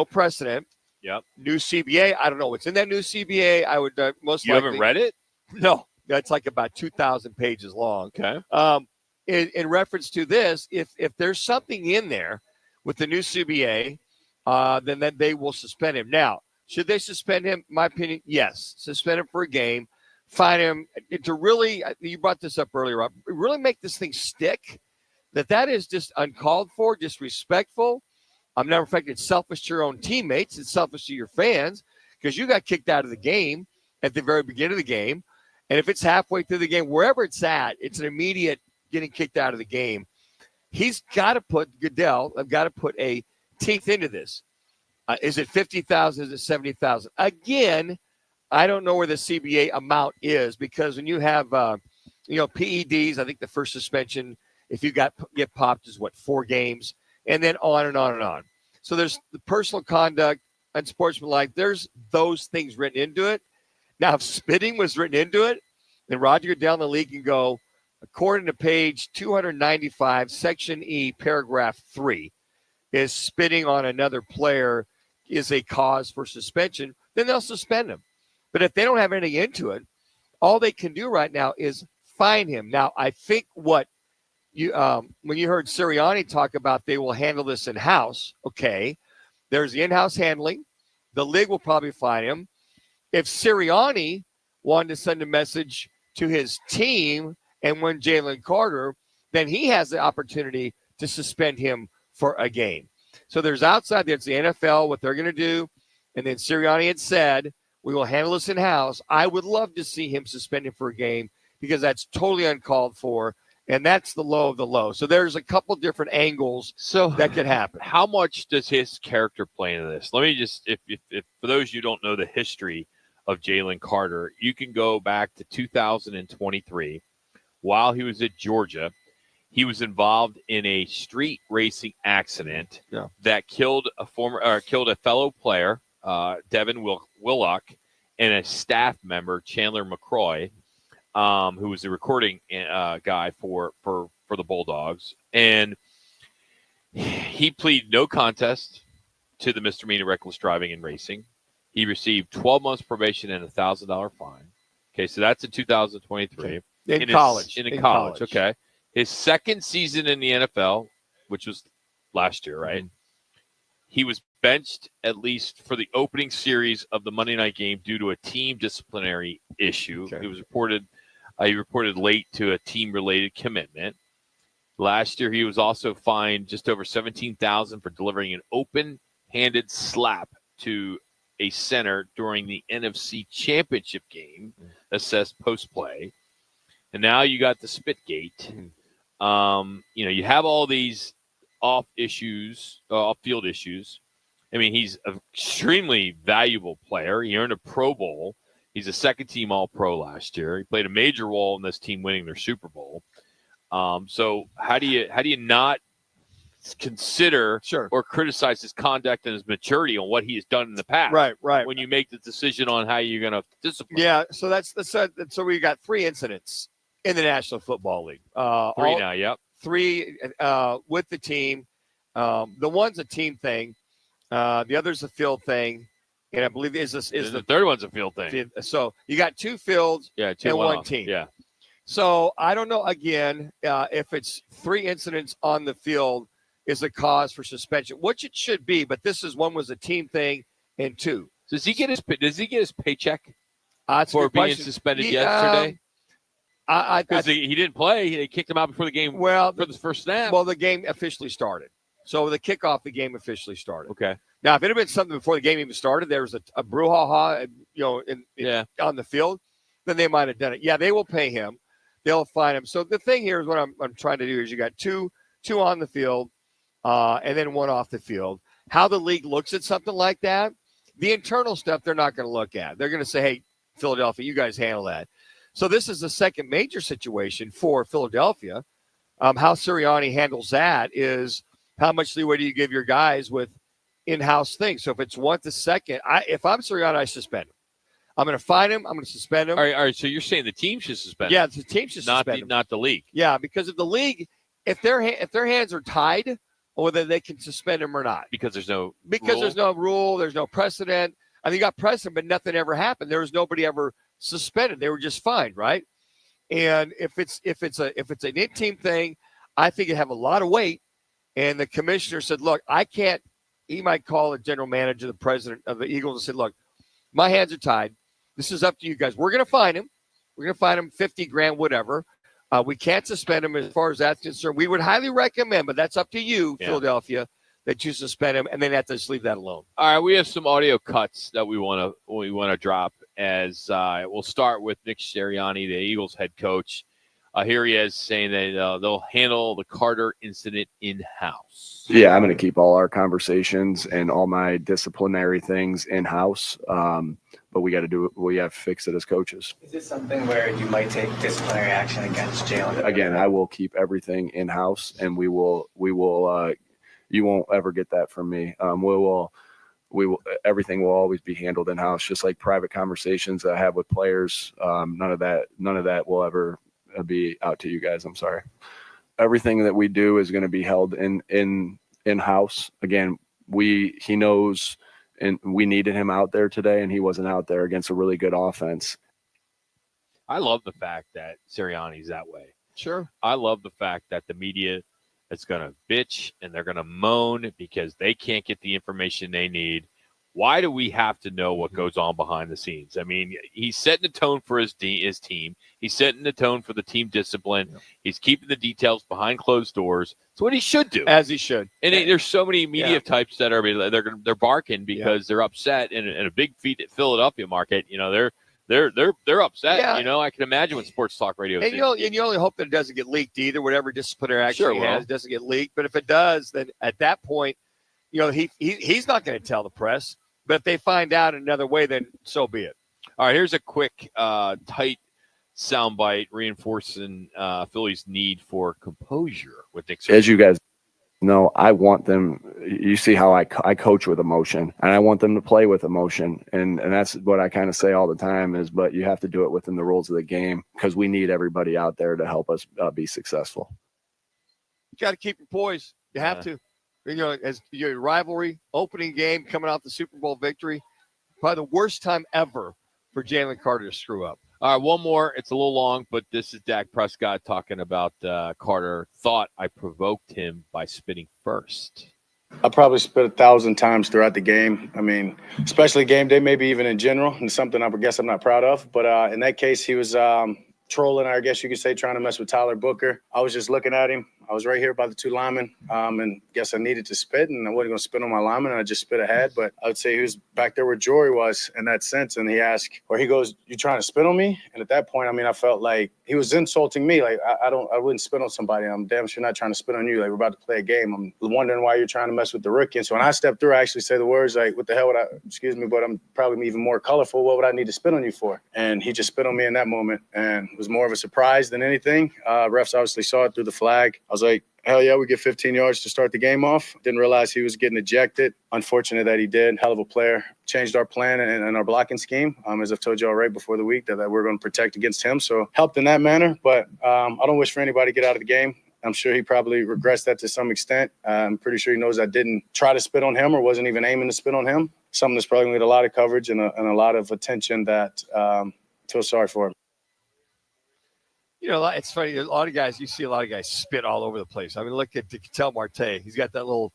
precedent. Yep. New CBA. I don't know what's in that new CBA. I would most You likely. haven't read it? No, that's like about 2,000 pages long. Okay. In reference to this, if there's something in there with the new CBA, then they will suspend him. Now, should they suspend him? My opinion, yes. Suspend him for a game. Fine him to really. You brought this up earlier, Rob. Really make this thing stick. That is just uncalled for, disrespectful. Matter of fact, it's selfish to your own teammates. It's selfish to your fans because you got kicked out of the game at the very beginning of the game. And if it's halfway through the game, wherever it's at, it's an immediate getting kicked out of the game. He's got to put Goodell. I've got to put a teeth into this. Is it 50,000? Is it 70,000? Again, I don't know where the CBA amount is because when you have, PEDs, I think the first suspension, if you get popped, is 4 games, and then on and on and on. So there's the personal conduct, unsportsmanlike. There's those things written into it. Now, if spitting was written into it, then Roger Goodell in the league can go, according to page 295, section E, paragraph 3, is spitting on another player is a cause for suspension, then they'll suspend him. But if they don't have anything into it, all they can do right now is fine him. Now, I think what you when you heard Sirianni talk about they will handle this in-house, okay, there's the in-house handling. The league will probably fine him. If Sirianni wanted to send a message to his team and win Jalen Carter, then he has the opportunity to suspend him for a game. So there's outside, there's the NFL, what they're going to do. And then Sirianni had said, we will handle this in-house. I would love to see him suspended for a game because that's totally uncalled for. And that's the low of the low. So there's a couple different angles that could happen. How much does his character play into this? Let me just, if for those of you who don't know the history of Jalen Carter, you can go back to 2023. While he was at Georgia, he was involved in a street racing accident that killed a fellow player, Devin Willock, and a staff member, Chandler McCroy, who was the recording guy for the Bulldogs. And he pleaded no contest to the misdemeanor reckless driving and racing. He received 12 months probation and a $1,000 fine. Okay, so that's in 2023. In college. Okay. His second season in the NFL, which was last year, right? He was benched at least for the opening series of the Monday night game due to a team disciplinary issue. Okay. He reported late to a team-related commitment. Last year, he was also fined just over $17,000 for delivering an open-handed slap to a center during the NFC Championship game, assessed post-play. And now you got the Spitgate. You have all these off-field issues. I mean, he's an extremely valuable player. He earned a Pro Bowl. He's a second-team All-Pro last year. He played a major role in this team winning their Super Bowl. So how do you not consider or criticize his conduct and his maturity on what he has done in the past. Right. When you make the decision on how you're going to discipline. Yeah, so so we got 3 incidents in the National Football League. 3 now, yep. 3 with the team. The one's a team thing. The other's a field thing. And I believe the third one's a field thing. So you got 2 fields 2 and 1 off. team. Yeah. So I don't know, again, if it's 3 incidents on the field is a cause for suspension, which it should be, but one was a team thing and 2. Does he get his paycheck for being suspended yesterday? Because he didn't play. They kicked him out before the game for the first snap. Well, the game officially started. So the kickoff, the game officially started. Okay. Now, if it had been something before the game even started, there was a brouhaha, on the field, then they might have done it. Yeah, they will pay him. They'll fine him. So the thing here is what I'm trying to do is you got two on the field, and then 1 off the field. How the league looks at something like that, the internal stuff they're not going to look at. They're going to say, hey, Philadelphia, you guys handle that. So this is the second major situation for Philadelphia. How Sirianni handles that is how much leeway do you give your guys with in-house things. So if it's 1 to 2nd, if I'm Sirianni, I suspend him. I'm going to fine him. I'm going to suspend him. All right. So you're saying the team should suspend him? Yeah, the team should suspend him. Not the league. Yeah, because if the league, if their hands are tied, whether they can suspend him or not. Because there's no rule, there's no precedent. I mean, you got precedent, but nothing ever happened. There was nobody ever suspended. They were just fined, right? And if it's an in-team thing, I think it have a lot of weight. And the commissioner said, look, I can't. He might call the general manager, the president of the Eagles, and said, look, my hands are tied. This is up to you guys. We're going to fine him. We're going to fine him $50,000, whatever. We can't suspend him as far as that's concerned. We would highly recommend, but that's up to you, Philadelphia, that you suspend him, and then have to just leave that alone. All right, we have some audio cuts that we want to drop. As we'll start with Nick Sirianni, the Eagles head coach. Here he is saying that they'll handle the Carter incident in-house. Yeah, I'm going to keep all our conversations and all my disciplinary things in-house. But we got to do it. We have to fix it as coaches. Is this something where you might take disciplinary action against Jalen? Again, I will keep everything in-house, and we will. You won't ever get that from me. We will. Everything will always be handled in-house, just like private conversations that I have with players. None of that will ever be out to you guys. I'm sorry. Everything that we do is going to be held in-house. Again, he knows. And we needed him out there today, and he wasn't out there against a really good offense. I love the fact that Sirianni's that way. Sure. I love the fact that the media is going to bitch and they're going to moan because they can't get the information they need. Why do we have to know what goes on behind the scenes? I mean, he's setting the tone for his team. He's setting the tone for the team discipline. Yeah. He's keeping the details behind closed doors. It's what he should do. As he should. And there's so many media types that they're barking because they're upset in a big Philadelphia market. You know, they're upset. Yeah. You know, I can imagine what sports talk radio is. And you only hope that it doesn't get leaked either. Whatever disciplinary action he has doesn't get leaked. But if it does, then at that point, you know, he's not going to tell the press. But if they find out another way, then so be it. All right, here's a quick, tight soundbite reinforcing Philly's need for composure with Nick Sirianni. As you guys know, I want them. You see how I coach with emotion, and I want them to play with emotion, and that's what I kind of say all the time is. But you have to do it within the rules of the game because we need everybody out there to help us be successful. You got to keep your poise. You have to. You know, as your rivalry opening game coming off the Super Bowl victory, probably the worst time ever for Jalen Carter to screw up. All right, one more. It's a little long, but this is Dak Prescott talking about Carter. Thought I provoked him by spitting first. I probably spit 1,000 times throughout the game. I mean, especially game day, maybe even in general, and something I guess I'm not proud of. But in that case, he was trolling, I guess you could say, trying to mess with Tyler Booker. I was just looking at him. I was right here by the 2 linemen, and guess I needed to spit, and I wasn't going to spit on my lineman, and I just spit ahead. But I would say he was back there where Jory was in that sense, and he asked, or he goes, "You trying to spit on me?" And at that point, I mean, I felt like he was insulting me. Like I wouldn't spit on somebody. I'm damn sure not trying to spit on you. Like we're about to play a game. I'm wondering why you're trying to mess with the rookie. And so when I stepped through, I actually say the words like, "What the hell would I? Excuse me, but I'm probably even more colorful. What would I need to spit on you for?" And he just spit on me in that moment, and it was more of a surprise than anything. Refs obviously saw it through the flag. I was like, hell yeah, we get 15 yards to start the game off. Didn't realize he was getting ejected. Unfortunate that he did. Hell of a player. Changed our plan and our blocking scheme. As I've told you all right before the week, that we're going to protect against him. So helped in that manner. But I don't wish for anybody to get out of the game. I'm sure he probably regrets that to some extent. I'm pretty sure he knows I didn't try to spit on him or wasn't even aiming to spit on him. Something that's probably going to get a lot of coverage and a lot of attention that feel sorry for him. You know, it's funny. You see a lot of guys spit all over the place. I mean, look at Ketel Marte. He's got that little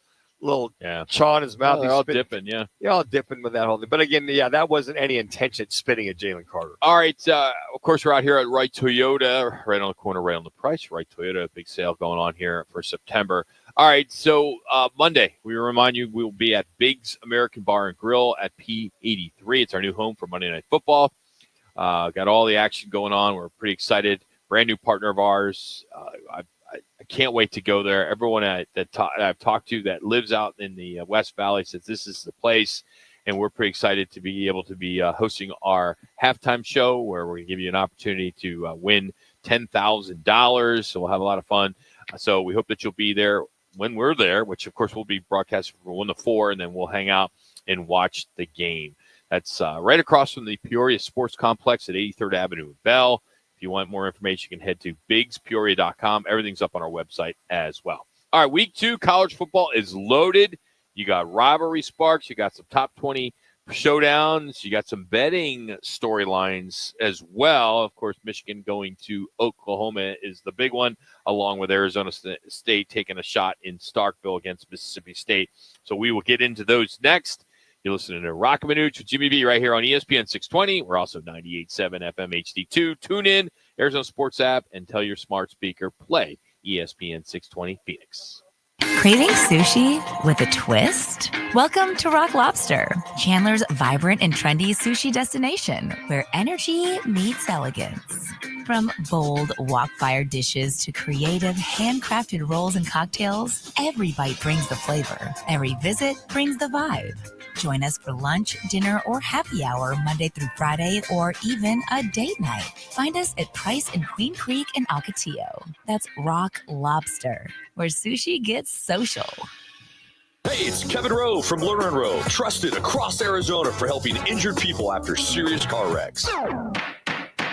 chaw in his mouth. They're all dipping, yeah. You're all dipping with that whole thing. But again, yeah, that wasn't any intention spitting at Jalen Carter. All right. Of course, we're out here at Wright Toyota, right on the corner, right on the price. Wright Toyota, big sale going on here for September. All right. So Monday, we remind you, we will be at Biggs American Bar and Grill at P83. It's our new home for Monday Night Football. Got all the action going on. We're pretty excited. Brand new partner of ours. I can't wait to go there. Everyone that I've talked to that lives out in the West Valley says this is the place, and we're pretty excited to be able to be hosting our halftime show where we're going to give you an opportunity to win $10,000. So we'll have a lot of fun. So we hope that you'll be there when we're there, which, of course, we'll be broadcasting from 1 to 4, and then we'll hang out and watch the game. That's right across from the Peoria Sports Complex at 83rd Avenue in Bell. If you want more information, you can head to bigspeoria.com. Everything's up on our website as well. All right, week 2, college football is loaded. You got rivalry sparks. You got some top 20 showdowns. You got some betting storylines as well. Of course, Michigan going to Oklahoma is the big one, along with Arizona State taking a shot in Starkville against Mississippi State. So we will get into those next. You're listening to Roc and Manuch with Jimmy B right here on ESPN 620. We're also 98.7 FM HD2. Tune in, Arizona Sports app, and tell your smart speaker, play ESPN 620 Phoenix. Craving sushi with a twist? Welcome to Rock Lobster, Chandler's vibrant and trendy sushi destination, where energy meets elegance. From bold wok-fired dishes to creative handcrafted rolls and cocktails, every bite brings the flavor. Every visit brings the vibe. Join us for lunch, dinner, or happy hour Monday through Friday, or even a date night. Find us at Price and Queen Creek in Ocotillo. That's Rock Lobster, where sushi gets social. Hey, it's Kevin Rowe from Lerner and Rowe, trusted across Arizona for helping injured people after serious car wrecks.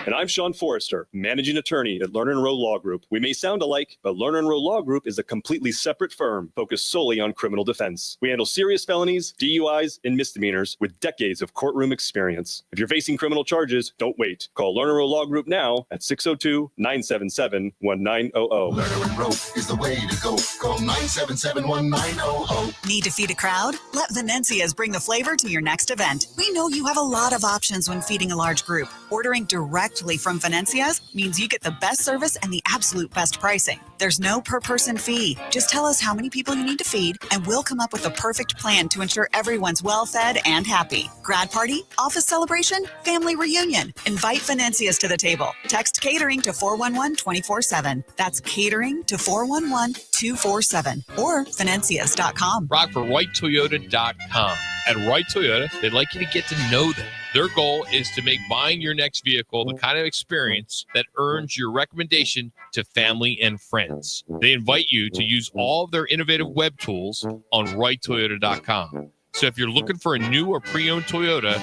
And I'm Sean Forrester, managing attorney at Lerner and Rowe Law Group. We may sound alike, but Lerner and Rowe Law Group is a completely separate firm focused solely on criminal defense. We handle serious felonies, DUIs, and misdemeanors with decades of courtroom experience. If you're facing criminal charges, don't wait. Call Lerner and Rowe Law Group now at 602-977-1900. Lerner and Rowe is the way to go. Call 977-1900. Need to feed a crowd? Let Venencia's bring the flavor to your next event. We know you have a lot of options when feeding a large group. Ordering directly from Venencia's means you get the best service and the absolute best pricing. There's no per-person fee. Just tell us how many people you need to feed, and we'll come up with the perfect plan to ensure everyone's well-fed and happy. Grad party, office celebration, family reunion. Invite Venencia's to the table. Text catering to 411-24/7. That's catering to 411-247 or Venencias.com. Rock for WrightToyota.com. At Wright Toyota, they'd like you to get to know them. Their goal is to make buying your next vehicle the kind of experience that earns your recommendation to family and friends. They invite you to use all of their innovative web tools on WrightToyota.com. So if you're looking for a new or pre-owned Toyota,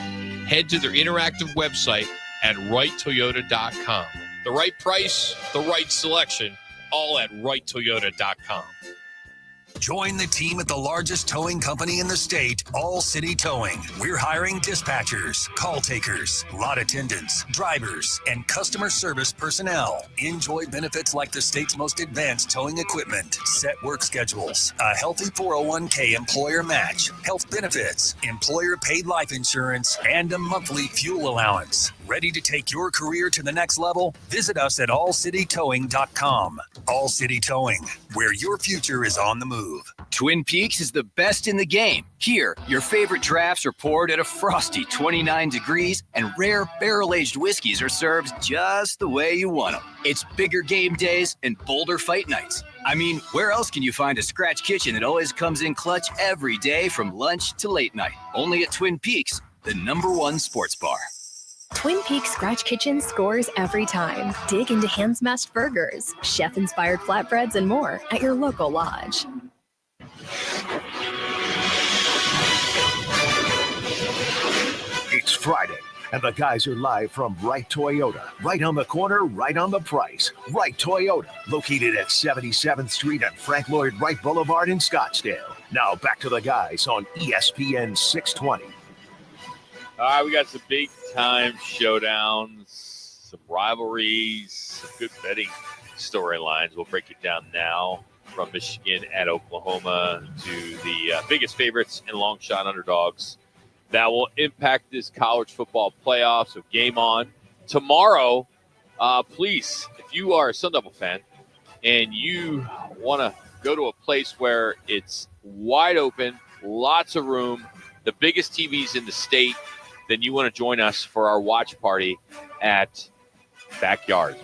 head to their interactive website at WrightToyota.com. The right price, the right selection, all at WrightToyota.com. Join the team at the largest towing company in the state, All City Towing. We're hiring dispatchers, call takers, lot attendants, drivers, and customer service personnel. Enjoy benefits like the state's most advanced towing equipment, set work schedules, a healthy 401k employer match, health benefits, employer-paid life insurance, and a monthly fuel allowance. Ready to take your career to the next level? Visit us at allcitytowing.com. All City Towing, where your future is on the move. Twin Peaks is the best in the game. Here, your favorite drafts are poured at a frosty 29 degrees, and rare barrel-aged whiskeys are served just the way you want them. It's bigger game days and bolder fight nights. I mean, where else can you find a scratch kitchen that always comes in clutch every day from lunch to late night? Only at Twin Peaks, the #1 sports bar. Twin Peaks Scratch Kitchen scores every time. Dig into hand-smashed burgers, chef-inspired flatbreads, and more at your local lodge. It's Friday, and the guys are live from Wright Toyota. Right on the corner, right on the price. Wright Toyota, located at 77th Street and Frank Lloyd Wright Boulevard in Scottsdale. Now back to the guys on ESPN 620. All right, we got some big-time showdowns, some rivalries, some good betting storylines. We'll break it down now, from Michigan at Oklahoma to the biggest favorites and long shot underdogs that will impact this college football playoff. So game on tomorrow. Please, if you are a Sun Devil fan and you want to go to a place where it's wide open, lots of room, the biggest TVs in the state, then you want to join us for our watch party at Backyard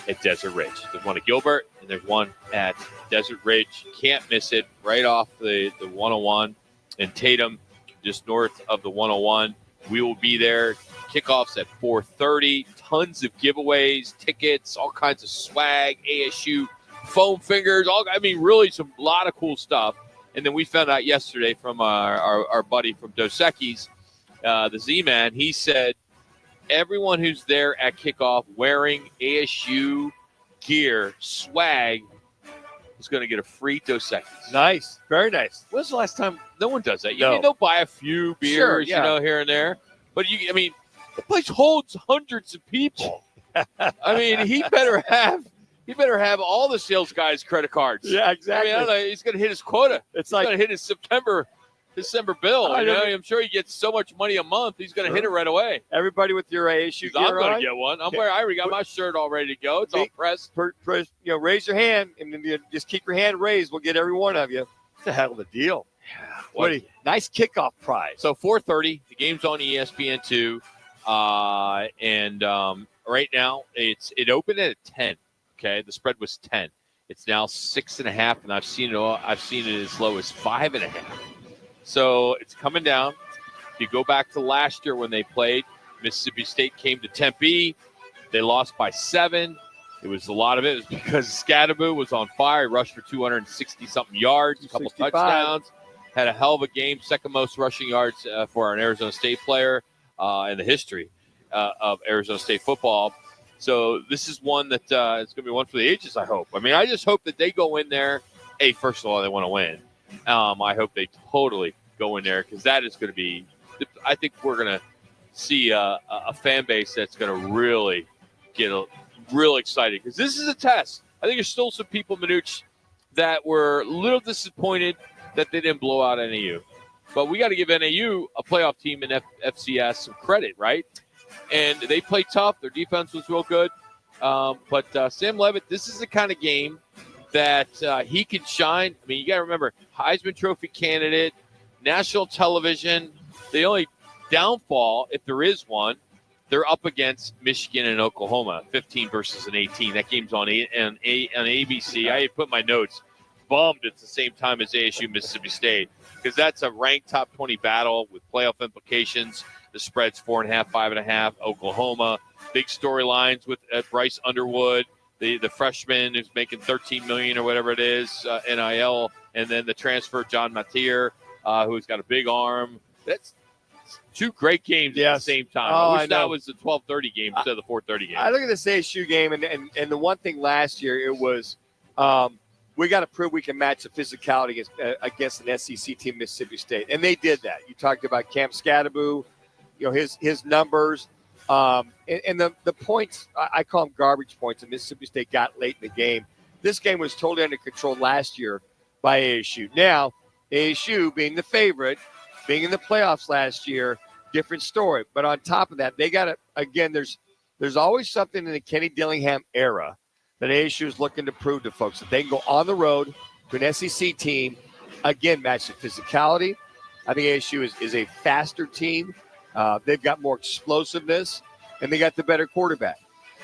at Desert Ridge. There's one at Gilbert, and there's one at Desert Ridge. Can't miss it. Right off the 101 and Tatum, just north of the 101. We will be there. Kickoffs at 4:30. Tons of giveaways, tickets, all kinds of swag, ASU foam fingers. Really a lot of cool stuff. And then we found out yesterday from our buddy from Dos Equis, the Z-Man, he said everyone who's there at kickoff wearing ASU gear, swag, is going to get a free Dos Equis. Nice. Very nice. When's the last time? No one does that. No. They'll buy a few beers, Sure, yeah. here and there. But, the place holds hundreds of people. He better have all the sales guys' credit cards. Yeah, exactly. I don't know. He's going to hit his quota. It's He's going to hit his December bill. I'm sure he gets so much money a month. He's going to hit it right away. Everybody with your ASU gear I'm going on? to get one. I already got my shirt all ready to go. It's all pressed. Raise your hand, and then just keep your hand raised. We'll get every one of you. It's a hell of a deal. Nice kickoff prize. So 4:30, the game's on ESPN2, and right now it opened at 10. Okay, the spread was 10. It's now 6.5, and I've seen it as low as 5.5. So it's coming down. If you go back to last year when they played, Mississippi State came to Tempe. They lost by 7. It was a lot of it was because Scatterbo was on fire. He rushed for 260-something yards, a couple 65. touchdowns. Had a hell of a game, second most rushing yards for an Arizona State player in the history of Arizona State football. So this is one that it's going to be one for the ages, I hope. I just hope that they go in there. Hey, first of all, they want to win. I hope they totally go in there because that is going to be – I think we're going to see a fan base that's going to really get real excited because this is a test. I think there's still some people, Manuch, that were a little disappointed that they didn't blow out NAU. But we got to give NAU, a playoff team in FCS, some credit, right? And they played tough. Their defense was real good. But Sam Leavitt, this is the kind of game that he could shine. You got to remember, Heisman Trophy candidate, national television. The only downfall, if there is one, they're up against Michigan and Oklahoma, 15 versus an 18. That game's on ABC. I put my notes. Bummed it's the same time as ASU Mississippi State because that's a ranked top 20 battle with playoff implications. The spread's 4.5, 5.5. Oklahoma, big storylines with Bryce Underwood, the freshman who's making $13 million or whatever it is, NIL, and then the transfer John Mateer, who's got a big arm. That's two great games at the same time. I wish that was the 12:30 game instead of the 4:30 game. I look at this ASU game, and the one thing last year it was. We got to prove we can match the physicality against an SEC team, Mississippi State, and they did that. You talked about Cam Scatterbo, his numbers, and the points. I call them garbage points. And Mississippi State got late in the game. This game was totally under control last year by ASU. Now ASU being the favorite, being in the playoffs last year, different story. But on top of that, they got to again. There's always something in the Kenny Dillingham era that ASU is looking to prove to folks that they can go on the road to an SEC team, again, match the physicality. I think ASU is a faster team. They've got more explosiveness, and they got the better quarterback.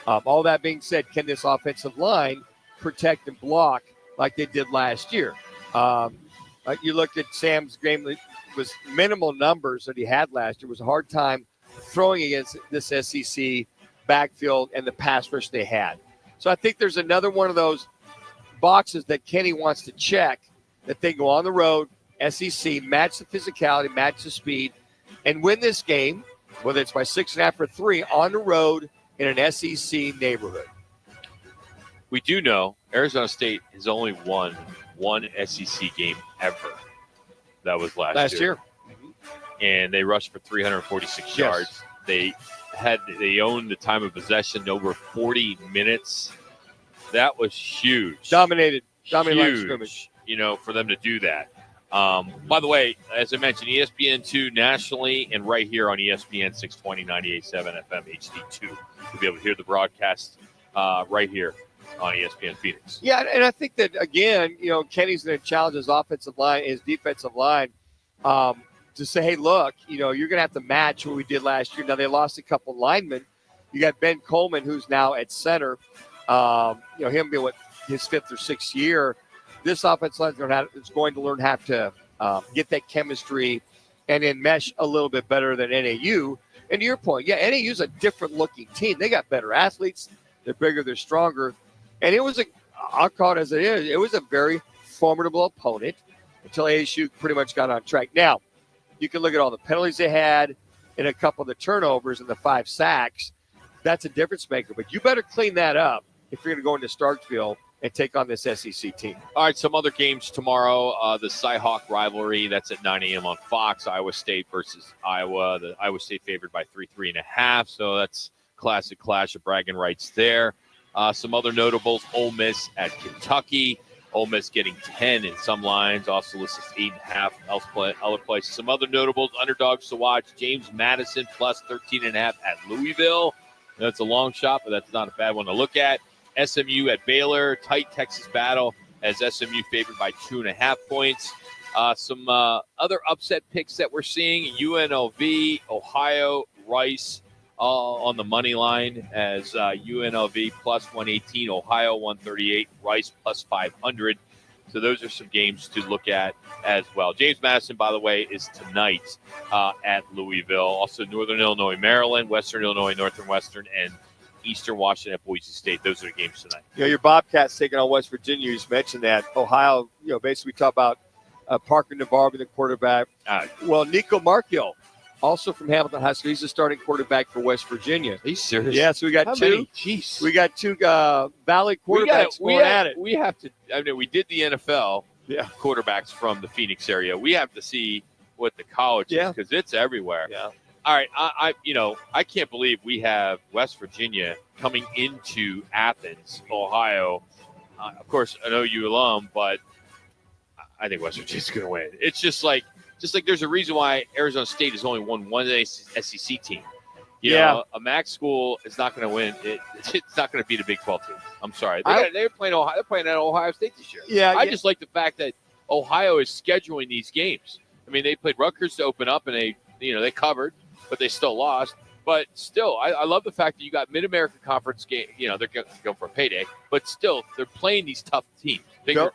All that being said, can this offensive line protect and block like they did last year? You looked at Sam's game, it was minimal numbers that he had last year. It was a hard time throwing against this SEC backfield and the pass rush they had. So I think there's another one of those boxes that Kenny wants to check, that they go on the road, SEC, match the physicality, match the speed, and win this game, whether it's by 6.5 or 3, on the road in an SEC neighborhood. We do know Arizona State has only won one SEC game ever. That was last year. And they rushed for 346 yards. They owned the time of possession over 40 minutes. That was huge. Dominated line of huge, scrimmage. For them to do that. By the way, as I mentioned, ESPN2 nationally and right here on ESPN 620, 98.7 FM, HD-2. You'll be able to hear the broadcast right here on ESPN Phoenix. Yeah, and I think that, again, Kenny's going to challenge his offensive line, his defensive line, to say, hey, look, you're going to have to match what we did last year. Now, they lost a couple linemen. You got Ben Coleman, who's now at center. Him being his 5th or 6th year. This offensive line is going to learn how to get that chemistry and then mesh a little bit better than NAU. And to your point, NAU's a different-looking team. They got better athletes. They're bigger. They're stronger. And I'll call it as it is, it was a very formidable opponent until ASU pretty much got on track. Now, you can look at all the penalties they had and a couple of the turnovers and the 5 sacks. That's a difference maker. But you better clean that up if you're going to go into Starkville and take on this SEC team. All right, some other games tomorrow. The Cy-Hawk rivalry, that's at 9 a.m. on Fox. Iowa State versus Iowa. The Iowa State favored by 3.5. So that's classic clash of bragging rights there. Some other notables, Ole Miss at Kentucky. Ole Miss getting 10 in some lines. Also listed 8.5 other places. Some other notables, underdogs to watch. James Madison plus 13.5 at Louisville. That's a long shot, but that's not a bad one to look at. SMU at Baylor. Tight Texas battle as SMU favored by 2.5 points. Some other upset picks that we're seeing. UNLV, Ohio, Rice on the money line as UNLV plus 118, Ohio 138, Rice plus 500. So those are some games to look at as well. James Madison, by the way, is tonight at Louisville. Also Northern Illinois, Maryland, Western Illinois, Northern Western, and Eastern Washington at Boise State. Those are the games tonight. Your Bobcats taking on West Virginia. You just mentioned that. Ohio, basically we talk about Parker Navarro, the quarterback. Nico Marchiol, also from Hamilton High School. He's the starting quarterback for West Virginia. Are you serious? Yeah, so we got two. Jeez. We got two Valley quarterbacks going at it. We have to. I mean, we did the NFL quarterbacks from the Phoenix area. We have to see what the college is because it's everywhere. Yeah. All right, I can't believe we have West Virginia coming into Athens, Ohio. Of course, an OU alum, but I think West Virginia's going to win. It's just like there's a reason why Arizona State has only won one SEC team. You know, a MAC school is not going to win. It's not going to beat a Big 12 team. I'm sorry. They're playing Ohio. They're playing at Ohio State this year. Yeah, I just like the fact that Ohio is scheduling these games. I mean, they played Rutgers to open up, and they covered, but they still lost. But still, I love the fact that you got Mid-American Conference game. They're going for a payday, but still, they're playing these tough teams. Bigger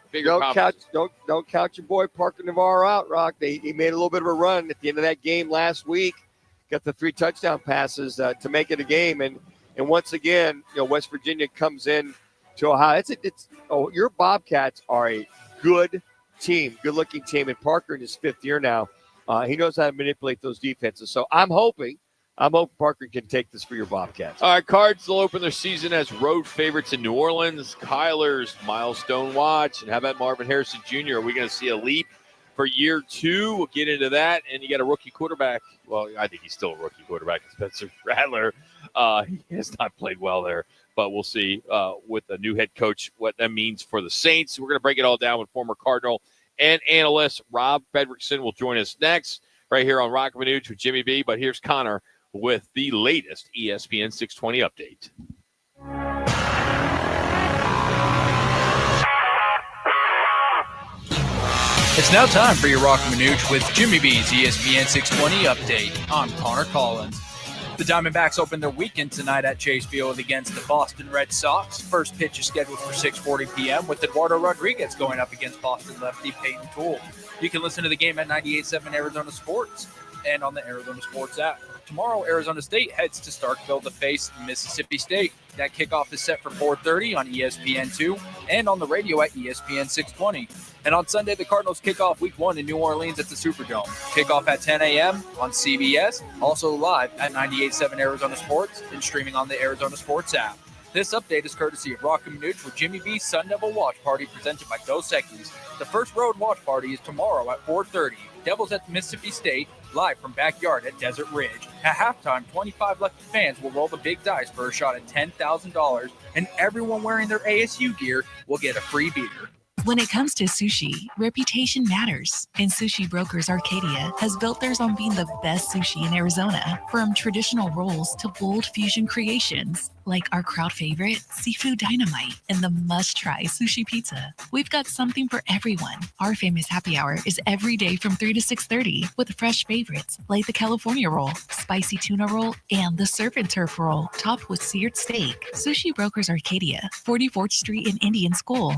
don't count your boy Parker Navarro out, Rock. He made a little bit of a run at the end of that game last week. Got the 3 touchdown passes to make it a game, and once again, West Virginia comes in to Ohio. Your Bobcats are a good team, good-looking team, and Parker in his 5th year now. He knows how to manipulate those defenses. So I'm hoping Parker can take this for your Bobcats. All right, Cards will open their season as road favorites in New Orleans. Kyler's milestone watch. And how about Marvin Harrison Jr.? Are we going to see a leap for year 2? We'll get into that. And you got a rookie quarterback. Well, I think he's still a rookie quarterback, Spencer Rattler. He has not played well there. But we'll see with the new head coach what that means for the Saints. We're going to break it all down with former Cardinal and analyst Rob Fredrickson will join us next right here on Roc and Manuch with Jimmy B. But here's Connor with the latest ESPN 620 update. It's now time for your Roc and Manuch with Jimmy B's ESPN 620 update. I'm Connor Collins. The Diamondbacks open their weekend tonight at Chase Field against the Boston Red Sox. First pitch is scheduled for 6:40 p.m. with Eduardo Rodriguez going up against Boston lefty Peyton Toole. You can listen to the game at 98.7 Arizona Sports. and on the Arizona Sports app. Tomorrow, Arizona State heads to Starkville to face Mississippi State. That kickoff is set for 4:30 on ESPN2 and on the radio at ESPN 620. And on Sunday, the Cardinals kick off Week 1 in New Orleans at the Superdome. Kickoff at 10 a.m. on CBS, also live at 98.7 Arizona Sports and streaming on the Arizona Sports app. This update is courtesy of Roc and Manuch with Jimmy B's Sun Devil Watch Party presented by Dos Equis. The first road watch party is tomorrow at 4:30. Devils at Mississippi State, live from Backyard at Desert Ridge. At halftime, 25 lucky fans will roll the big dice for a shot at $10,000, and everyone wearing their ASU gear will get a free beer. When it comes to sushi, reputation matters, and Sushi Brokers Arcadia has built theirs on being the best sushi in Arizona. From traditional rolls to bold fusion creations, like our crowd favorite, Seafood Dynamite, and the must-try sushi pizza. We've got something for everyone. Our famous happy hour is every day from 3 to 6:30 with fresh favorites like the California roll, spicy tuna roll, and the surf and turf roll topped with seared steak. Sushi Brokers Arcadia, 44th Street in Indian School.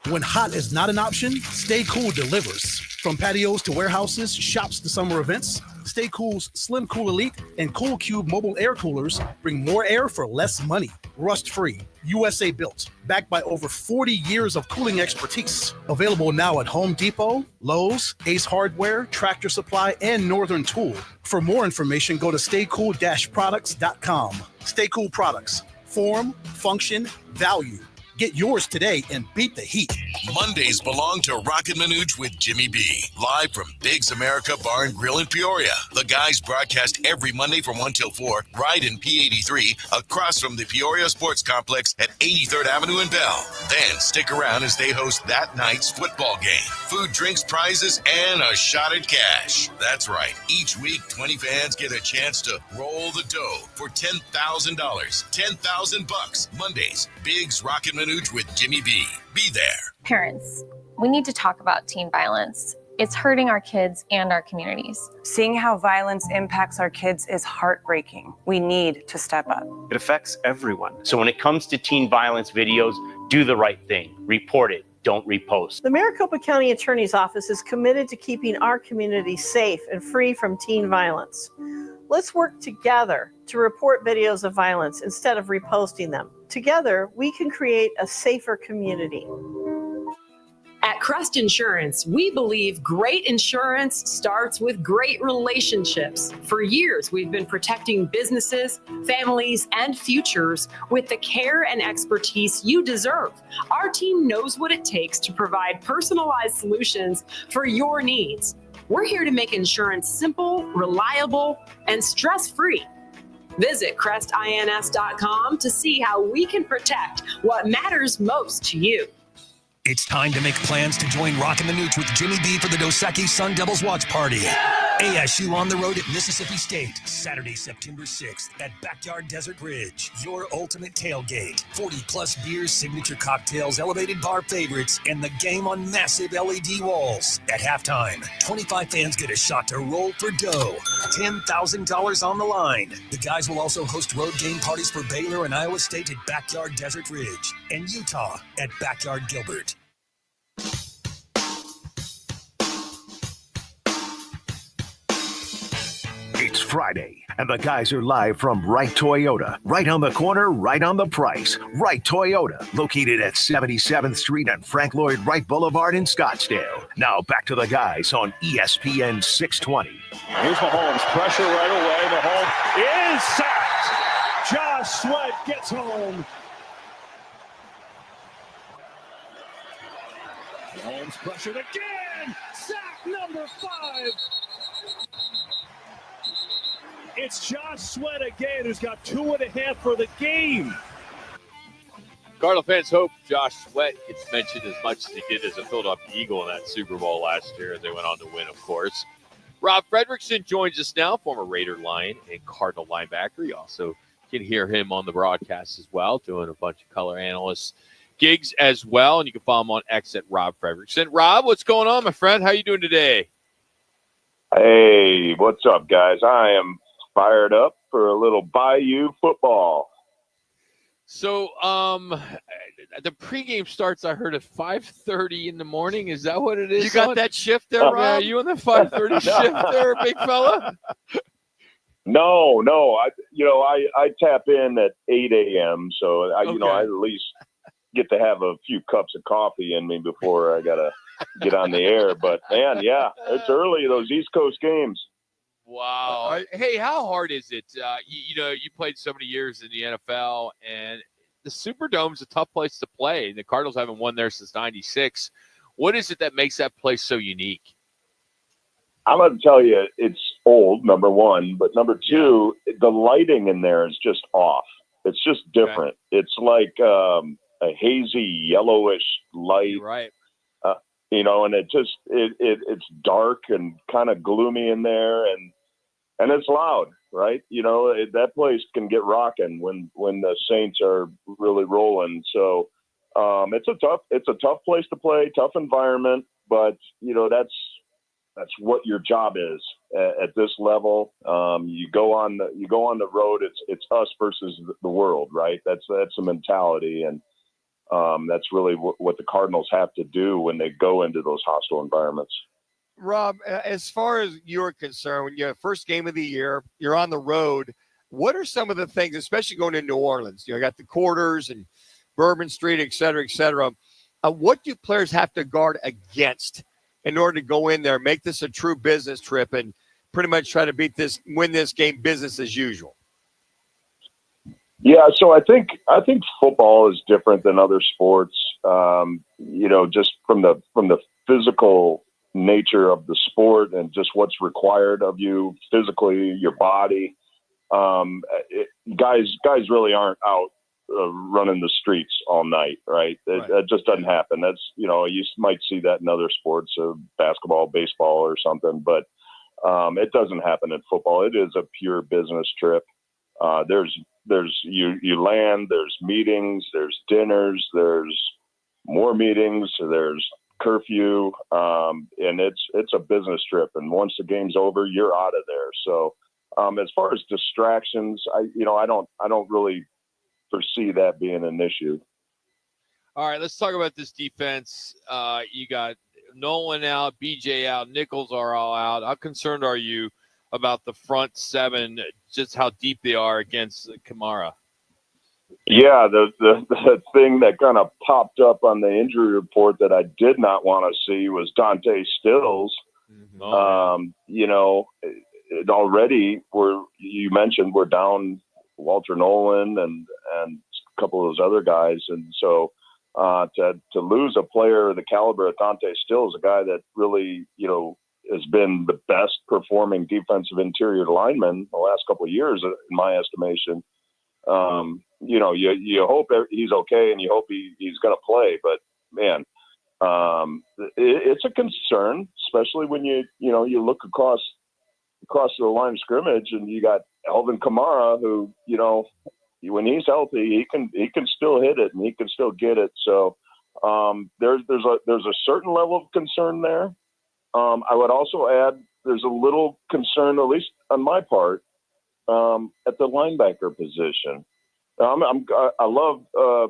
When hot is not an option, Stay Cool delivers. From patios to warehouses, shops to summer events, Stay Cool's Slim Cool Elite and Cool Cube mobile air coolers bring more air for less money. Rust-free, USA built, backed by over 40 years of cooling expertise. Available now at Home Depot, Lowe's, Ace Hardware, Tractor Supply, and Northern Tool. For more information, go to staycool-products.com. Stay Cool Products. Form, function, value. Get yours today and beat the heat. Mondays belong to Roc and Manuch with Jimmy B. Live from Biggs America Bar and Grill in Peoria. The guys broadcast every Monday from 1 till 4, right in P83, across from the Peoria Sports Complex at 83rd Avenue in Bell. Then stick around as they host that night's football game. Food, drinks, prizes, and a shot at cash. That's right. Each week, 20 fans get a chance to roll the dough for $10,000. $10,000 Mondays. Biggs Roc and Manuch with Jimmy B. Be there. Parents, we need to talk about teen violence. It's hurting our kids and our communities. Seeing how violence impacts our kids is heartbreaking. We need to step up. It affects everyone. So when it comes to teen violence videos, do the right thing. Report it. Don't repost. The Maricopa County Attorney's Office is committed to keeping our community safe and free from teen violence. Let's work together to report videos of violence instead of reposting them. Together, we can create a safer community. At Crest Insurance, we believe great insurance starts with great relationships. For years, we've been protecting businesses, families, and futures with the care and expertise you deserve. Our team knows what it takes to provide personalized solutions for your needs. We're here to make insurance simple, reliable, and stress-free. Visit crestins.com to see how we can protect what matters most to you. It's time to make plans to join Roc and Manuch with Jimmy B for the Dos Equis Sun Devils Watch Party. ASU on the road at Mississippi State, Saturday, September 6th at Backyard Desert Ridge. Your ultimate tailgate. 40-plus beers, signature cocktails, elevated bar favorites, and the game on massive LED walls. At halftime, 25 fans get a shot to roll for dough. $10,000 on the line. The guys will also host road game parties for Baylor and Iowa State at Backyard Desert Ridge and Utah at Backyard Gilbert. It's Friday, and the guys are live from Wright Toyota. Right on the corner, right on the price. Wright Toyota, located at 77th Street and Frank Lloyd Wright Boulevard in Scottsdale. Now back to the guys on ESPN 620. Here's Mahomes, pressure right away. Mahomes is sacked. Josh Sweat gets home. Mahomes pressured again. Sack number 5. It's Josh Sweat again, who's got 2.5 for the game. Cardinal fans hope Josh Sweat gets mentioned as much as he did as a Philadelphia Eagle in that Super Bowl last year, as they went on to win, of course. Rob Fredrickson joins us now, former Raider Lion and Cardinal linebacker. You also can hear him on the broadcast as well, doing a bunch of color analyst gigs as well. And you can follow him on X at Rob Fredrickson. Rob, what's going on, my friend? How you doing today? Hey, what's up, guys? I am fired up for a little Bayou football. So the pregame starts, I heard, at 5:30 in the morning. Is that what it is? You got that shift there, Rob? Yeah, you on the 5:30 shift there, big fella? No. I tap in at 8 a.m. So I at least get to have a few cups of coffee in me before I gotta get on the air. But man, yeah, it's early, those East Coast games. Wow. Hey, how hard is it? You played so many years in the NFL, and the Superdome's a tough place to play. The Cardinals haven't won there since '96. What is it that makes that place so unique? I'm going to tell you, it's old, number one. But number two, the lighting in there is just off. It's just different. Okay. It's like a hazy, yellowish light. You're right. And it's dark and kind of gloomy in there, and it's loud, right? That place can get rocking when the Saints are really rolling. So it's a tough place to play, tough environment, but that's what your job is at this level. You go on the road. It's us versus the world, right? That's the mentality, and that's really what the Cardinals have to do when they go into those hostile environments. Rob, as far as you're concerned, when you have first game of the year, you're on the road. What are some of the things, especially going to New Orleans? You got the quarters and Bourbon Street, et cetera, et cetera. What do players have to guard against in order to go in there, make this a true business trip, and pretty much try to win this game business as usual? Yeah, so I think football is different than other sports. Just from the physical nature of the sport and just what's required of you physically, your body. Guys really aren't out running the streets all night, right? That just doesn't happen. That's you might see that in other sports, basketball, baseball, or something, but it doesn't happen in football. It is a pure business trip. There's you land, there's meetings, there's dinners, there's more meetings, there's curfew, and it's a business trip. And once the game's over, you're out of there. So as far as distractions, I don't really foresee that being an issue. All right, let's talk about this defense. You got Nolan out, BJ out, Nichols are all out. How concerned are you about the front seven, just how deep they are against Kamara? Yeah, the thing that kind of popped up on the injury report that I did not want to see was Dante Stills. Already you mentioned we're down Walter Nolan and a couple of those other guys, and so to lose a player of the caliber of Dante Stills, a guy that really has been the best performing defensive interior lineman the last couple of years, in my estimation. You hope he's okay, and you hope he's going to play. But man, it's a concern, especially when you look across the line of scrimmage, and you got Alvin Kamara, who when he's healthy, he can still hit it and he can still get it. So there's a certain level of concern there. I would also add there's a little concern, at least on my part, at the linebacker position. I love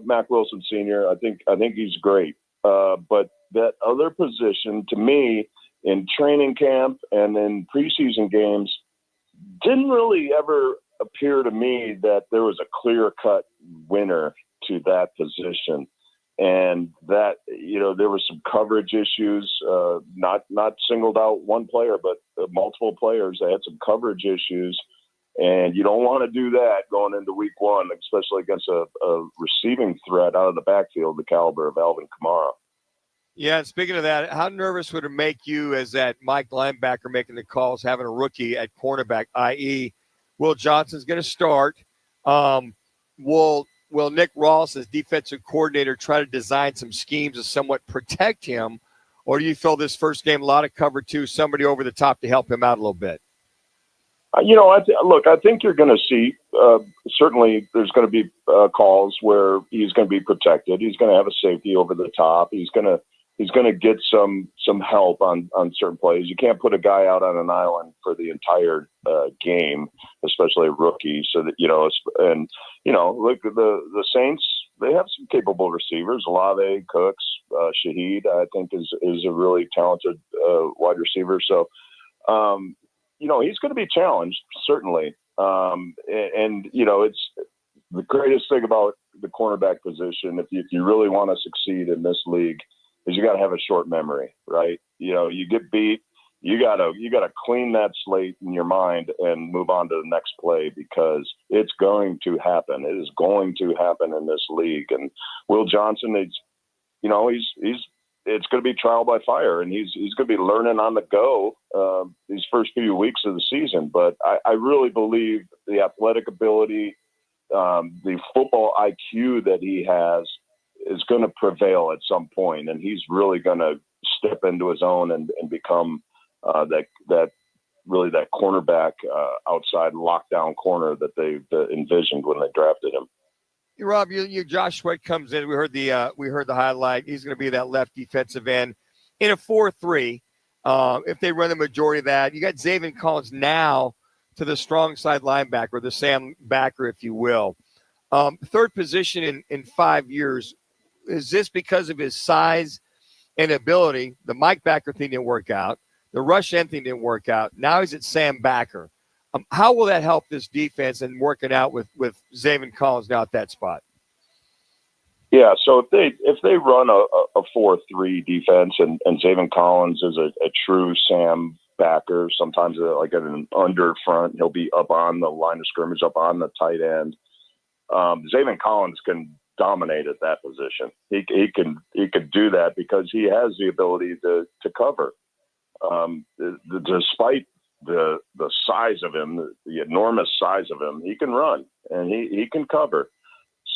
Mac Wilson Sr. I think he's great, but that other position, to me, in training camp and in preseason games, didn't really ever appear to me that there was a clear-cut winner to that position. And that, there were some coverage issues, not singled out one player, but multiple players that had some coverage issues. And you don't want to do that going into week one, especially against a receiving threat out of the backfield, the caliber of Alvin Kamara. Yeah, speaking of that, how nervous would it make you as that Mike linebacker making the calls, having a rookie at cornerback, i.e. Will Johnson's going to start? Will Nick Ross, as defensive coordinator, try to design some schemes to somewhat protect him? Or do you feel this first game, a lot of cover two, somebody over the top to help him out a little bit? I think you're going to see, certainly there's going to be calls where he's going to be protected. He's going to have a safety over the top. He's going to get some help on certain plays. You can't put a guy out on an island for the entire game, especially a rookie. So that look, the Saints they have some capable receivers. Olave, Cooks, Shaheed, I think is a really talented wide receiver. So, he's going to be challenged, certainly. And it's the greatest thing about the cornerback position. If you really want to succeed in this league, is you got to have a short memory, right? You get beat, you gotta clean that slate in your mind and move on to the next play, because it's going to happen. It is going to happen in this league. And Will Johnson, it's going to be trial by fire, and he's going to be learning on the go these first few weeks of the season. But I really believe the athletic ability, the football IQ that he has is going to prevail at some point, and he's really going to step into his own and become that cornerback outside lockdown corner that they envisioned when they drafted him. Rob, Josh Sweat comes in. We heard the highlight. He's going to be that left defensive end in a 4-3. If they run the majority of that, you got Zaven Collins now to the strong side linebacker, the Sam backer, if you will. Third position in 5 years. Is this because of his size and ability? The Mike Backer thing didn't work out. The rush end thing didn't work out. Now he's at Sam Backer. How will that help this defense and working out with Zaven Collins now at that spot? Yeah, so if they run a 4-3 defense and Zaven Collins is a true Sam Backer, sometimes like at an under front, he'll be up on the line of scrimmage, up on the tight end. Zaven Collins can dominate at that position. He can do that because he has the ability to cover. Despite the size of him, the enormous size of him, he can run and he can cover.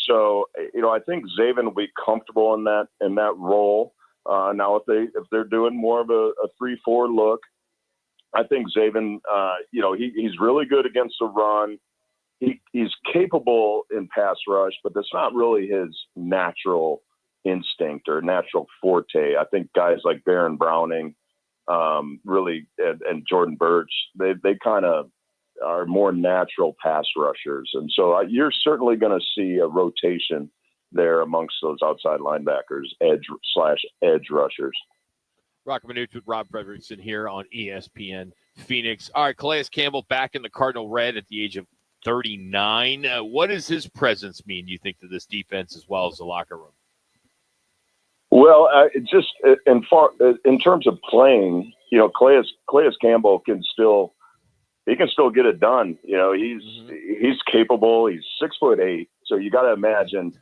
So, I think Zaven will be comfortable in that role. Now, if they're doing more of a 3-4 look, I think Zaven, he's really good against the run. He's capable in pass rush, but that's not really his natural instinct or natural forte. I think guys like Baron Browning, really, and Jordan Birch, they kind of are more natural pass rushers. And so you're certainly going to see a rotation there amongst those outside linebackers, edge rushers. Roc and Manuch with Rob Fredrickson here on ESPN Phoenix. All right, Calais Campbell back in the Cardinal red at the age of 39. What does his presence mean, you think, to this defense as well as the locker room? Well, in terms of playing, Calais Campbell can still get it done. He's capable. He's 6'8", so you got to imagine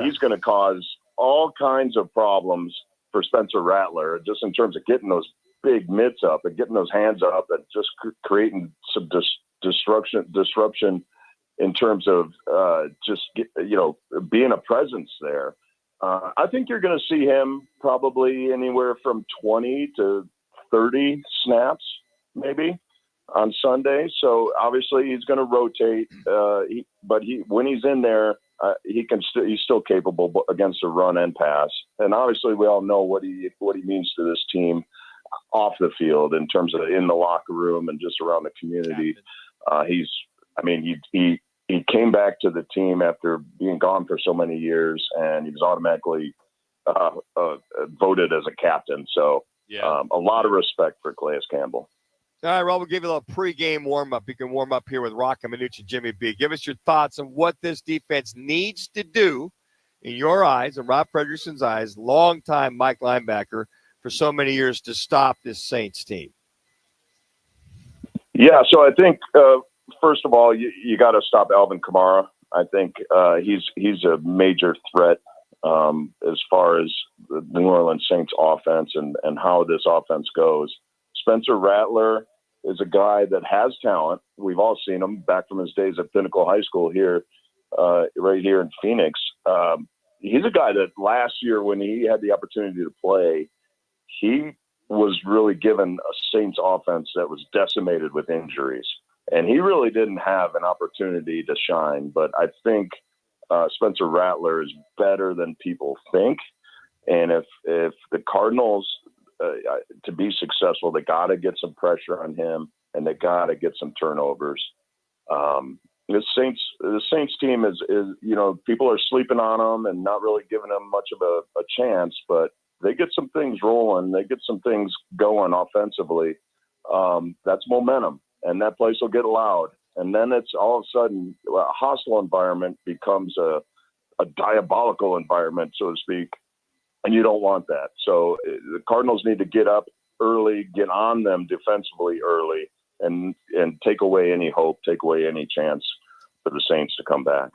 he's going to cause all kinds of problems for Spencer Rattler, just in terms of getting those big mitts up and getting those hands up and just creating some disruption in terms of being a presence there. I think you're going to see him probably anywhere from 20 to 30 snaps, maybe, on Sunday. So obviously he's going to rotate, but when he's in there, he's still capable against the run and pass. And obviously we all know what he means to this team off the field in terms of in the locker room and just around the community. He came back to the team after being gone for so many years, and he was automatically voted as a captain. So a lot of respect for Calais Campbell. All right, Rob, we'll give you a little pregame warm-up. You can warm up here with Roc and Manuch and Jimmy B. Give us your thoughts on what this defense needs to do, in your eyes and Rob Fredrickson's eyes, longtime Mike linebacker for so many years, to stop this Saints team. Yeah, so I think first of all, you got to stop Alvin Kamara. I think he's a major threat as far as the New Orleans Saints offense and how this offense goes. Spencer Rattler is a guy that has talent. We've all seen him back from his days at Pinnacle High School here, right here in Phoenix. He's a guy that last year when he had the opportunity to play, he was really given a Saints offense that was decimated with injuries. And he really didn't have an opportunity to shine. But I think Spencer Rattler is better than people think. And if the Cardinals, to be successful, they got to get some pressure on him, and they got to get some turnovers. The Saints team is people are sleeping on them and not really giving them much of a chance, but they get some things rolling. They get some things going offensively. That's momentum, and that place will get loud. And then it's all of a sudden a hostile environment becomes a diabolical environment, so to speak, and you don't want that. So the Cardinals need to get up early, get on them defensively early, and take away any hope, take away any chance for the Saints to come back.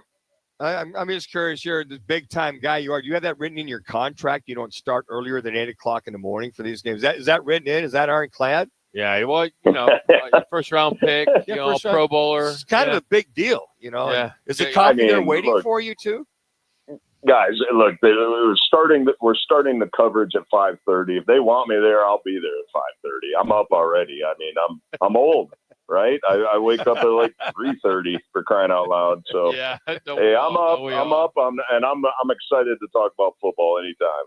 I'm just curious, you're the big-time guy you are. Do you have that written in your contract? You don't start earlier than 8 o'clock in the morning for these games. Is that written in? Is that ironclad? Yeah, well, first-round pick, Pro Bowler. It's kind of a big deal, Yeah. Is the coffee there waiting for you, too? Guys, look, we're starting the coverage at 5:30. If they want me there, I'll be there at 5:30. I'm up already. I mean, I'm old, right? I wake up at like 3:30 for crying out loud. So yeah, hey, I'm up. I'm excited to talk about football anytime.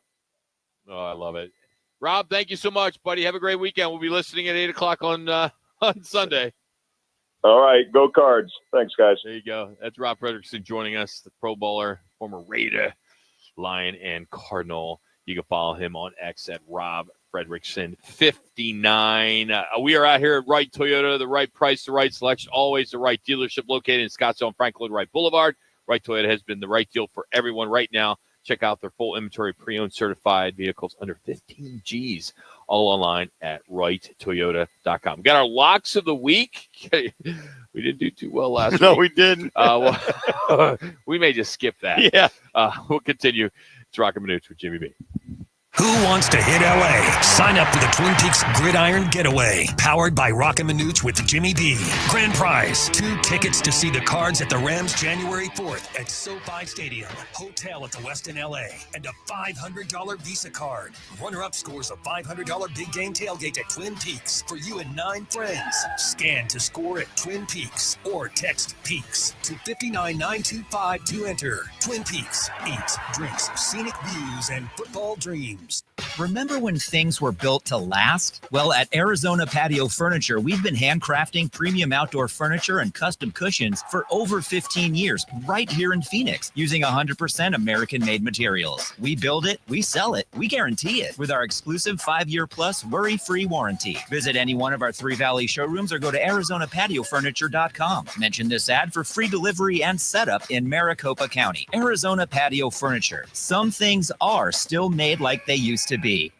Oh, I love it. Rob, thank you so much, buddy. Have a great weekend. We'll be listening at 8 o'clock on Sunday. All right, go Cards. Thanks, guys. There you go. That's Rob Fredrickson joining us, the Pro Bowler, former Raider, Lion, and Cardinal. You can follow him on X at Rob Fredrickson 59. We are out here at Wright Toyota, the right price, the right selection, always the right dealership located in Scottsdale and Frank Lloyd Wright Boulevard. Wright Toyota has been the right deal for everyone right now. Check out their full inventory, pre-owned certified vehicles under 15 G's, all online at wrighttoyota.com. Got our locks of the week. We didn't do too well last week. No, we didn't. We may just skip that. Yeah. We'll continue. It's Roc and Manuch with Jimmy B. Who wants to hit LA? Sign up for the Twin Peaks Gridiron Getaway, powered by Roc and Manuch with Jimmy B. Grand prize, 2 tickets to see the Cards at the Rams January 4th at SoFi Stadium, hotel at the Westin LA, and a $500 Visa card. Runner-up scores a $500 big game tailgate at Twin Peaks for you and 9 friends. Scan to score at Twin Peaks or text PEAKS to 59925 to enter. Twin Peaks, eats, drinks, scenic views, and football dreams. Remember when things were built to last? Well, at Arizona Patio Furniture, we've been handcrafting premium outdoor furniture and custom cushions for over 15 years, right here in Phoenix, using 100% American-made materials. We build it, we sell it, we guarantee it with our exclusive 5-year plus worry-free warranty. Visit any one of our 3 Valley showrooms or go to ArizonaPatioFurniture.com. Mention this ad for free delivery and setup in Maricopa County. Arizona Patio Furniture. Some things are still made like they used to be.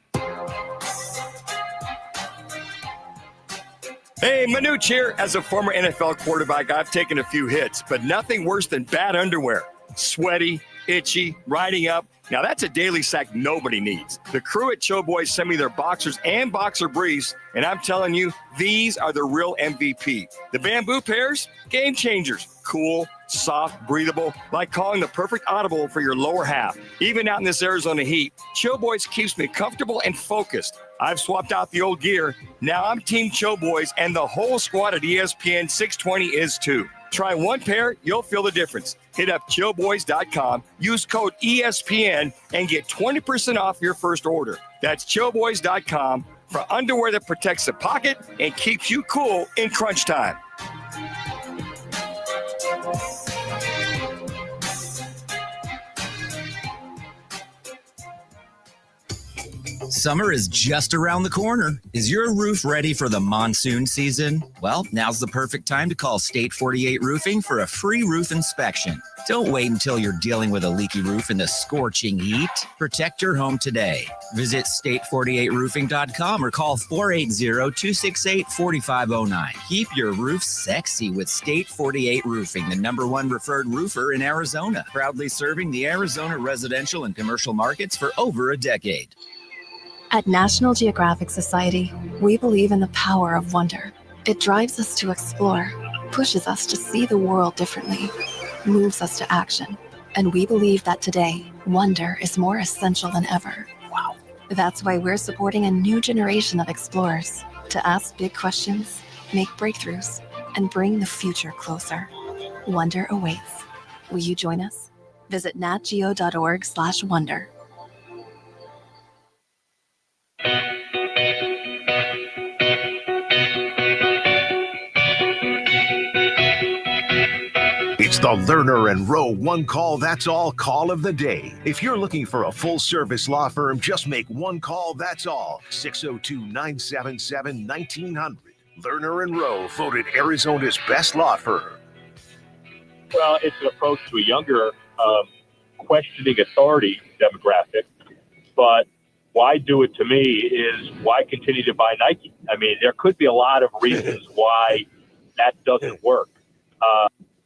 Hey, Manuch here. As a former NFL quarterback, I've taken a few hits, but nothing worse than bad underwear. Sweaty, itchy, riding up. Now that's a daily sack nobody needs. The crew at Cho Boys sent me their boxers and boxer briefs, and I'm telling you, these are the real MVP. The bamboo pairs, game changers. Cool, soft, breathable, like calling the perfect audible for your lower half. Even out in this Arizona heat, Cho Boys keeps me comfortable and focused. I've swapped out the old gear. Now I'm Team Cho Boys, and the whole squad at ESPN 620 is too. Try one pair, you'll feel the difference. Hit up chillboys.com, use code ESPN, and get 20% off your first order. That's chillboys.com for underwear that protects the pocket and keeps you cool in crunch time. Summer is just around the corner. Is your roof ready for the monsoon season? Well, now's the perfect time to call State 48 Roofing for a free roof inspection. Don't wait until you're dealing with a leaky roof in the scorching heat. Protect your home today. Visit state48roofing.com or call 480-268-4509. Keep your roof sexy with State 48 Roofing, the #1 referred roofer in Arizona, proudly serving the Arizona residential and commercial markets for over a decade. At National Geographic Society, we believe in the power of wonder. It drives us to explore, pushes us to see the world differently, moves us to action. And we believe that today, wonder is more essential than ever. Wow. That's why we're supporting a new generation of explorers to ask big questions, make breakthroughs, and bring the future closer. Wonder awaits. Will you join us? Visit natgeo.org/wonder. The Lerner and Rowe One Call That's All call of the day. If you're looking for a full-service law firm, just make one call, that's all. 602-977-1900. Lerner and Rowe, voted Arizona's best law firm. Well, it's an approach to a younger, questioning authority demographic. But why do it to me is why continue to buy Nike? I mean, there could be a lot of reasons why that doesn't work.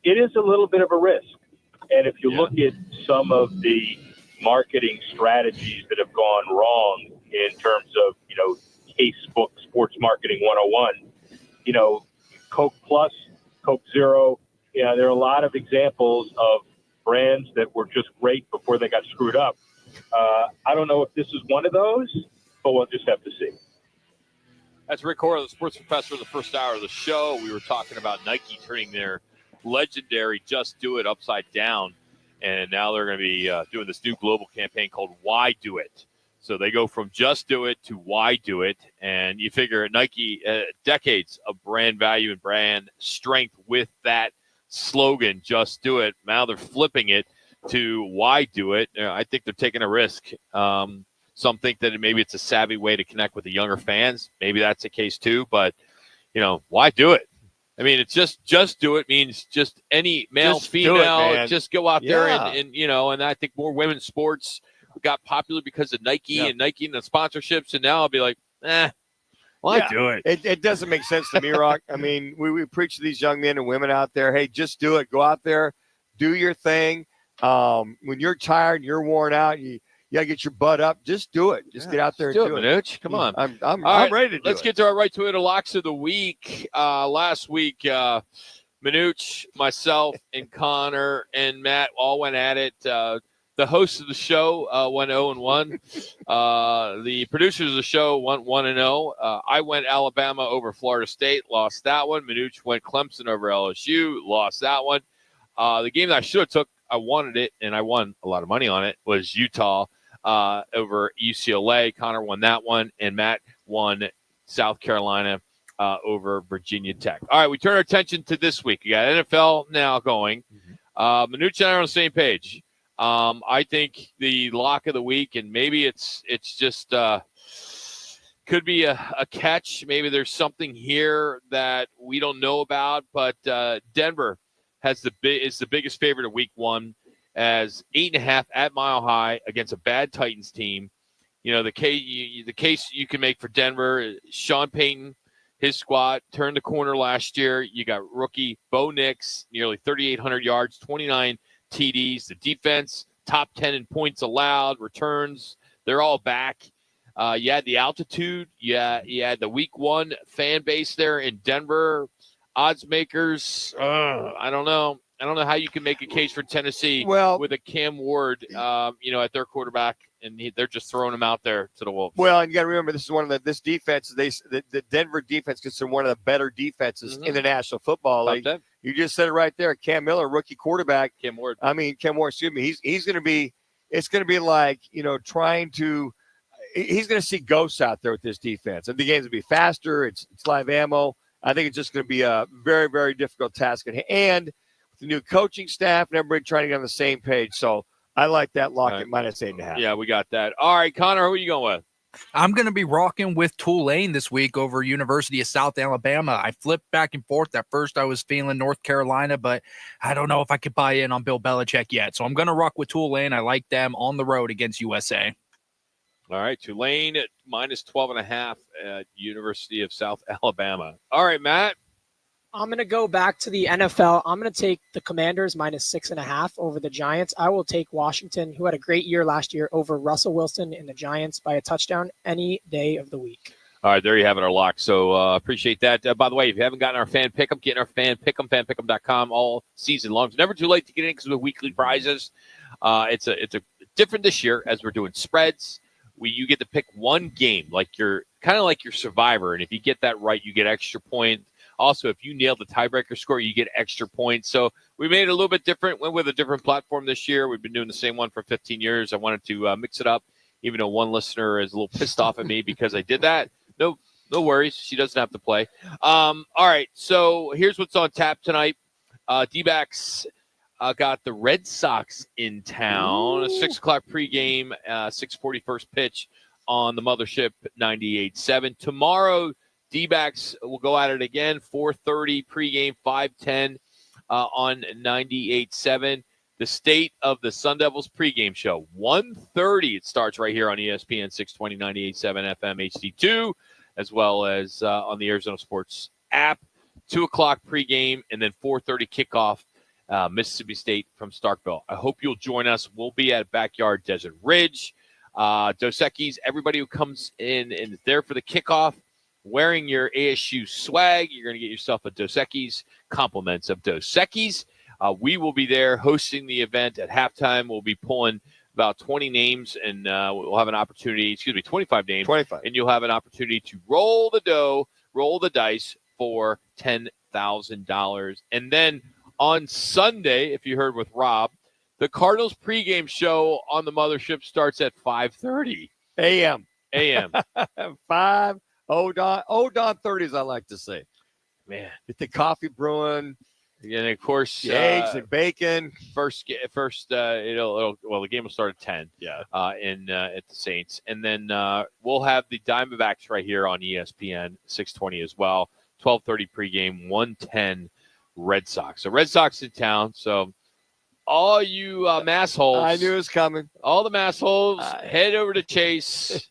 It is a little bit of a risk. And if you look at some of the marketing strategies that have gone wrong in terms of, casebook sports marketing 101, Coke Plus, Coke Zero, there are a lot of examples of brands that were just great before they got screwed up. I don't know if this is one of those, but we'll just have to see. That's Rick Horrow, the sports professor, in the first hour of the show. We were talking about Nike turning their legendary Just Do It upside down, and now they're going to be doing this new global campaign called Why Do It. So they go from Just Do It to Why Do It, and you figure at Nike, decades of brand value and brand strength with that slogan, Just Do It. Now they're flipping it to Why Do It. I think they're taking a risk. Some think that maybe it's a savvy way to connect with the younger fans. Maybe that's the case too, but why do it? I mean, it's just do it means just any male, Just female, do it, just go out there and I think more women's sports got popular because of Nike and Nike and the sponsorships. And now I'll be like, why do it? It doesn't make sense to me, Rock. I mean, we preach to these young men and women out there, hey, just do it. Go out there, do your thing. When you're tired, you're worn out, you got to get your butt up. Just do it. Just get out there and do it. Manuch. Come on. I'm ready to do Let's get to our Right Toyota locks of the week. Last week, Manuch, myself, and Connor and Matt all went at it. The host of the show went 0-1. The producers of the show went 1-0. I went Alabama over Florida State, lost that one. Manuch went Clemson over LSU, lost that one. The game that I should have took, I wanted it, and I won a lot of money on it, was Utah over UCLA. Connor won that one, and Matt won South Carolina over Virginia Tech. All right, we turn our attention to this week. We got NFL now going. Manuch and I are on the same page. I think the lock of the week, and maybe it's just could be a catch. Maybe there's something here that we don't know about, but Denver is the biggest favorite of week one, as 8.5 at Mile High against a bad Titans team. The case you can make for Denver, Sean Payton, his squad turned the corner last year. You got rookie Bo Nix, nearly 3,800 yards, 29 TDs. The defense, top 10 in points allowed, returns. They're all back. You had the altitude. You had the week one fan base there in Denver. Odds makers, I don't know. I don't know how you can make a case for Tennessee with a Cam Ward, at their quarterback, and they're just throwing him out there to the Wolves. Well, and you got to remember, this is this defense. The Denver defense is considered one of the better defenses in the National Football League. You just said it right there. Cam Miller, rookie quarterback. Cam Ward. Excuse me. He's going to be. It's going to be like trying to. He's going to see ghosts out there with this defense, and the game's going to be faster. It's live ammo. I think it's just going to be a very, very difficult task at hand. And the new coaching staff and everybody trying to get on the same page. So I like that lock at -8.5. Yeah, we got that. All right, Connor, who are you going with? I'm going to be rocking with Tulane this week over University of South Alabama. I flipped back and forth. At first, I was feeling North Carolina, but I don't know if I could buy in on Bill Belichick yet. So I'm going to rock with Tulane. I like them on the road against USA. All right, Tulane at -12.5 at University of South Alabama. All right, Matt. I'm going to go back to the NFL. I'm going to take the Commanders -6.5 over the Giants. I will take Washington, who had a great year last year, over Russell Wilson and the Giants by a touchdown any day of the week. All right, there you have it, our lock. So appreciate that. By the way, if you haven't gotten our fan pick'em, get in our fan pick'em, fanpick'em.com all season long. It's never too late to get in because with weekly prizes. It's a different this year as we're doing spreads. You get to pick one game, kind of like your Survivor, and if you get that right, you get extra points. Also, if you nail the tiebreaker score, you get extra points. So we made it a little bit different, went with a different platform this year. We've been doing the same one for 15 years. I wanted to mix it up, even though one listener is a little pissed off at me because I did that. No worries. She doesn't have to play. All right, so here's what's on tap tonight. D-backs got the Red Sox in town. A 6 o'clock pregame, 6:40 first pitch on the Mothership 98.7. Tomorrow, D-backs will go at it again. 4:30 pregame, 5:10 on 98.7. The State of the Sun Devils pregame show, 1:30. It starts right here on ESPN 620, 98.7 FM HD2, as well as on the Arizona Sports app. 2 o'clock pregame, and then 4:30 kickoff, Mississippi State from Starkville. I hope you'll join us. We'll be at Backyard Desert Ridge. Dos Equis, everybody who comes in and is there for the kickoff, wearing your ASU swag, you're going to get yourself a Dos Equis, compliments of Dos Equis. We will be there hosting the event at halftime. We'll be pulling about 20 names, and we'll have an opportunity, 25 names. 25. And you'll have an opportunity to roll the dough, roll the dice for $10,000. And then on Sunday, if you heard with Rob, the Cardinals pregame show on the Mothership starts at 5:30 a.m. 5 dawn 30, as I like to say. Man, get the coffee brewing. And of course, eggs and bacon. Well, the game will start at 10. Yeah. At the Saints, and then we'll have the Diamondbacks right here on ESPN 620 as well. 12:30 pregame, 1:10 Red Sox. So Red Sox in town. So all you massholes, I knew it was coming. All the massholes, head over to Chase,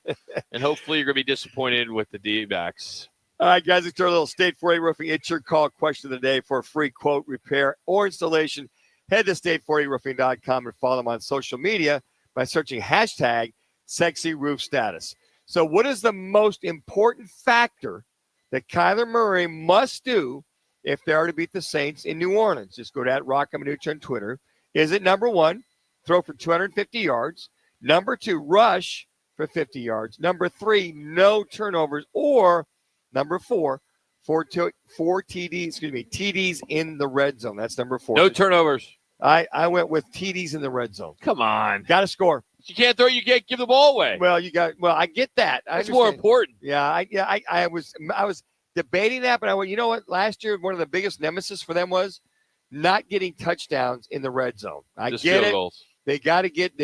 and hopefully you're going to be disappointed with the D-backs. All right, guys, let's do a little State 48 Roofing Insured Call question of the day for a free quote, repair, or installation. Head to state48roofing.com and follow them on social media by searching hashtag #SexyRoofStatus. So what is the most important factor that Kyler Murray must do if they are to beat the Saints in New Orleans? Just go to @Roc and Manuch on Twitter. Is it number 1, throw for 250 yards? Number 2, rush for 50 yards? Number 3, no turnovers? Or number 4, TDs in the red zone? That's number 4. No turnovers. I went with TDs in the red zone. Come on. Got to score. You can't throw, you can't give the ball away. Well, I get that. That's more important. Yeah, I was debating that, but I went, you know what? Last year, one of the biggest nemesis for them was not getting touchdowns in the red zone. Just get field it. Goals. They've got to get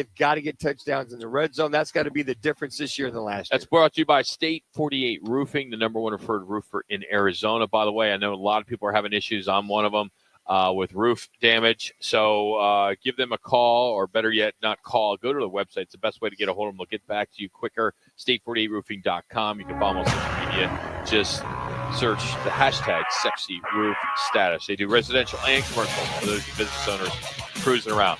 touchdowns in the red zone. That's got to be the difference this year than last year. That's brought to you by State 48 Roofing, the number 1 referred roofer in Arizona. By the way, I know a lot of people are having issues. I'm one of them with roof damage. So give them a call, or better yet, not call. Go to the website. It's the best way to get a hold of them. They'll get back to you quicker. State48roofing.com. You can follow them on social media. Just search the hashtag #SexyRoofStatus. They do residential and commercial for those business owners cruising around.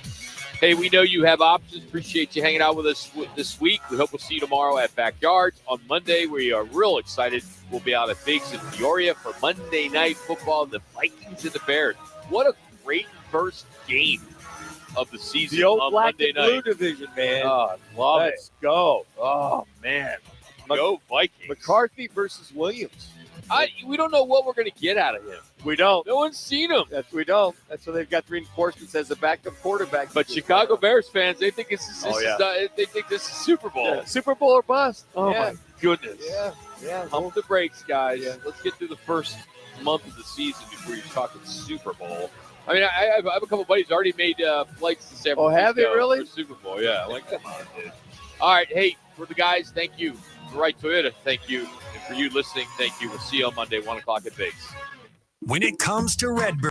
Hey, we know you have options. Appreciate you hanging out with us this week. We hope we'll see you tomorrow at Backyards. On Monday, we are real excited. We'll be out at Biggs in Peoria for Monday Night Football, the Vikings and the Bears. What a great first game of the season. The old on black Monday and blue night. division, man. Oh, I love Let's go. Oh, man. Go Vikings. McCarthy versus Williams. We don't know what we're going to get out of him. We don't. No one's seen him. We don't. That's why they've got reinforcements as a backup quarterback. But Chicago Bears fans, they think this is they think this is Super Bowl. Yeah. Super Bowl or bust. Oh, my goodness. Yeah. Pump the brakes, guys. Yeah. Let's get through the first month of the season before you're talking Super Bowl. I mean, I have a couple buddies already made flights to San Francisco. Oh, have they really? For Super Bowl, yeah. I'm like, come on, dude. All right, hey, for the guys, thank you. For Right Toyota, thank you. And for you listening, thank you. We'll see you on Monday, 1 o'clock at Biggs. When it comes to Redbird.